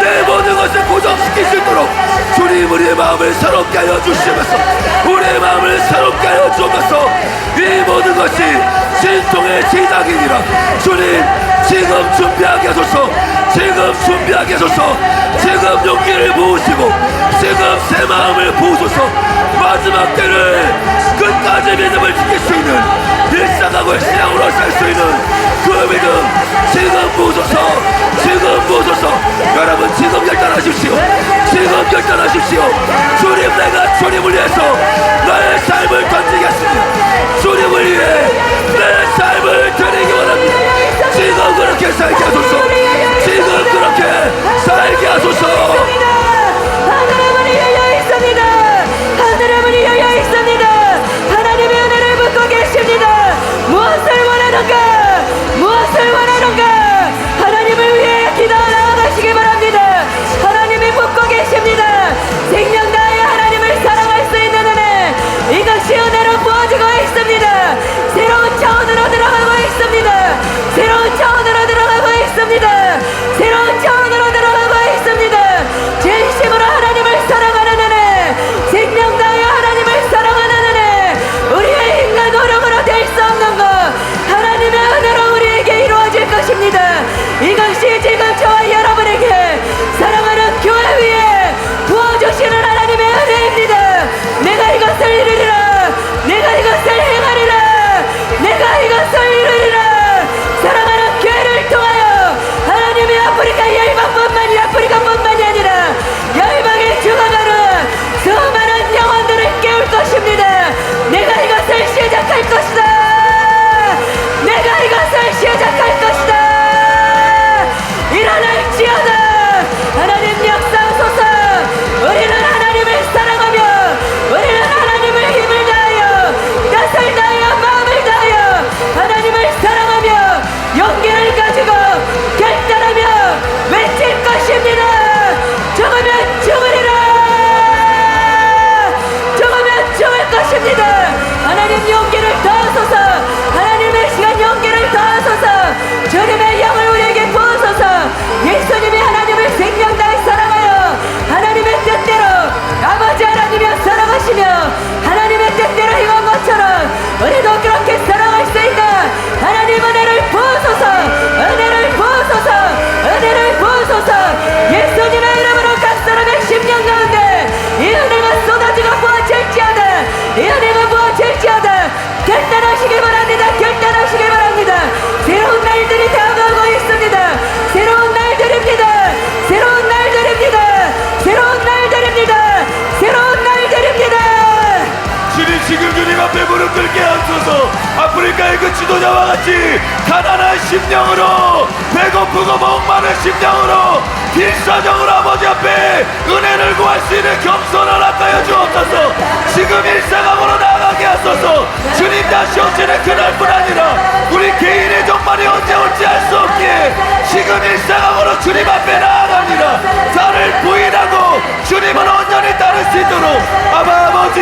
내 모든 것을 고정시킬 수 있도록 주님 우리의 마음을 새롭게 하여 주시면서, 우리의 마음을 새롭게 하여 주면서 이 모든 것이 진통의 시작이니라. 주님 지금 준비하게 하소서. 지금 준비하게 하소서. 지금 용기를 부으시고 지금 새 마음을 부으소서. 마지막 때를 끝까지 믿음을 지킬 수 있는, 일상하고 신앙으로 살 수 있는 그 믿음 지금 부으소서. 지금 부으소서. 여러분 지금 결단하십시오. 지금 결단하십시오. 주님 내가 주님을 위해서 나의 삶을 던지겠습니다. 주님을 위해 내 삶을 드리기 원합니다. 지금 그렇게 살게 하소서. 지금 그렇게 살게 하소서.
하늘의 문이 열려 있습니다. 하늘의 문이 열려 있습니다. 하나님의 은혜를 붓고 계십니다. 무엇을 원하는가? 무엇을 원하는가? 하나님을 위해 기도 나아가시기 바랍니다. 하나님이 붓고 계십니다. 생명 다해 하나님을 사랑할 수 있는 은혜, 이것이 은혜로 부어지고 있습니다. 새로운 차원으로 들어가고 있습니다. 새로운 차원으로 들어가고 있습니다. 새로운 차원으로 들어가고 있습니다.
이스라엘 그 지도자와 같이 가난한 심령으로, 배고프고 목마른 심령으로 필사적으로 아버지 앞에 은혜를 구할 수 있는 겸손을 아까여 주옵소서. 지금 일생함으로 나아가게 하소서. 주님 다시 오시는 그날뿐 아니라 우리 개인의 종말이 언제 올지 알 수 없기에 지금 일생함으로 주님 앞에 나아가니라. 나를 부인하고 주님을 온전히 따를 수 있도록 아버지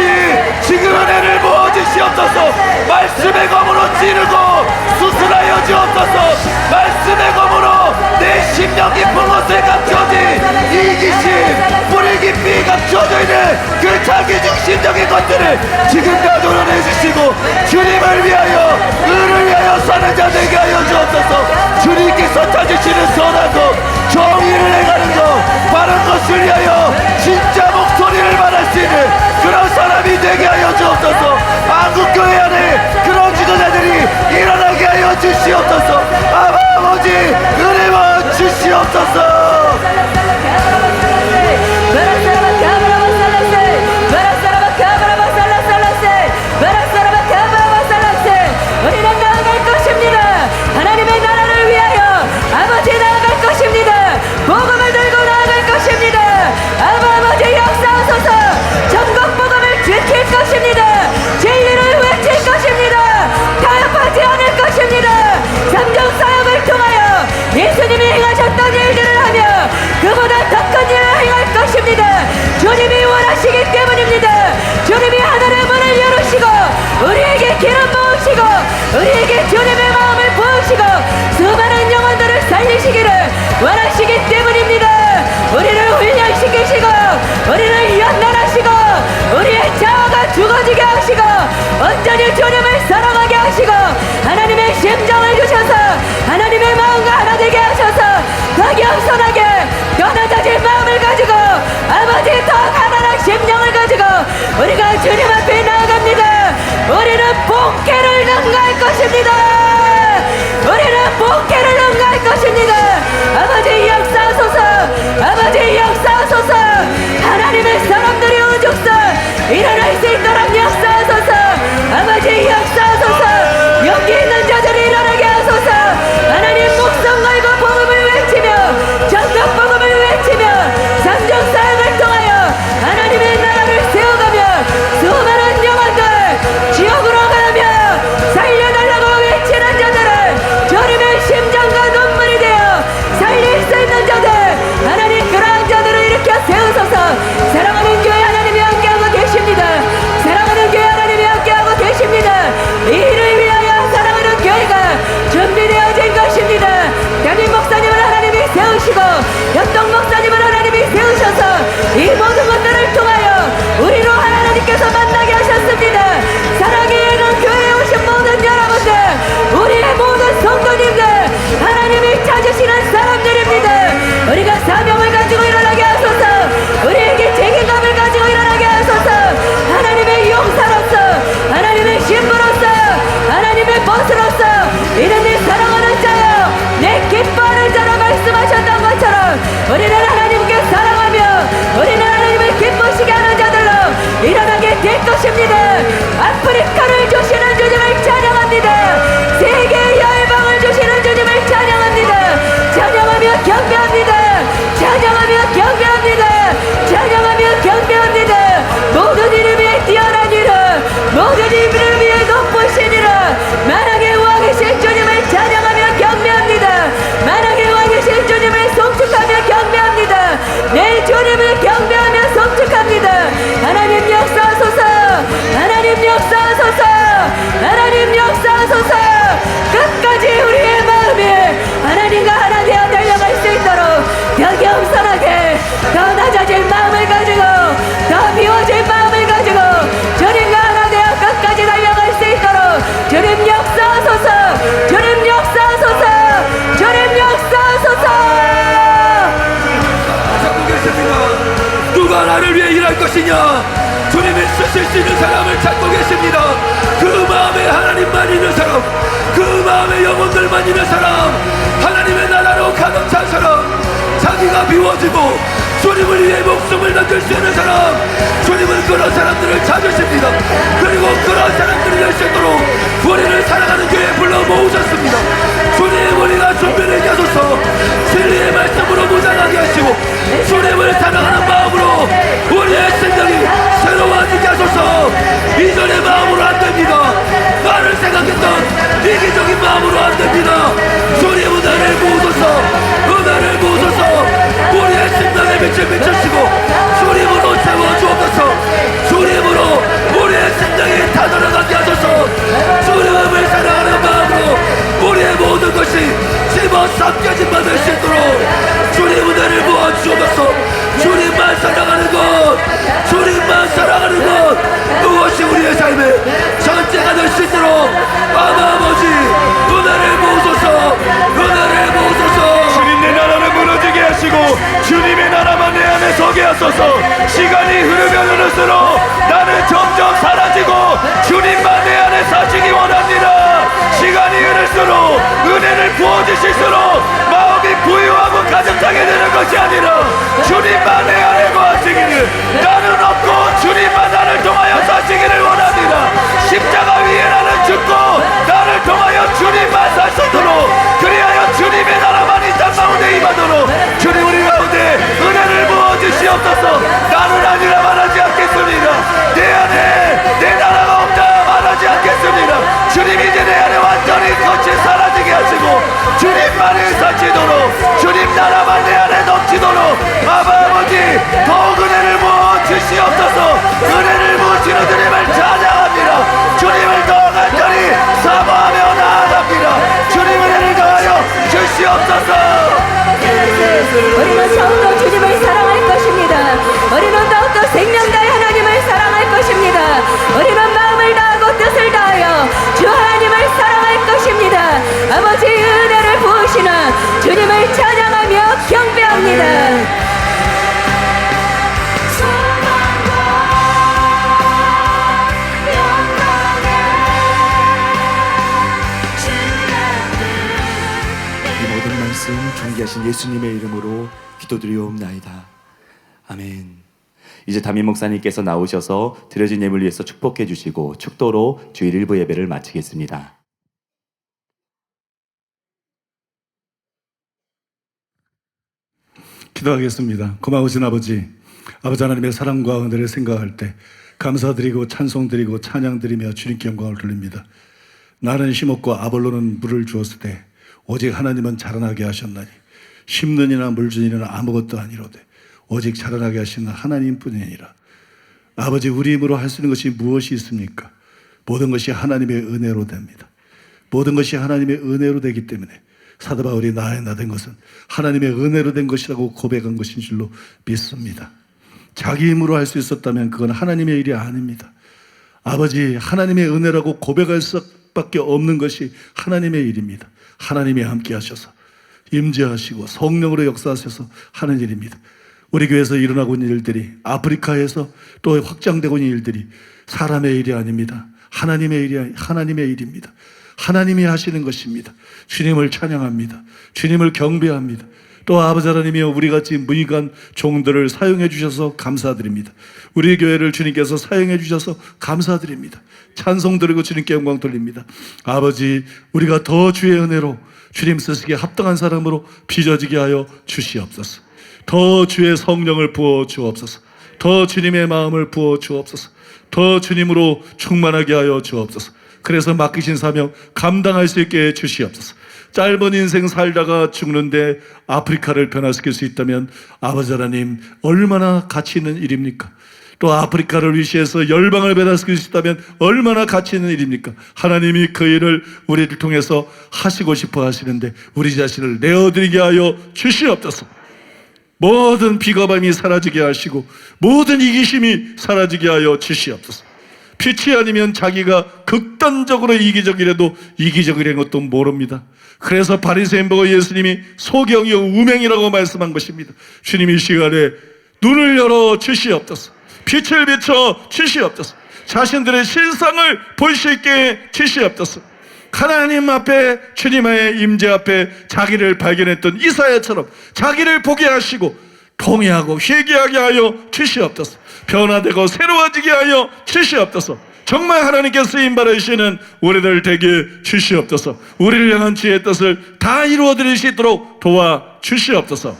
지금 은혜를 부어주시옵소서. 말씀의 검으로 찌르고 수술하여 주옵소서. 말씀의 검으로 내 심령 깊은 곳에 감춰진 이기심, 뿌리 깊이 감춰져 있는 그 자기중심적인 것들을 지금 다 도려내주시고 주님을 위하여, 의를 위하여 사는 자 되게 하여 주옵소서. 주님께서 찾으시는 선하고 정의를 행하는 것, 바른 것을 위하여 진짜 목소리를 말할 수 있는 그런 사람이 되게 하여 주옵소서. 한국교회 안에 그런 지도자들이 일어나게 하여 주시옵소서. 아버지 은혜만 주시옵소서.
우리는 나아갈 것입니다. 하나님의 나라를 위하여 아버지 나아갈 것입니다. 복음을 들고 나아갈 것입니다. 아버지 역사하소서. 전국 복음을 지킬 것입니다. 진리를 외칠 것입니다. 타협하지 않을 것입니다. 삼정 사역을 통하여 예수님이 행하셨던 일들을 하며 그보다 더 큰 일을 행할 것입니다. 주님이 원하시기 때문입니다. 주님이 하늘의 문을 열으시고 우리에게 기름 부으시고 우리에게 주님의 마음을 부으시고 수많은 영혼들을 살리시기를 원하시기 때문입니다. 우리를 훈련시키시고 우리를 연단하시고 우리의 자아가 죽어지게 하시고 온전히 주님을 사랑하게 하시고 하나님의 심정을 주셔서 하나님의 마음과 하나 되게 하셔서 더 겸손하게 더 낮아진 마음을 가지고 아버지 더 가난한 심령을 가지고 우리가 주님 앞에 나아갑니다. 우리는 본캐를 능가할 것입니다. 우리는 본캐를 능가할 것입니다. 아버지 역사하소서. 아버지 역사하소서. 하나님의 사람들이 오죽선 일어날 수 있도록 역사하소서. 아버지 역사하소서. 여기 있는 자들이 일어나게 하소서. 하나님 목성 걸고 복음을 외치며 전국 복음을 외치며 삼정 사역을 통하여 하나님의 나라를 세워가며 수많은 영혼들 지옥으로 가며 살려달라고 외치는 자들을 주님의 심장과 눈물이 되어 살릴 수 있는 자들 하나님 그러한 자들을 일으켜 세우소서. 사랑하는 교회 하나님이 함께하고 계십니다. 사랑하는 교회 하나님이 함께하고 계십니다. 이 일을 위하여 사랑하는 교회가 준비되어진 것입니다. 담임 목사님을 하나님이 세우시고 협동 목사님을 하나님이 세우셔서 이 모든 것들을 통하여 우리로 하나님께서 만나게 하셨습니다. 사랑의 예는 교회에 오신 모든 여러분들 우리의 모든 성도님들 하나님이 찾으시는 사람들입니다. 우리가 사명을 가지고 일어나게 하소서. 우리에게 책임감을 가지고 일어나게 하소서. 하나님의 용사로서 하나님의 신부로서 하나님의 벗으로서 이는 네 사랑하는 자여 내 기뻐하는 자라 말씀하셨던 것처럼 우리는 하나님께 사랑하며 우리는 하나님을 기쁘시게 하는 자들로 일어나게 될 것입니다. 아프리카를 주시는 주님을 찬양합니다. 세계의 열방을 주시는 주님을 찬양합니다. 찬양하며 경배합니다. 찬양하며 경배합니다. 찬양하며 경배합니다. 모든 이름 위에 뛰어난 이름 모든 이름 위에 높으신 이름 만왕의 왕 계신 주님을 찬양하며 경배합니다. 만왕의 왕 계신 주님을 송축하며 경배합니다. 내 주님을 경배하며 송축합니다. 하나님 역사하소서. 하나님 역사하소서. 하나님 역사하소서. 끝까지 우리의 마음이 하나님과 하나 되어 달려갈 수 있도록 더 겸손하게 더 낮아진 마음을 가지고 더 비워진 마음을 가지고 주님과 하나 되어 끝까지 달려갈 수 있도록 주님 역사하소서. 주님 역사하소서. 주님 역사하소서.
찾고 계십니까? 누가 나를 위해 일할 것이냐? 주님이 쓰실 수 있는 사람을 찾고 계십니다. 그 마음에 하나님만 있는 사람, 그 마음에 영혼들만 있는 사람, 하나님의 나라로 가득 찬 사람, 자기가 비워지고 주님을 위해 목숨을 던질 수 있는 사람, 주님은 그런 사람들을 찾으십니다. 그리고 그런 사람들이 될 수 있도록 우리를 사랑하는 교회에 불러 모으셨습니다. 주님, 우리가 준비를 하게 하소서. 진리의 말씀으로 무장하게 하시고 주님을 사랑하는 마음으로 우리의 생각이 새로워지게 하소서. 이전의 마음으로 안 됩니다. 나를 생각했던 이기적인 마음으로 안 됩니다. 주님, 은혜를 부으소서. 은혜를 부으소서. 우리의 심장에 빛을 비추시고 주님으로 채워주옵소서. 주님으로 우리의 심장이 타들어가게 하소서. 주님을 사랑하는 마음으로 우리의 모든 것이 집어삼켜진 바 될 수 있도록 주님 은혜를 부어주옵소서. 주님만 사랑하는 것, 주님만 사랑하는 것, 그것이 우리의 삶의 전제가 될 수 있도록 아버지 은혜를 부으소서. 은혜를 부으소서.
주님, 내 나라를 무너지게 하시고 주님의 나라만 내 안에 서게 하소서. 시간이 흐르면 흐를수록 나는 점점 사라지고 주님만 내 안에 사시기 원합니다. 시간이 흐를수록 은혜를 부어주실수록 마음이 부유하고 가득하게 되는 것이 아니라 주님만 내 안에 거하시기를, 나는 없고 주님만 나를 통하여 사시기를 원합니다. 십자가 위에 나는 죽고 나를 통하여 주님만 사시도록, 그리하여 주님의 나라만 이 땅 가운데 임하도록 주님 우리 가운데 은혜를 부어주시옵소서. 나는 아니라 말하지 않겠습니다. 내 안에 내 나라가 없다 말하지 않겠습니다. 주님, 이제 내 안에 완전히 거치 사라지게 하시고 주님만을 사시도록, 주님 나라만 내 안에 넘치도록 아버지 더욱 은혜를 부어주시옵소서. 은혜를 부으시는 주님을 찬양합니다. 주님을 더 간절히 사모하며 나아갑니다. 주님 은혜를 더하여 주시옵소서.
우리는 더욱더 주님을 사랑할 것입니다. 우리는 더욱더 생명 다해 하나님을 사랑할 것입니다. 우리는 마음을 다하고 뜻을 다하여 주 하나님을 사랑할 것입니다. 아버지 은혜를 부으시는 주님을 찬양하며 경배합니다.
이 모든 말씀 존귀하신 예수님의 이름으로 기도드리옵나이다. 아멘. 이제 담임 목사님께서 나오셔서 드려진 예물 위해서 축복해 주시고 축도로 주일 일부 예배를 마치겠습니다.
기도하겠습니다. 고마우신 아버지 하나님의 사랑과 은혜를 생각할 때 감사드리고 찬송드리고 찬양드리며 주님께 영광을 돌립니다. 나는 심었고 아볼로는 물을 주었을 때 오직 하나님은 자라나게 하셨나니 심는 이나 물 주는 이는 아무것도 아니로되 오직 자라나게 하시는 하나님뿐이니라. 아버지, 우리 힘으로 할 수 있는 것이 무엇이 있습니까? 모든 것이 하나님의 은혜로 됩니다. 모든 것이 하나님의 은혜로 되기 때문에 사도 바울이 나의 나 된 것은 하나님의 은혜로 된 것이라고 고백한 것인 줄로 믿습니다. 자기 힘으로 할 수 있었다면 그건 하나님의 일이 아닙니다. 아버지, 하나님의 은혜라고 고백할 수밖에 없는 것이 하나님의 일입니다. 하나님이 함께 하셔서 임재하시고 성령으로 역사하셔서 하는 일입니다. 우리 교회에서 일어나고 있는 일들이, 아프리카에서 또 확장되고 있는 일들이 사람의 일이 아닙니다. 하나님의 일입니다. 하나님이 하시는 것입니다. 주님을 찬양합니다. 주님을 경배합니다. 또 아버지 하나님이여, 우리같이 무익한 종들을 사용해 주셔서 감사드립니다. 우리 교회를 주님께서 사용해 주셔서 감사드립니다. 찬송 드리고 주님께 영광 돌립니다. 아버지, 우리가 더 주의 은혜로 주님 쓰시기에 합당한 사람으로 빚어지게 하여 주시옵소서. 더 주의 성령을 부어 주옵소서. 더 주님의 마음을 부어 주옵소서. 더 주님으로 충만하게 하여 주옵소서. 그래서 맡기신 사명 감당할 수 있게 해주시옵소서. 짧은 인생 살다가 죽는데 아프리카를 변화시킬 수 있다면 아버지 하나님, 얼마나 가치 있는 일입니까? 또 아프리카를 위시해서 열방을 변화시킬 수 있다면 얼마나 가치 있는 일입니까? 하나님이 그 일을 우리를 통해서 하시고 싶어 하시는데 우리 자신을 내어드리게 하여 주시옵소서. 모든 비겁함이 사라지게 하시고 모든 이기심이 사라지게 하여 주시옵소서. 빛이 아니면 자기가 극단적으로 이기적이라도 이기적이라는 것도 모릅니다. 그래서 바리새인 보고 예수님이 소경이요 우맹이라고 말씀한 것입니다. 주님이 이 시간에 눈을 열어 주시옵소서. 빛을 비춰 주시옵소서. 자신들의 실상을 볼 수 있게 주시옵소서. 하나님 앞에, 주님의 임재 앞에 자기를 발견했던 이사야처럼 자기를 보게 하시고 통회하고 회개하게 하여 주시옵소서. 변화되고 새로워지게 하여 주시옵소서. 정말 하나님께 쓰임 받으시는 우리들 되게 주시옵소서. 우리를 향한 주의 뜻을 다 이루어 드릴 수 있도록 도와 주시옵소서.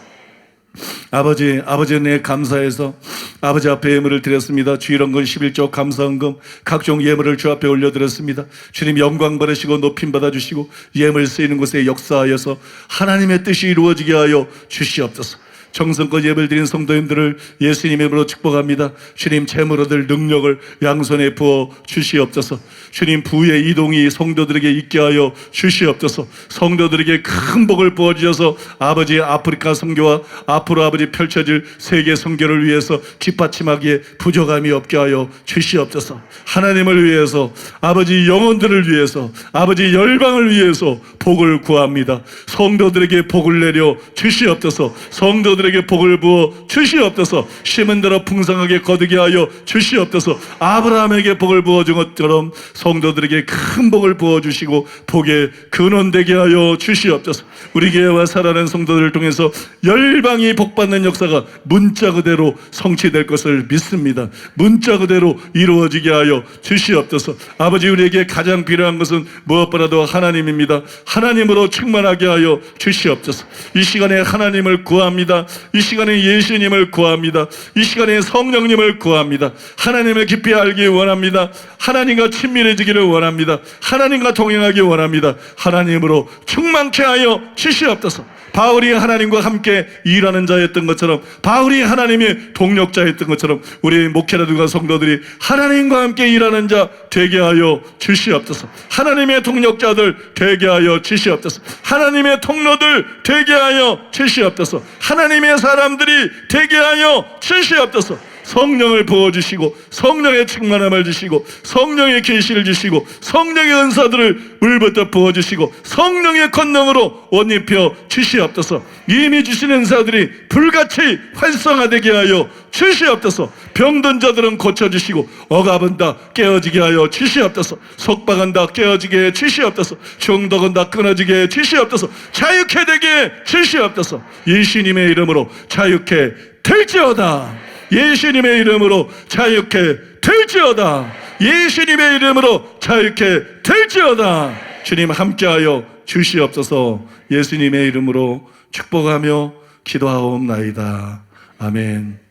아버지 은혜 감사해서 아버지 앞에 예물을 드렸습니다. 주일원금 11조 감사헌금 각종 예물을 주 앞에 올려드렸습니다. 주님 영광 받으시고 높임 받아주시고 예물 쓰이는 곳에 역사하여서 하나님의 뜻이 이루어지게 하여 주시옵소서. 정성껏 예배를 드린 성도님들을 예수님의 이름으로 축복합니다. 주님 재물 얻을 능력을 양손에 부어 주시옵소서. 주님 부의 이동이 성도들에게 있게 하여 주시옵소서. 성도들에게 큰 복을 부어주셔서 아버지의 아프리카 선교와 앞으로 아버지 펼쳐질 세계 선교를 위해서 뒷받침하기에 부족함이 없게 하여 주시옵소서. 하나님을 위해서 아버지 영혼들을 위해서 아버지 열방을 위해서 복을 구합니다. 성도들에게 복을 내려 주시옵소서. 성도들에게 복을 부어 주시옵소서. 심은 대로 풍성하게 거두게 하여 주시옵소서. 아브라함에게 복을 부어준 것처럼 성도들에게 큰 복을 부어주시고 복의 근원되게 하여 주시옵소서. 우리 교회와 살아가는 성도들을 통해서 열방이 복받는 역사가 문자 그대로 성취될 것을 믿습니다. 문자 그대로 이루어지게 하여 주시옵소서. 아버지 우리에게 가장 필요한 것은 무엇보다도 하나님입니다. 하나님으로 충만하게 하여 주시옵소서. 이 시간에 하나님을 구합니다. 이 시간에 예수님을 구합니다. 이 시간에 성령님을 구합니다. 하나님을 깊이 알기 원합니다. 하나님과 친밀해지기를 원합니다. 하나님과 동행하기 원합니다. 하나님으로 충만케 하여 주시옵소서. 바울이 하나님과 함께 일하는 자였던 것처럼 바울이 하나님의 동력자였던 것처럼 우리 목회자들과 성도들이 하나님과 함께 일하는 자 되게 하여 주시옵소서. 하나님의 동력자들 되게 하여 주시옵소서. 하나님의 통로들 되게 하여 주시옵소서. 하나님의 사람들이 되게 하여 주시옵소서. 성령을 부어주시고 성령의 충만함을 주시고 성령의 계시를 주시고 성령의 은사들을 물부터 부어주시고 성령의 권능으로 옷 입혀 주시옵소서. 이미 주신 은사들이 불같이 활성화되게 하여 주시옵소서. 병든 자들은 고쳐주시고 억압은 다 깨어지게 하여 주시옵소서. 속박은 다 깨어지게 해 주시옵소서. 중독은 다 끊어지게 해 주시옵소서. 자유케 되게 해 주시옵소서. 예수님의 이름으로 자유케 될지어다. 예수님의 이름으로 자유케 될지어다. 예수님의 이름으로 자유케 될지어다. 주님 함께하여 주시옵소서. 예수님의 이름으로 축복하며 기도하옵나이다. 아멘.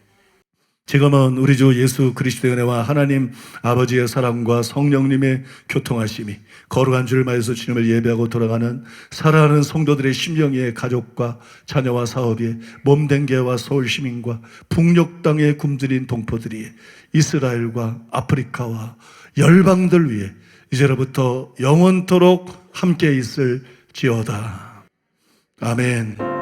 지금은 우리 주 예수 그리스도의 은혜와 하나님 아버지의 사랑과 성령님의 교통하심이 거룩한 주를 맞아서 주님을 예배하고 돌아가는 살아가는 성도들의 심령의 가족과 자녀와 사업이 몸된 개와 서울 시민과 북녘 땅에 굶주린 동포들이 이스라엘과 아프리카와 열방들 위해 이제로부터 영원토록 함께 있을지어다. 아멘.